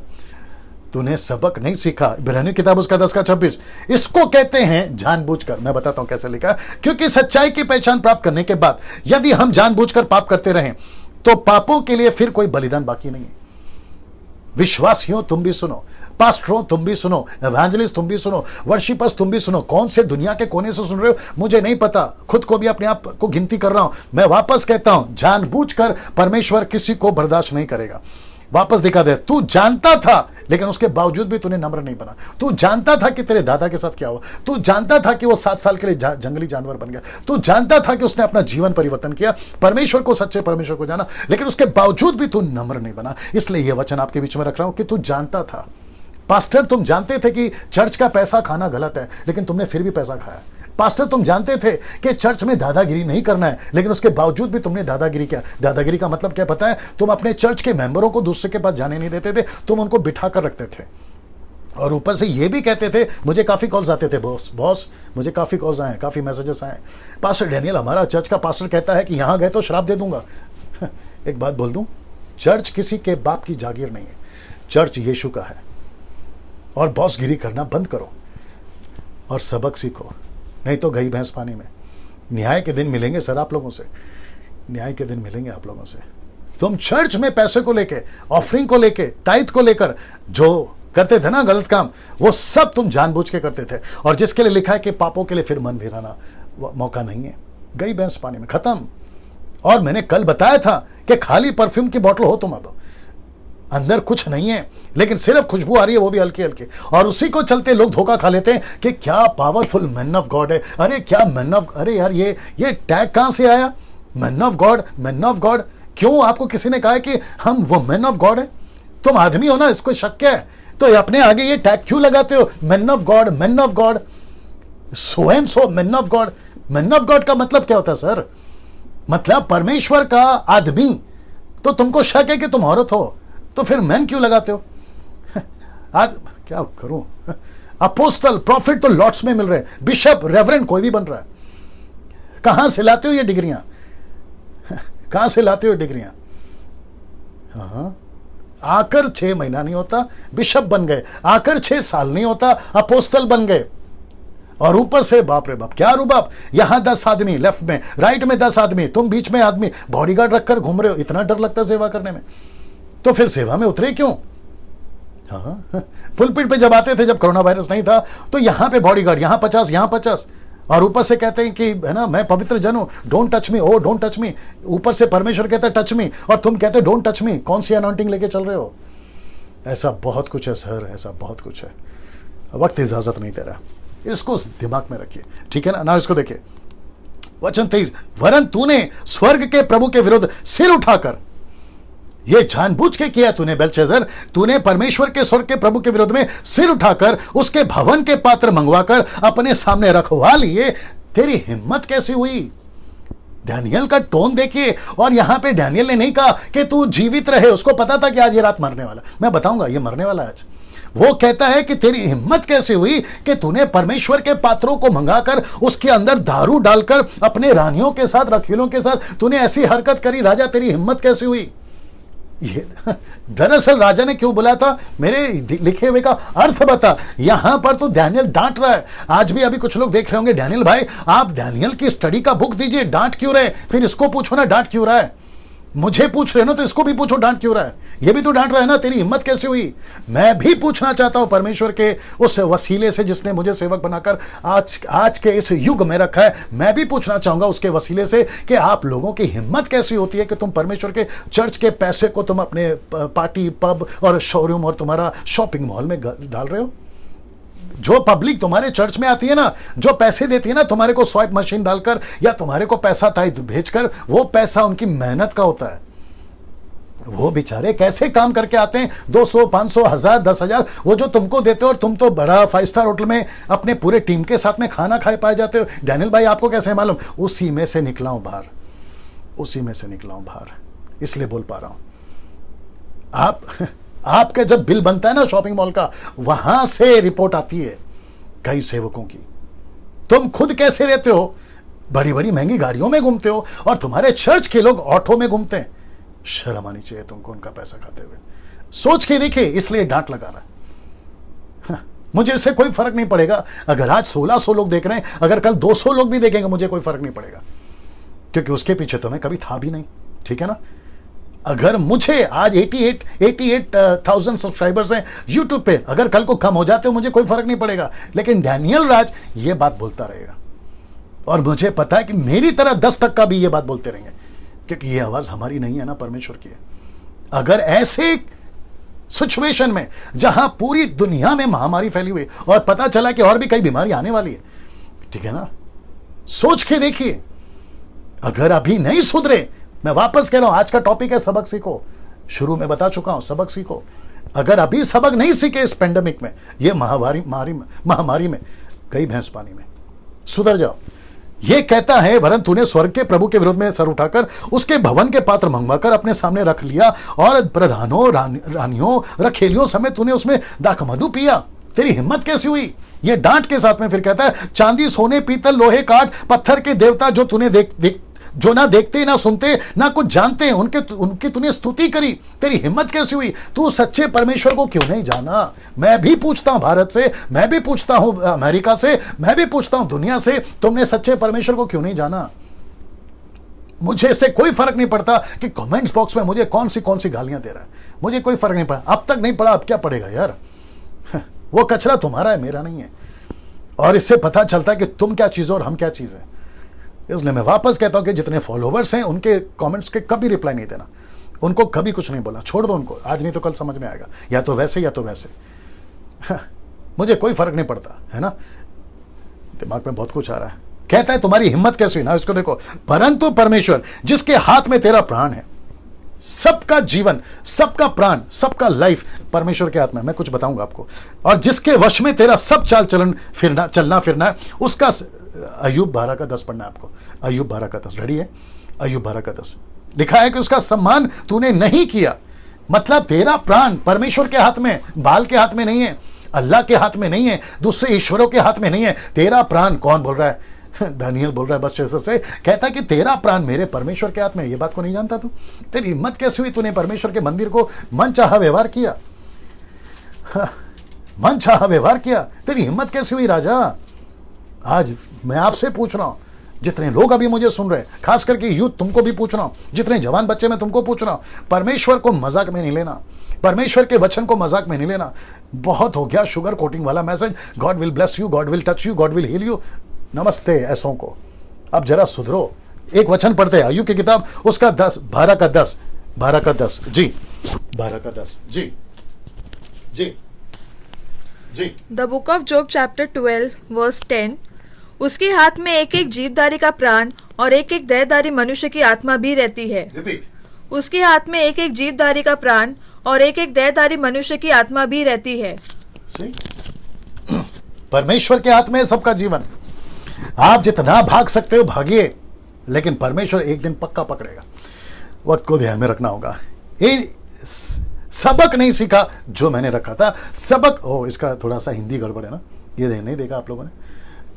तूने सबक नहीं सीखा। इब्रानियों किताब उसका 10 का 26, इसको कहते हैं जानबूझकर। मैं बताता हूं कैसे लिखा, क्योंकि सच्चाई की पहचान प्राप्त करने के बाद यदि हम जानबूझकर पाप करते रहें तो पापों के लिए फिर कोई बलिदान बाकी नहीं है। विश्वासियों तुम भी सुनो, पास्टरों तुम भी सुनो, एवेंजलिस्ट तुम भी सुनो, वर्शिपर्स तुम भी सुनो। कौन से दुनिया के कोने से सुन रहे हो मुझे नहीं पता, खुद को भी अपने आप को गिनती कर रहा हूं। मैं वापस कहता हूं, जानबूझकर परमेश्वर किसी को बर्दाश्त नहीं करेगा। वापस दिखा दे, तू जानता था लेकिन उसके बावजूद भी तूने नम्र नहीं बना। तू जानता था कि तेरे दादा के साथ क्या हुआ, तू जानता था कि वो 7 साल के लिए जंगली जानवर बन गया, तू जानता था कि उसने अपना जीवन परिवर्तन किया, परमेश्वर को, सच्चे परमेश्वर को जाना, लेकिन उसके बावजूद भी तू नम्र नहीं बना। इसलिए यह वचन आपके बीच में रख रहा हूं कि तू जानता था। पास्टर, तुम जानते थे कि चर्च का पैसा खाना गलत है, लेकिन तुमने फिर भी पैसा खाया। पास्टर, तुम जानते थे कि चर्च में दादागिरी नहीं करना है, लेकिन उसके बावजूद भी तुमने दादागिरी किया। दादागिरी का मतलब क्या पता है? तुम अपने चर्च के मेंबरों को दूसरे के पास जाने नहीं देते थे, तुम उनको बिठा कर रखते थे। और ऊपर से ये भी कहते थे, मुझे काफ़ी कॉल्स आते थे, बॉस मुझे काफ़ी कॉल्स आए, काफ़ी मैसेजेस आए, पास्टर डैनियल, हमारा चर्च का पास्टर कहता है कि यहाँ गए तो श्राप दे दूंगा। एक बात बोल दूं, चर्च किसी के बाप की जागीर नहीं है, चर्च यीशु का है। और बॉसगिरी करना बंद करो और सबक सीखो, नहीं तो गई भैंस पानी में। न्याय के दिन मिलेंगे सर आप लोगों से, न्याय के दिन मिलेंगे आप लोगों से। तुम चर्च में पैसे को लेके, ऑफरिंग को लेके, टाइट को लेकर जो करते थे ना गलत काम, वो सब तुम जानबूझ के करते थे। और जिसके लिए लिखा है कि पापों के लिए फिर मन भिराना मौका नहीं है, गई भैंस पानी में, खत्म। और मैंने कल बताया था कि खाली परफ्यूम की बोतल हो तुम, अब अंदर कुछ नहीं है, लेकिन सिर्फ खुशबू आ रही है, वो भी हल्की हल्की, और उसी को चलते लोग धोखा खा लेते हैं कि क्या पावरफुल मैन ऑफ गॉड है। अरे क्या मैन ऑफ, अरे यार ये टैग कहां से आया? Man of God, man of God. क्यों आपको किसी ने कहा है कि हम वो मैन ऑफ गॉड है? तुम आदमी हो ना, इसको शक क्या है? तो अपने आगे ये टैग क्यों लगाते हो? Man of God, man of God, so and so man of God. Man of God का मतलब क्या होता है सर? मतलब परमेश्वर का आदमी। तो तुमको शक है कि तुम औरत हो, तो फिर मैन क्यों लगाते हो? आज क्या करूं? अपोस्टल, प्रॉफिट तो लॉट्स में मिल रहे हैं, बिशप, रेवरेंड कोई भी बन रहा है। कहां से लाते हो ये डिग्रियां? कहां से लाते हो डिग्रियां? हाँ, आकर 6 महीना नहीं होता बिशप बन गए, आकर 6 साल नहीं होता अपोस्टल बन गए। और ऊपर से बाप रे बाप, क्या रूबाब, यहां 10 आदमी लेफ्ट में, राइट में 10 आदमी, तुम बीच में आदमी, बॉडीगार्ड रखकर घूम रहे हो। इतना डर लगता है सेवा करने में, तो फिर सेवा में उतरे क्यों? हाँ, पुलपिट पे जब आते थे, जब कोरोना वायरस नहीं था, तो यहां पे बॉडीगार्ड, यहां 50, यहां 50, और ऊपर से कहते हैं कि है ना, मैं पवित्र जन हूं, don't touch me, oh don't touch me. ऊपर से परमेश्वर कहता है टच मी, और तुम कहते डोंट टच मी। कौन सी अनॉइंटिंग लेके चल रहे हो? ऐसा बहुत कुछ है सर, ऐसा बहुत कुछ है। वक्त इजाजत नहीं दे रहा, इसको दिमाग में रखिए, ठीक है ना। इसको देखिए, वचन 23, वरन तूने स्वर्ग के प्रभु के विरुद्ध सिर उठाकर, ये जानबूझ के किया तूने बेलशस्सर, तूने परमेश्वर के स्वर्ग के प्रभु के विरोध में सिर उठाकर उसके भवन के पात्र मंगवाकर अपने सामने रखवा लिए, तेरी हिम्मत कैसे हुई? डैनियल का टोन देखिए, और यहां पे डैनियल ने नहीं कहा कि तू जीवित रहे, उसको पता था कि आज ये रात मरने वाला। मैं बताऊंगा ये मरने वाला है आज। वो कहता है कि तेरी हिम्मत कैसे हुई कि तूने परमेश्वर के पात्रों को मंगाकर उसके अंदर दारू डालकर अपने रानियों के साथ, रखीलों के साथ तूने ऐसी हरकत करी। राजा, तेरी हिम्मत कैसे हुई? ये दरअसल राजा ने क्यों बुलाया था, मेरे लिखे हुए का अर्थ बता। यहां पर तो डैनियल डांट रहा है। आज भी अभी कुछ लोग देख रहे होंगे, डैनियल भाई आप डैनियल की स्टडी का बुक दीजिए, डांट क्यों रहे? फिर इसको पूछो ना डांट क्यों रहा है। मुझे पूछ रहे हो ना, तो इसको भी पूछो डांट क्यों रहा है। ये भी तो डांट रहा है ना, तेरी हिम्मत कैसे हुई? मैं भी पूछना चाहता हूं परमेश्वर के उस वसीले से जिसने मुझे सेवक बनाकर आज के इस युग में रखा है। मैं भी पूछना चाहूंगा उसके वसीले से कि आप लोगों की हिम्मत कैसी होती है कि तुम परमेश्वर के चर्च के पैसे को तुम अपने पार्टी, पब और शोरूम और तुम्हारा शॉपिंग मॉल में डाल रहे हो। जो पब्लिक तुम्हारे चर्च में आती है ना, जो पैसे देती है ना तुम्हारे को स्वाइप मशीन डालकर या तुम्हारे को पैसा ताई भेजकर, वो पैसा उनकी मेहनत का होता है। वो बेचारे कैसे काम करके आते हैं, 200, 500, 1000, 10,000 वो जो तुमको देते हो, और तुम तो बड़ा 5 स्टार होटल में अपने पूरे टीम के साथ में खाना खाए पाए जाते हो। डैनियल भाई आपको कैसे मालूम? उसी में से निकला हूं बाहर, उसी में से निकला हूं बाहर, इसलिए बोल पा रहा हूं। आपका जब बिल बनता है ना शॉपिंग मॉल का, वहां से रिपोर्ट आती है कई सेवकों की। तुम खुद कैसे रहते हो? बड़ी बड़ी महंगी गाड़ियों में घूमते हो, और तुम्हारे चर्च के लोग ऑटो में घूमते हैं। शर्म आनी चाहिए तुमको उनका पैसा खाते हुए। सोच के देखिए, इसलिए डांट लगा रहा है। मुझे इससे कोई फर्क नहीं पड़ेगा अगर आज 1600 लोग देख रहे हैं, अगर कल 200 लोग भी देखेंगे, मुझे कोई फर्क नहीं पड़ेगा, क्योंकि उसके पीछे तो मैं कभी था भी नहीं। ठीक है ना? अगर मुझे आज 88,000 सब्सक्राइबर्स हैं यूट्यूब पे, अगर कल को कम हो जाते हो मुझे कोई फर्क नहीं पड़ेगा, लेकिन डैनियल राज ये बात बोलता रहेगा, और मुझे पता है कि मेरी तरह 10% भी ये बात बोलते रहेंगे, क्योंकि ये आवाज हमारी नहीं है ना, परमेश्वर की है। अगर ऐसे सिचुएशन में जहां पूरी दुनिया में महामारी फैली हुई और पता चला कि और भी कई बीमारी आने वाली है, ठीक है ना, सोच के देखिए। अगर अभी नहीं सुधरे, मैं वापस कह रहा हूं, आज का टॉपिक है सबक सीखो। शुरू में बता चुका हूं, सबक सीखो। अगर अभी सबक नहीं सीखे इस पेंडेमिक में, ये महामारी में, गई भैंस पानी में, सुधर जाओ। ये कहता है, वरन तूने स्वर्ग के प्रभु के विरोध में सर उठाकर उसके भवन के पात्र मंगवाकर अपने सामने रख लिया, और प्रधानों, रानियों, रखेलियों समेत तूने उसमें दाखमधु पिया। तेरी हिम्मत कैसी हुई? ये डांट के साथ में फिर कहता है, चांदी, सोने, पीतल, लोहे, काठ, पत्थर के देवता जो तूने जो ना देखते ना सुनते ना कुछ जानते हैं, उनकी तूने स्तुति करी। तेरी हिम्मत कैसी हुई? तू सच्चे परमेश्वर को क्यों नहीं जाना? मैं भी पूछता हूं भारत से, मैं भी पूछता हूं अमेरिका से, मैं भी पूछता हूं दुनिया से, तुमने सच्चे परमेश्वर को क्यों नहीं जाना? मुझे इससे कोई फर्क नहीं पड़ता कि कमेंट्स बॉक्स में मुझे कौन सी गालियां दे रहा है, मुझे कोई फर्क नहीं पड़ा। अब तक नहीं पड़ा, अब क्या पड़ेगा यार? वो कचरा तुम्हारा है, मेरा नहीं है। और इससे पता चलता है कि तुम क्या चीज हो और हम क्या चीज है। इसलिए मैं वापस कहता हूं कि जितने फॉलोवर्स हैं उनके कमेंट्स के कभी रिप्लाई नहीं देना, उनको कभी कुछ नहीं बोला, छोड़ दो उनको। आज नहीं तो कल समझ में आएगा, या तो वैसे या तो वैसे। मुझे कोई फर्क नहीं पड़ता, है ना? दिमाग में बहुत कुछ आ रहा है। कहता है तुम्हारी हिम्मत कैसी हुई ना, इसको देखो। परंतु परमेश्वर जिसके हाथ में तेरा प्राण है, सबका जीवन, सबका प्राण, सबका लाइफ परमेश्वर के हाथ में। मैं कुछ बताऊंगा आपको। और जिसके वश में तेरा सब चाल चलन चलना फिरना, उसका अय्यूब 12 का 10 पढ़ना है आपको। अय्यूब 12 का 10 रेडी है? अय्यूब 12 का 10 लिखा है कि उसका सम्मान तूने नहीं किया। मतलब तेरा प्राण परमेश्वर के हाथ में, बाल के हाथ में नहीं है, अल्लाह के हाथ में नहीं है, दूसरे ईश्वरों के हाथ में नहीं है। तेरा प्राण कौन बोल रहा है? दानियल बोल रहा है बस जैसे से। कहता है कि तेरा प्राण मेरे परमेश्वर के हाथ में। ये बात को नहीं जानता तू? तेरी हिम्मत कैसे हुई? तूने परमेश्वर के मंदिर को मनचाहा व्यवहार किया, मनचाहा व्यवहार किया। तेरी हिम्मत कैसे हुई राजा? आज मैं आपसे पूछ रहा हूं, जितने लोग अभी मुझे सुन रहे हैं, खास करके यूथ, तुमको भी पूछ रहा हूं, जितने जवान बच्चे मैं तुमको पूछ रहा हूं, परमेश्वर को मजाक में नहीं लेना, परमेश्वर के वचन को मजाक में नहीं लेना। बहुत हो गया शुगर कोटिंग वाला message, God will bless you, God will touch you, God will heal you. नमस्ते ऐसों को, अब जरा सुधरो। एक वचन पढ़ते हैं अय्यूब की किताब, उसका 12 का 10 जी, 12 का 10 जी जी जी। The book of Job chapter 12 verse 10। उसके हाथ में एक एक जीवधारी का प्राण और एक एक देहधारी मनुष्य की आत्मा भी रहती है। रिपीट। उसके हाथ में एक एक जीवधारी का प्राण और एक एक देहधारी मनुष्य की आत्मा भी रहती है। परमेश्वर के हाथ में सबका जीवन। आप जितना भाग सकते हो भागिए, लेकिन परमेश्वर एक दिन पक्का पकड़ेगा। वक्त को ध्यान में रखना होगा। ये सबक नहीं सीखा जो मैंने रखा था, सबक। ओ, इसका थोड़ा सा हिंदी गड़बड़ है ना, ये नहीं देखा आप लोगों ने?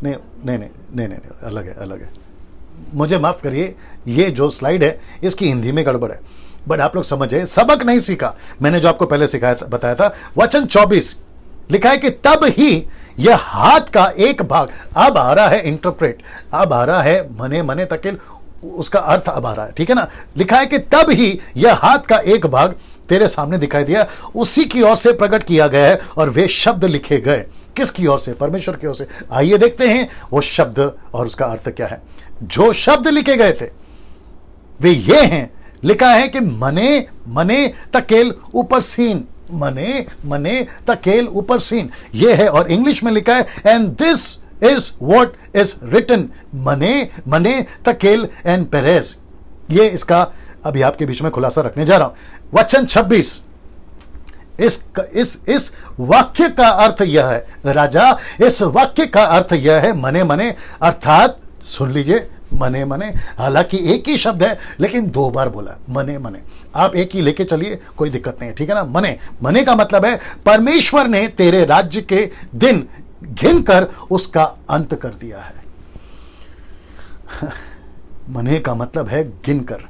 नहीं नहीं नहीं नहीं नहीं, नहीं अलग है, अलग है। मुझे माफ करिए, ये जो स्लाइड है इसकी हिंदी में गड़बड़ है, बट आप लोग समझे, सबक नहीं सीखा। मैंने जो आपको पहले सिखाया था, बताया था, वचन 24 लिखा है कि तब ही यह हाथ का एक भाग, अब आ रहा है इंटरप्रेट, अब आ रहा है मने मने तकेल, उसका अर्थ अब आ रहा है, ठीक है ना। लिखा है कि तब ही यह हाथ का एक भाग तेरे सामने दिखाई दिया, उसी की ओर से प्रकट किया गया है और वे शब्द लिखे गए। किसकी ओर से? परमेश्वर की ओर से। आइए देखते हैं वो शब्द और उसका अर्थ क्या है। जो शब्द लिखे गए थे वे ये हैं। लिखा है कि मने मने तकेल ऊपर सीन, मने मने तकेल ऊपर सीन, ये है। और इंग्लिश में लिखा है and this is what is written, मने मने तकेल एंड पेरेस। ये इसका अभी आपके बीच में खुलासा रखने जा रहा हूं। वचन 26, इस वाक्य का अर्थ यह है, राजा, इस वाक्य का अर्थ यह है मने मने, अर्थात सुन लीजिए, मने मने, हालांकि एक ही शब्द है लेकिन दो बार बोला मने मने। आप एक ही लेके चलिए, कोई दिक्कत नहीं है, ठीक है ना। मने मने का मतलब है परमेश्वर ने तेरे राज्य के दिन गिनकर उसका अंत कर दिया है। मने का मतलब है गिनकर।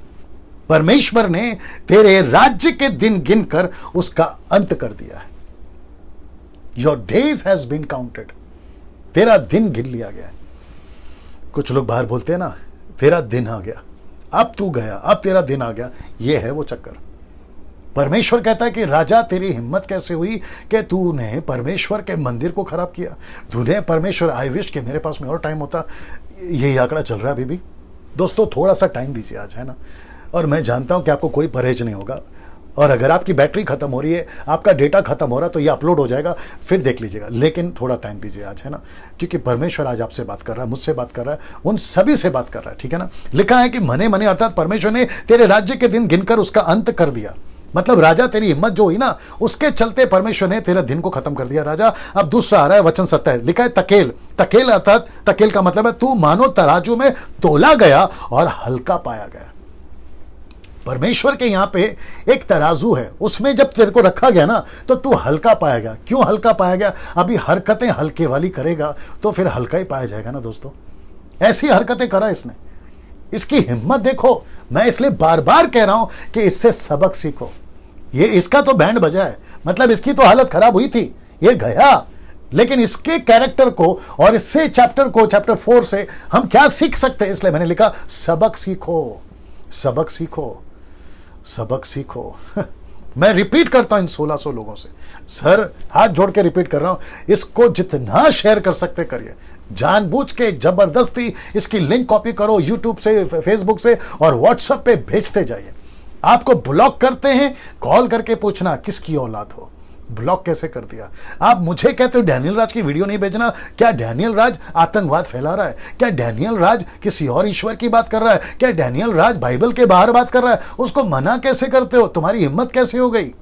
परमेश्वर ने तेरे राज्य के दिन गिनकर उसका अंत कर दिया है। Your days has been counted, तेरा दिन गिन लिया गया है। कुछ लोग बाहर बोलते हैं ना, तेरा दिन आ गया, अब तू गया, अब तेरा दिन आ गया। ये है वो चक्कर। परमेश्वर कहता है कि राजा, तेरी हिम्मत कैसे हुई कि तूने परमेश्वर के मंदिर को खराब किया? तूने परमेश्वर, आई विश कि मेरे पास में और टाइम होता। यही आंकड़ा चल रहा है अभी भी। दोस्तों, थोड़ा सा टाइम दीजिए आज, है ना। और मैं जानता हूं कि आपको कोई परहेज नहीं होगा, और अगर आपकी बैटरी खत्म हो रही है, आपका डेटा खत्म हो रहा है, तो ये अपलोड हो जाएगा, फिर देख लीजिएगा। लेकिन थोड़ा टाइम दीजिए आज, है ना, क्योंकि परमेश्वर आज आपसे बात कर रहा है, मुझसे बात कर रहा है, उन सभी से बात कर रहा है, ठीक है ना। लिखा है कि मने मने, अर्थात परमेश्वर ने तेरे राज्य के दिन गिनकर उसका अंत कर दिया। मतलब राजा, तेरी हिम्मत जो हुई ना, उसके चलते परमेश्वर ने तेरे दिन को खत्म कर दिया राजा। अब दूसरा आ रहा है वचन 27, लिखा है तकेल। तकेल अर्थात, तकेल का मतलब है तू मानो तराजू में तोला गया और हल्का पाया गया। परमेश्वर के यहां पे एक तराजू है, उसमें जब तेरे को रखा गया ना, तो तू हल्का पाया गया। क्यों हल्का पाया गया? अभी हरकतें हल्के वाली करेगा तो फिर हल्का ही पाया जाएगा ना दोस्तों। ऐसी हरकतें करा इसने, इसकी हिम्मत देखो। मैं इसलिए बार बार कह रहा हूं कि इससे सबक सीखो। ये इसका तो बैंड बजा है, मतलब इसकी तो हालत खराब हुई थी, ये गया, लेकिन इसके कैरेक्टर को और इससे चैप्टर 4 से हम क्या सीख सकते हैं? इसलिए मैंने लिखा सबक सीखो, सबक सीखो, सबक सीखो। मैं रिपीट करता हूं इन 1600 लोगों से, सर हाथ जोड़ के रिपीट कर रहा हूं, इसको जितना शेयर कर सकते करिए। जानबूझ के जबरदस्ती इसकी लिंक कॉपी करो, यूट्यूब से, फेसबुक से और व्हाट्सएप पे भेजते जाइए। आपको ब्लॉक करते हैं, कॉल करके पूछना किसकी औलाद हो, ब्लॉक कैसे कर दिया। आप मुझे कहते हो डैनियल राज की वीडियो नहीं भेजना। क्या डैनियल राज आतंकवाद फैला रहा है? क्या डैनियल राज किसी और ईश्वर की बात कर रहा है? क्या डैनियल राज बाइबल के बाहर बात कर रहा है? उसको मना कैसे करते हो? तुम्हारी हिम्मत कैसे हो गई?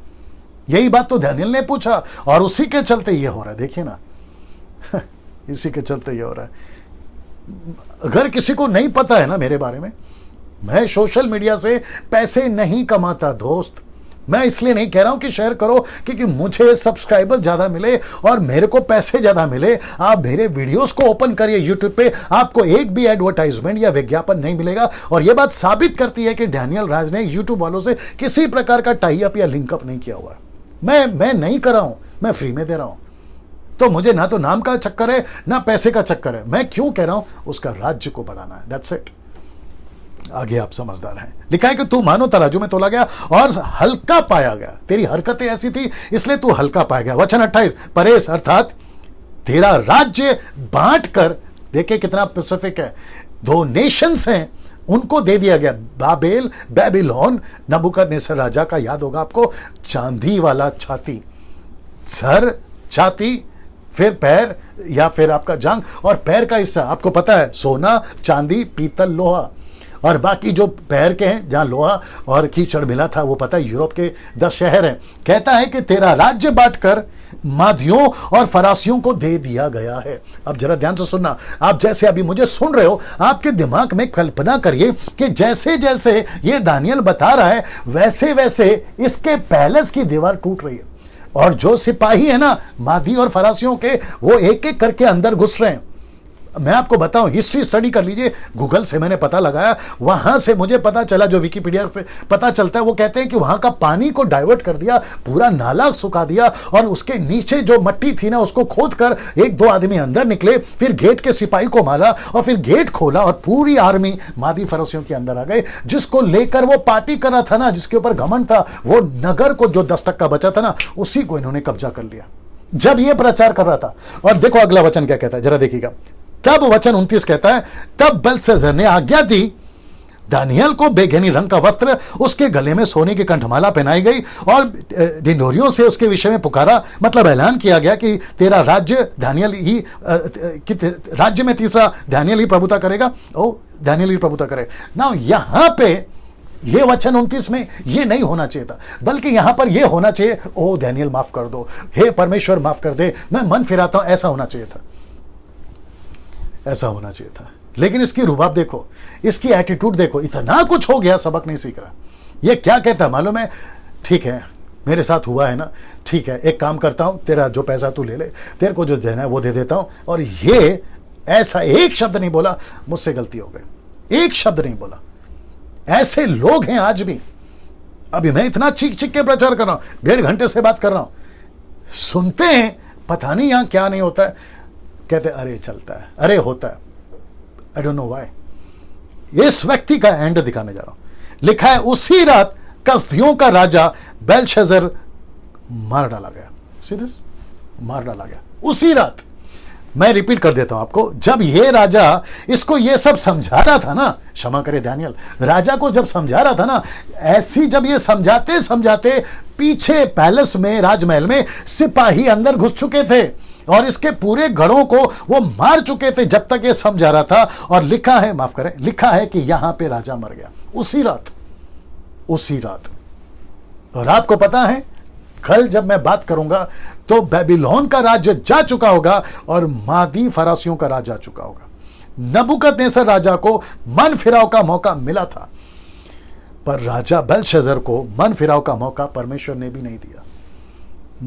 यही बात तो डैनियल ने पूछा, और उसी के चलते ये हो रहा है, देखिए ना। इसी के चलते ये हो रहा है। अगर किसी को नहीं पता है ना मेरे बारे में, मैं सोशल मीडिया से पैसे नहीं कमाता दोस्त। मैं इसलिए नहीं कह रहा हूं कि शेयर करो क्योंकि मुझे सब्सक्राइबर ज्यादा मिले और मेरे को पैसे ज्यादा मिले। आप मेरे वीडियोस को ओपन करिए यूट्यूब पे, आपको एक भी एडवर्टाइजमेंट या विज्ञापन नहीं मिलेगा। और यह बात साबित करती है कि डैनियल राज ने यूट्यूब वालों से किसी प्रकार का टाई अप या लिंकअप नहीं किया हुआ। मैं नहीं कर रहा हूं, मैं फ्री में दे रहा हूं। तो मुझे ना तो नाम का चक्कर है ना पैसे का चक्कर है। मैं क्यों कह रहा हूं? उसका राज्य को बढ़ाना है, दैट्स इट। आगे आप समझदार हैं। लिखा है कि तू मानो तराजू में तोला गया और हल्का पाया गया। तेरी हरकतें ऐसी थी इसलिए तू हल्का पाया गया। वचन 28, परेश अर्थात तेरा राज्य बांट कर, देखिए कितना स्पेसिफिक है, 2 नेशंस हैं उनको दे दिया गया। बाबेल, बेबीलोन, नबूकदनेस्सर राजा का याद होगा आपको, चांदी वाला छाती, सर छाती, फिर पैर या फिर आपका जांग, और पैर का हिस्सा आपको पता है सोना, चांदी, पीतल, लोहा। और बाकी जो पैर के हैं जहां लोहा और कीचड़ मिला था वो पता है यूरोप के 10 शहर हैं। कहता है कि तेरा राज्य बांटकर मादियों और फरासियों को दे दिया गया है। अब जरा ध्यान से सुनना, आप जैसे अभी मुझे सुन रहे हो, आपके दिमाग में कल्पना करिए कि जैसे जैसे ये दानियल बता रहा है वैसे वैसे इसके पैलेस की दीवार टूट रही है, और जो सिपाही है ना मादी और फरासियों के, वो एक एक करके अंदर घुस रहे हैं। मैं आपको बताऊं, हिस्ट्री स्टडी कर लीजिए, गूगल से मैंने पता लगाया, वहां से मुझे पता चला, जो विकिपीडिया से पता चलता है, वो कहते हैं कि वहां का पानी को डाइवर्ट कर दिया, पूरा नाला सुखा दिया, और उसके नीचे जो मट्टी थी ना उसको खोद कर 1-2 आदमी अंदर निकले, फिर गेट के सिपाही को मारा और फिर गेट खोला और पूरी आर्मी मादी फरसियों के अंदर आ गए। जिसको लेकर वो पार्टी कर रहा था ना, जिसके ऊपर घमंड था, वो नगर को जो 10% बचा था ना, उसी को इन्होंने कब्जा कर लिया जब ये प्रचार कर रहा था। और देखो अगला वचन क्या कहता है, जरा देखिएगा। तब वचन 29 कहता है, तब बेलशस्सर ने आज्ञा दी, दानियल को बेगनी रंग का वस्त्र, उसके गले में सोने की कंठमाला पहनाई गई और ढिंढोरियों से उसके विषय में पुकारा, मतलब ऐलान किया गया कि तेरा राज्य दानियल ही राज्य में तीसरा दानियल ही प्रभुता करेगा। ओ दानियल ही प्रभुता करेगा ना। यहां पे ये वचन 29 में ये नहीं होना चाहिए था, बल्कि यहां पर ये होना चाहिए, ओ दानियल माफ कर दो, हे परमेश्वर माफ कर दे, मैं मन फिराता हूं, ऐसा होना चाहिए था, ऐसा होना चाहिए था। लेकिन इसकी रुबाब देखो, इसकी एटीट्यूड देखो, इतना कुछ हो गया, सबक नहीं सीख रहा। ये क्या कहता है मालूम है, ठीक है मेरे साथ हुआ है ना, ठीक है एक काम करता हूं, तेरा जो पैसा तू ले ले, तेरे को जो देना है वो दे देता हूं। और ये ऐसा एक शब्द नहीं बोला, मुझसे गलती हो गई, एक शब्द नहीं बोला। ऐसे लोग हैं आज भी। अभी मैं इतना चीख चीख के प्रचार कर रहा हूं, 1.5 घंटे से बात कर रहा हूं, सुनते हैं, पता नहीं यहां क्या नहीं होता है, कहते अरे चलता है, अरे होता है, आई डोंट नो व्हाई। इस व्यक्ति का एंड दिखाने जा रहा हूं। लिखा है उसी रात कसदियों का राजा बेलशस्सर मार डाला गया। सीधे मार डाला गया उसी रात। मैं रिपीट कर देता हूं आपको, जब ये राजा इसको ये सब समझा रहा था ना, क्षमा करे दानियल, राजा को जब समझा रहा था ना, ऐसी जब ये समझाते समझाते पीछे पैलेस में, राजमहल में सिपाही अंदर घुस चुके थे और इसके पूरे गढ़ों को वो मार चुके थे जब तक ये समझा रहा था। और लिखा है, माफ करें, लिखा है कि यहां पे राजा मर गया उसी रात, उसी रात। और आपको पता है कल जब मैं बात करूंगा तो बेबीलोन का राज्य जा चुका होगा और मादी फरासियों का राज आ चुका होगा। नबूकदनेस्सर राजा को मन फिराव का मौका मिला था, पर राजा बेलशस्सर को मन फिराव का मौका परमेश्वर ने भी नहीं दिया,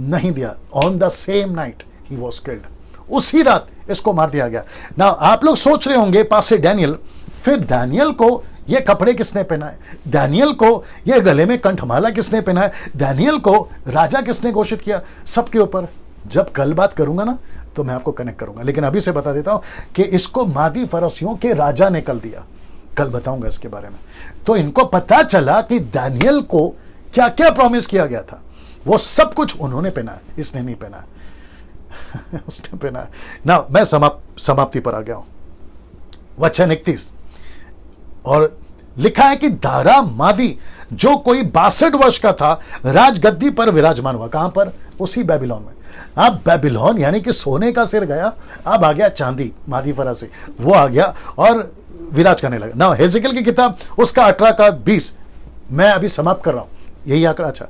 नहीं दिया। On the same night he was killed, उसी रात इसको मार दिया गया ना। आप लोग सोच रहे होंगे पास डैनियल, फिर दानियल को ये कपड़े किसने पहनाए, दानियल को ये गले में कंठमाला किसने पहनाए, दानियल को राजा किसने घोषित किया, सबके ऊपर जब कल बात करूंगा ना तो मैं आपको कनेक्ट करूंगा। लेकिन अभी से बता देता हूं कि इसको मादी फरसियों के राजा ने कल दिया, कल बताऊंगा इसके बारे में। तो इनको पता चला कि दानियल को क्या क्या प्रॉमिस किया गया था, वो सब कुछ उन्होंने पहना, इसने नहीं पहना उसने पहना ना। मैं समाप्ति पर आ गया हूं, वचन 31। और लिखा है कि दारा मादी जो कोई 62 वर्ष का था राजगद्दी पर विराजमान हुआ। कहां पर, उसी बेबीलोन में। अब बेबीलोन यानी कि सोने का सिर गया, अब आ गया चांदी, मादी फरासी वो आ गया और विराज करने लगा ना। हेजेकियल की किताब उसका 18 का 20 मैं अभी समाप्त कर रहा हूं, यही आंकड़ा। अच्छा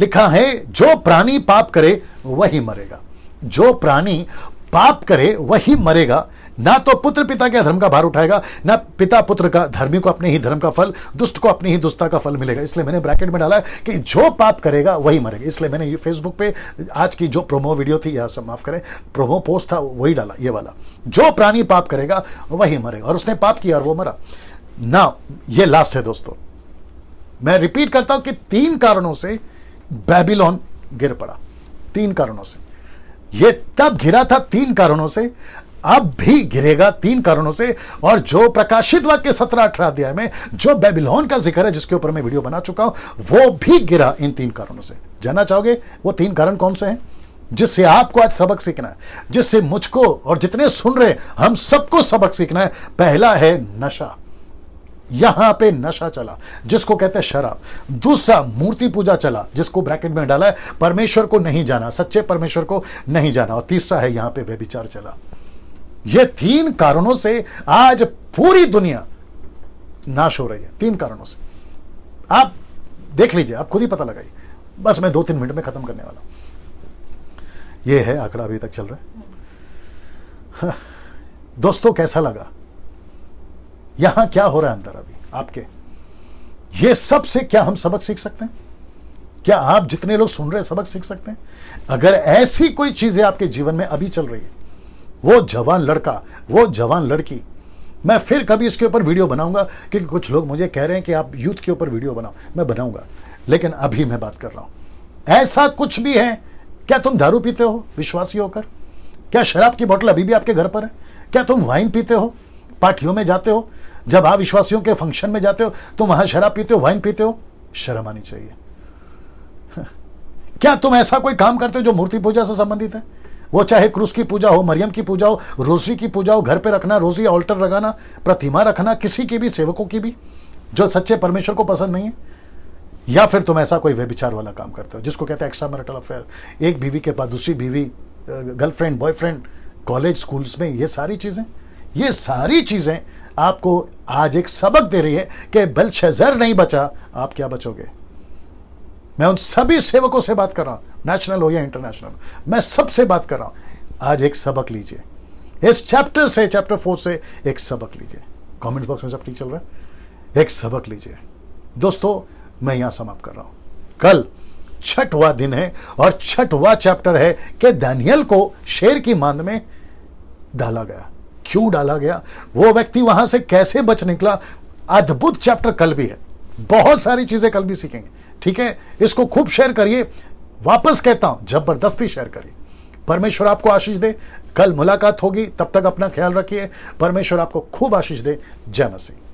लिखा है जो प्राणी पाप करे वही मरेगा, जो प्राणी पाप करे वही मरेगा। ना तो पुत्र पिता के धर्म का भार उठाएगा, ना पिता पुत्र का, धर्मी को अपने ही धर्म का फल, दुष्ट को अपनी ही दुष्टता का फल मिलेगा। इसलिए मैंने ब्रैकेट में डाला है कि जो पाप करेगा वही मरेगा। इसलिए मैंने फेसबुक पे आज की जो प्रोमो वीडियो थी, या सब माफ करें, प्रोमो पोस्ट था वही डाला, ये वाला, जो प्राणी पाप करेगा वही मरेगा। और उसने पाप किया और वो मरा ना। ये लास्ट है दोस्तों, मैं रिपीट करता हूं कि 3 कारणों से बेबीलोन गिर पड़ा, 3 कारणों से। ये तब गिरा था 3 कारणों से, अब भी गिरेगा 3 कारणों से। और जो प्रकाशित वाक्य 17-18 अध्याय में जो बेबीलोन का जिक्र है, जिसके ऊपर मैं वीडियो बना चुका हूं, वो भी गिरा इन 3 कारणों से। जानना चाहोगे वो 3 कारण कौन से हैं, जिससे आपको आज सबक सीखना है, जिससे मुझको और जितने सुन रहे हम सबको सबक सीखना है। पहला है नशा, यहां पे नशा चला जिसको कहते हैं शराब। दूसरा मूर्ति पूजा चला, जिसको ब्रैकेट में डाला है, परमेश्वर को नहीं जाना, सच्चे परमेश्वर को नहीं जाना। और तीसरा है यहां पे व्यभिचार चला। ये 3 कारणों से आज पूरी दुनिया नाश हो रही है 3 कारणों से। आप देख लीजिए, आप खुद ही पता लगाइए। बस मैं 2-3 मिनट में खत्म करने वाला हूं। ये है आंकड़ा अभी तक चल रहा है। हाँ, दोस्तों कैसा लगा? यहां क्या हो रहा है अंदर अभी आपके? ये सब से क्या हम सबक सीख सकते हैं? क्या आप जितने लोग सुन रहे हैं सबक सीख सकते हैं? अगर ऐसी कोई चीजें आपके जीवन में अभी चल रही है, वो जवान लड़का, वो जवान लड़की, मैं फिर कभी इसके ऊपर वीडियो बनाऊंगा, क्योंकि कुछ लोग मुझे कह रहे हैं कि आप यूथ के ऊपर वीडियो बनाओ। मैं बनाऊंगा, लेकिन अभी मैं बात कर रहा हूं। ऐसा कुछ भी है? क्या तुम दारू पीते हो विश्वासी होकर? क्या शराब की बोतल अभी भी आपके घर पर है? क्या तुम वाइन पीते हो? पार्टियों में जाते हो, जब आप विश्वासियों के फंक्शन में जाते हो तुम वहां शराब पीते हो, वाइन पीते हो? शर्म आनी चाहिए। क्या तुम ऐसा कोई काम करते हो जो मूर्ति पूजा से संबंधित है? वो चाहे क्रूस की पूजा हो, मरियम की पूजा हो, रोजरी की पूजा हो, घर पे रखना रोजी, ऑल्टर लगाना, प्रतिमा रखना, किसी की भी, सेवकों की भी, जो सच्चे परमेश्वर को पसंद नहीं है? या फिर तुम ऐसा कोई व्यभिचार वाला काम करते हो जिसको कहते हैं एक्स्ट्रा मैरिटल अफेयर, एक बीवी के बाद दूसरी बीवी, गर्लफ्रेंड, बॉयफ्रेंड, कॉलेज, स्कूल्स में, ये सारी चीजें आपको आज एक सबक दे रही है कि बेलशस्सर नहीं बचा, आप क्या बचोगे? मैं उन सभी सेवकों से बात कर रहा हूं, नेशनल हो या इंटरनेशनल, मैं सबसे बात कर रहा हूं। आज एक सबक लीजिए, इस चैप्टर से, चैप्टर 4 से एक सबक लीजिए। कमेंट बॉक्स में सब ठीक चल रहा है? एक सबक लीजिए। दोस्तों मैं यहां समाप्त कर रहा हूं। कल 6वां दिन है और 6वां चैप्टर है कि दानियल को शेर की मांद में डाला गया। क्यों डाला गया? वो व्यक्ति वहां से कैसे बच निकला? अद्भुत चैप्टर कल भी है, बहुत सारी चीजें कल भी सीखेंगे। ठीक है, इसको खूब शेयर करिए। वापस कहता हूं, जबरदस्ती शेयर करिए। परमेश्वर आपको आशीष दे। कल मुलाकात होगी, तब तक अपना ख्याल रखिए। परमेश्वर आपको खूब आशीष दे। जय मसीह।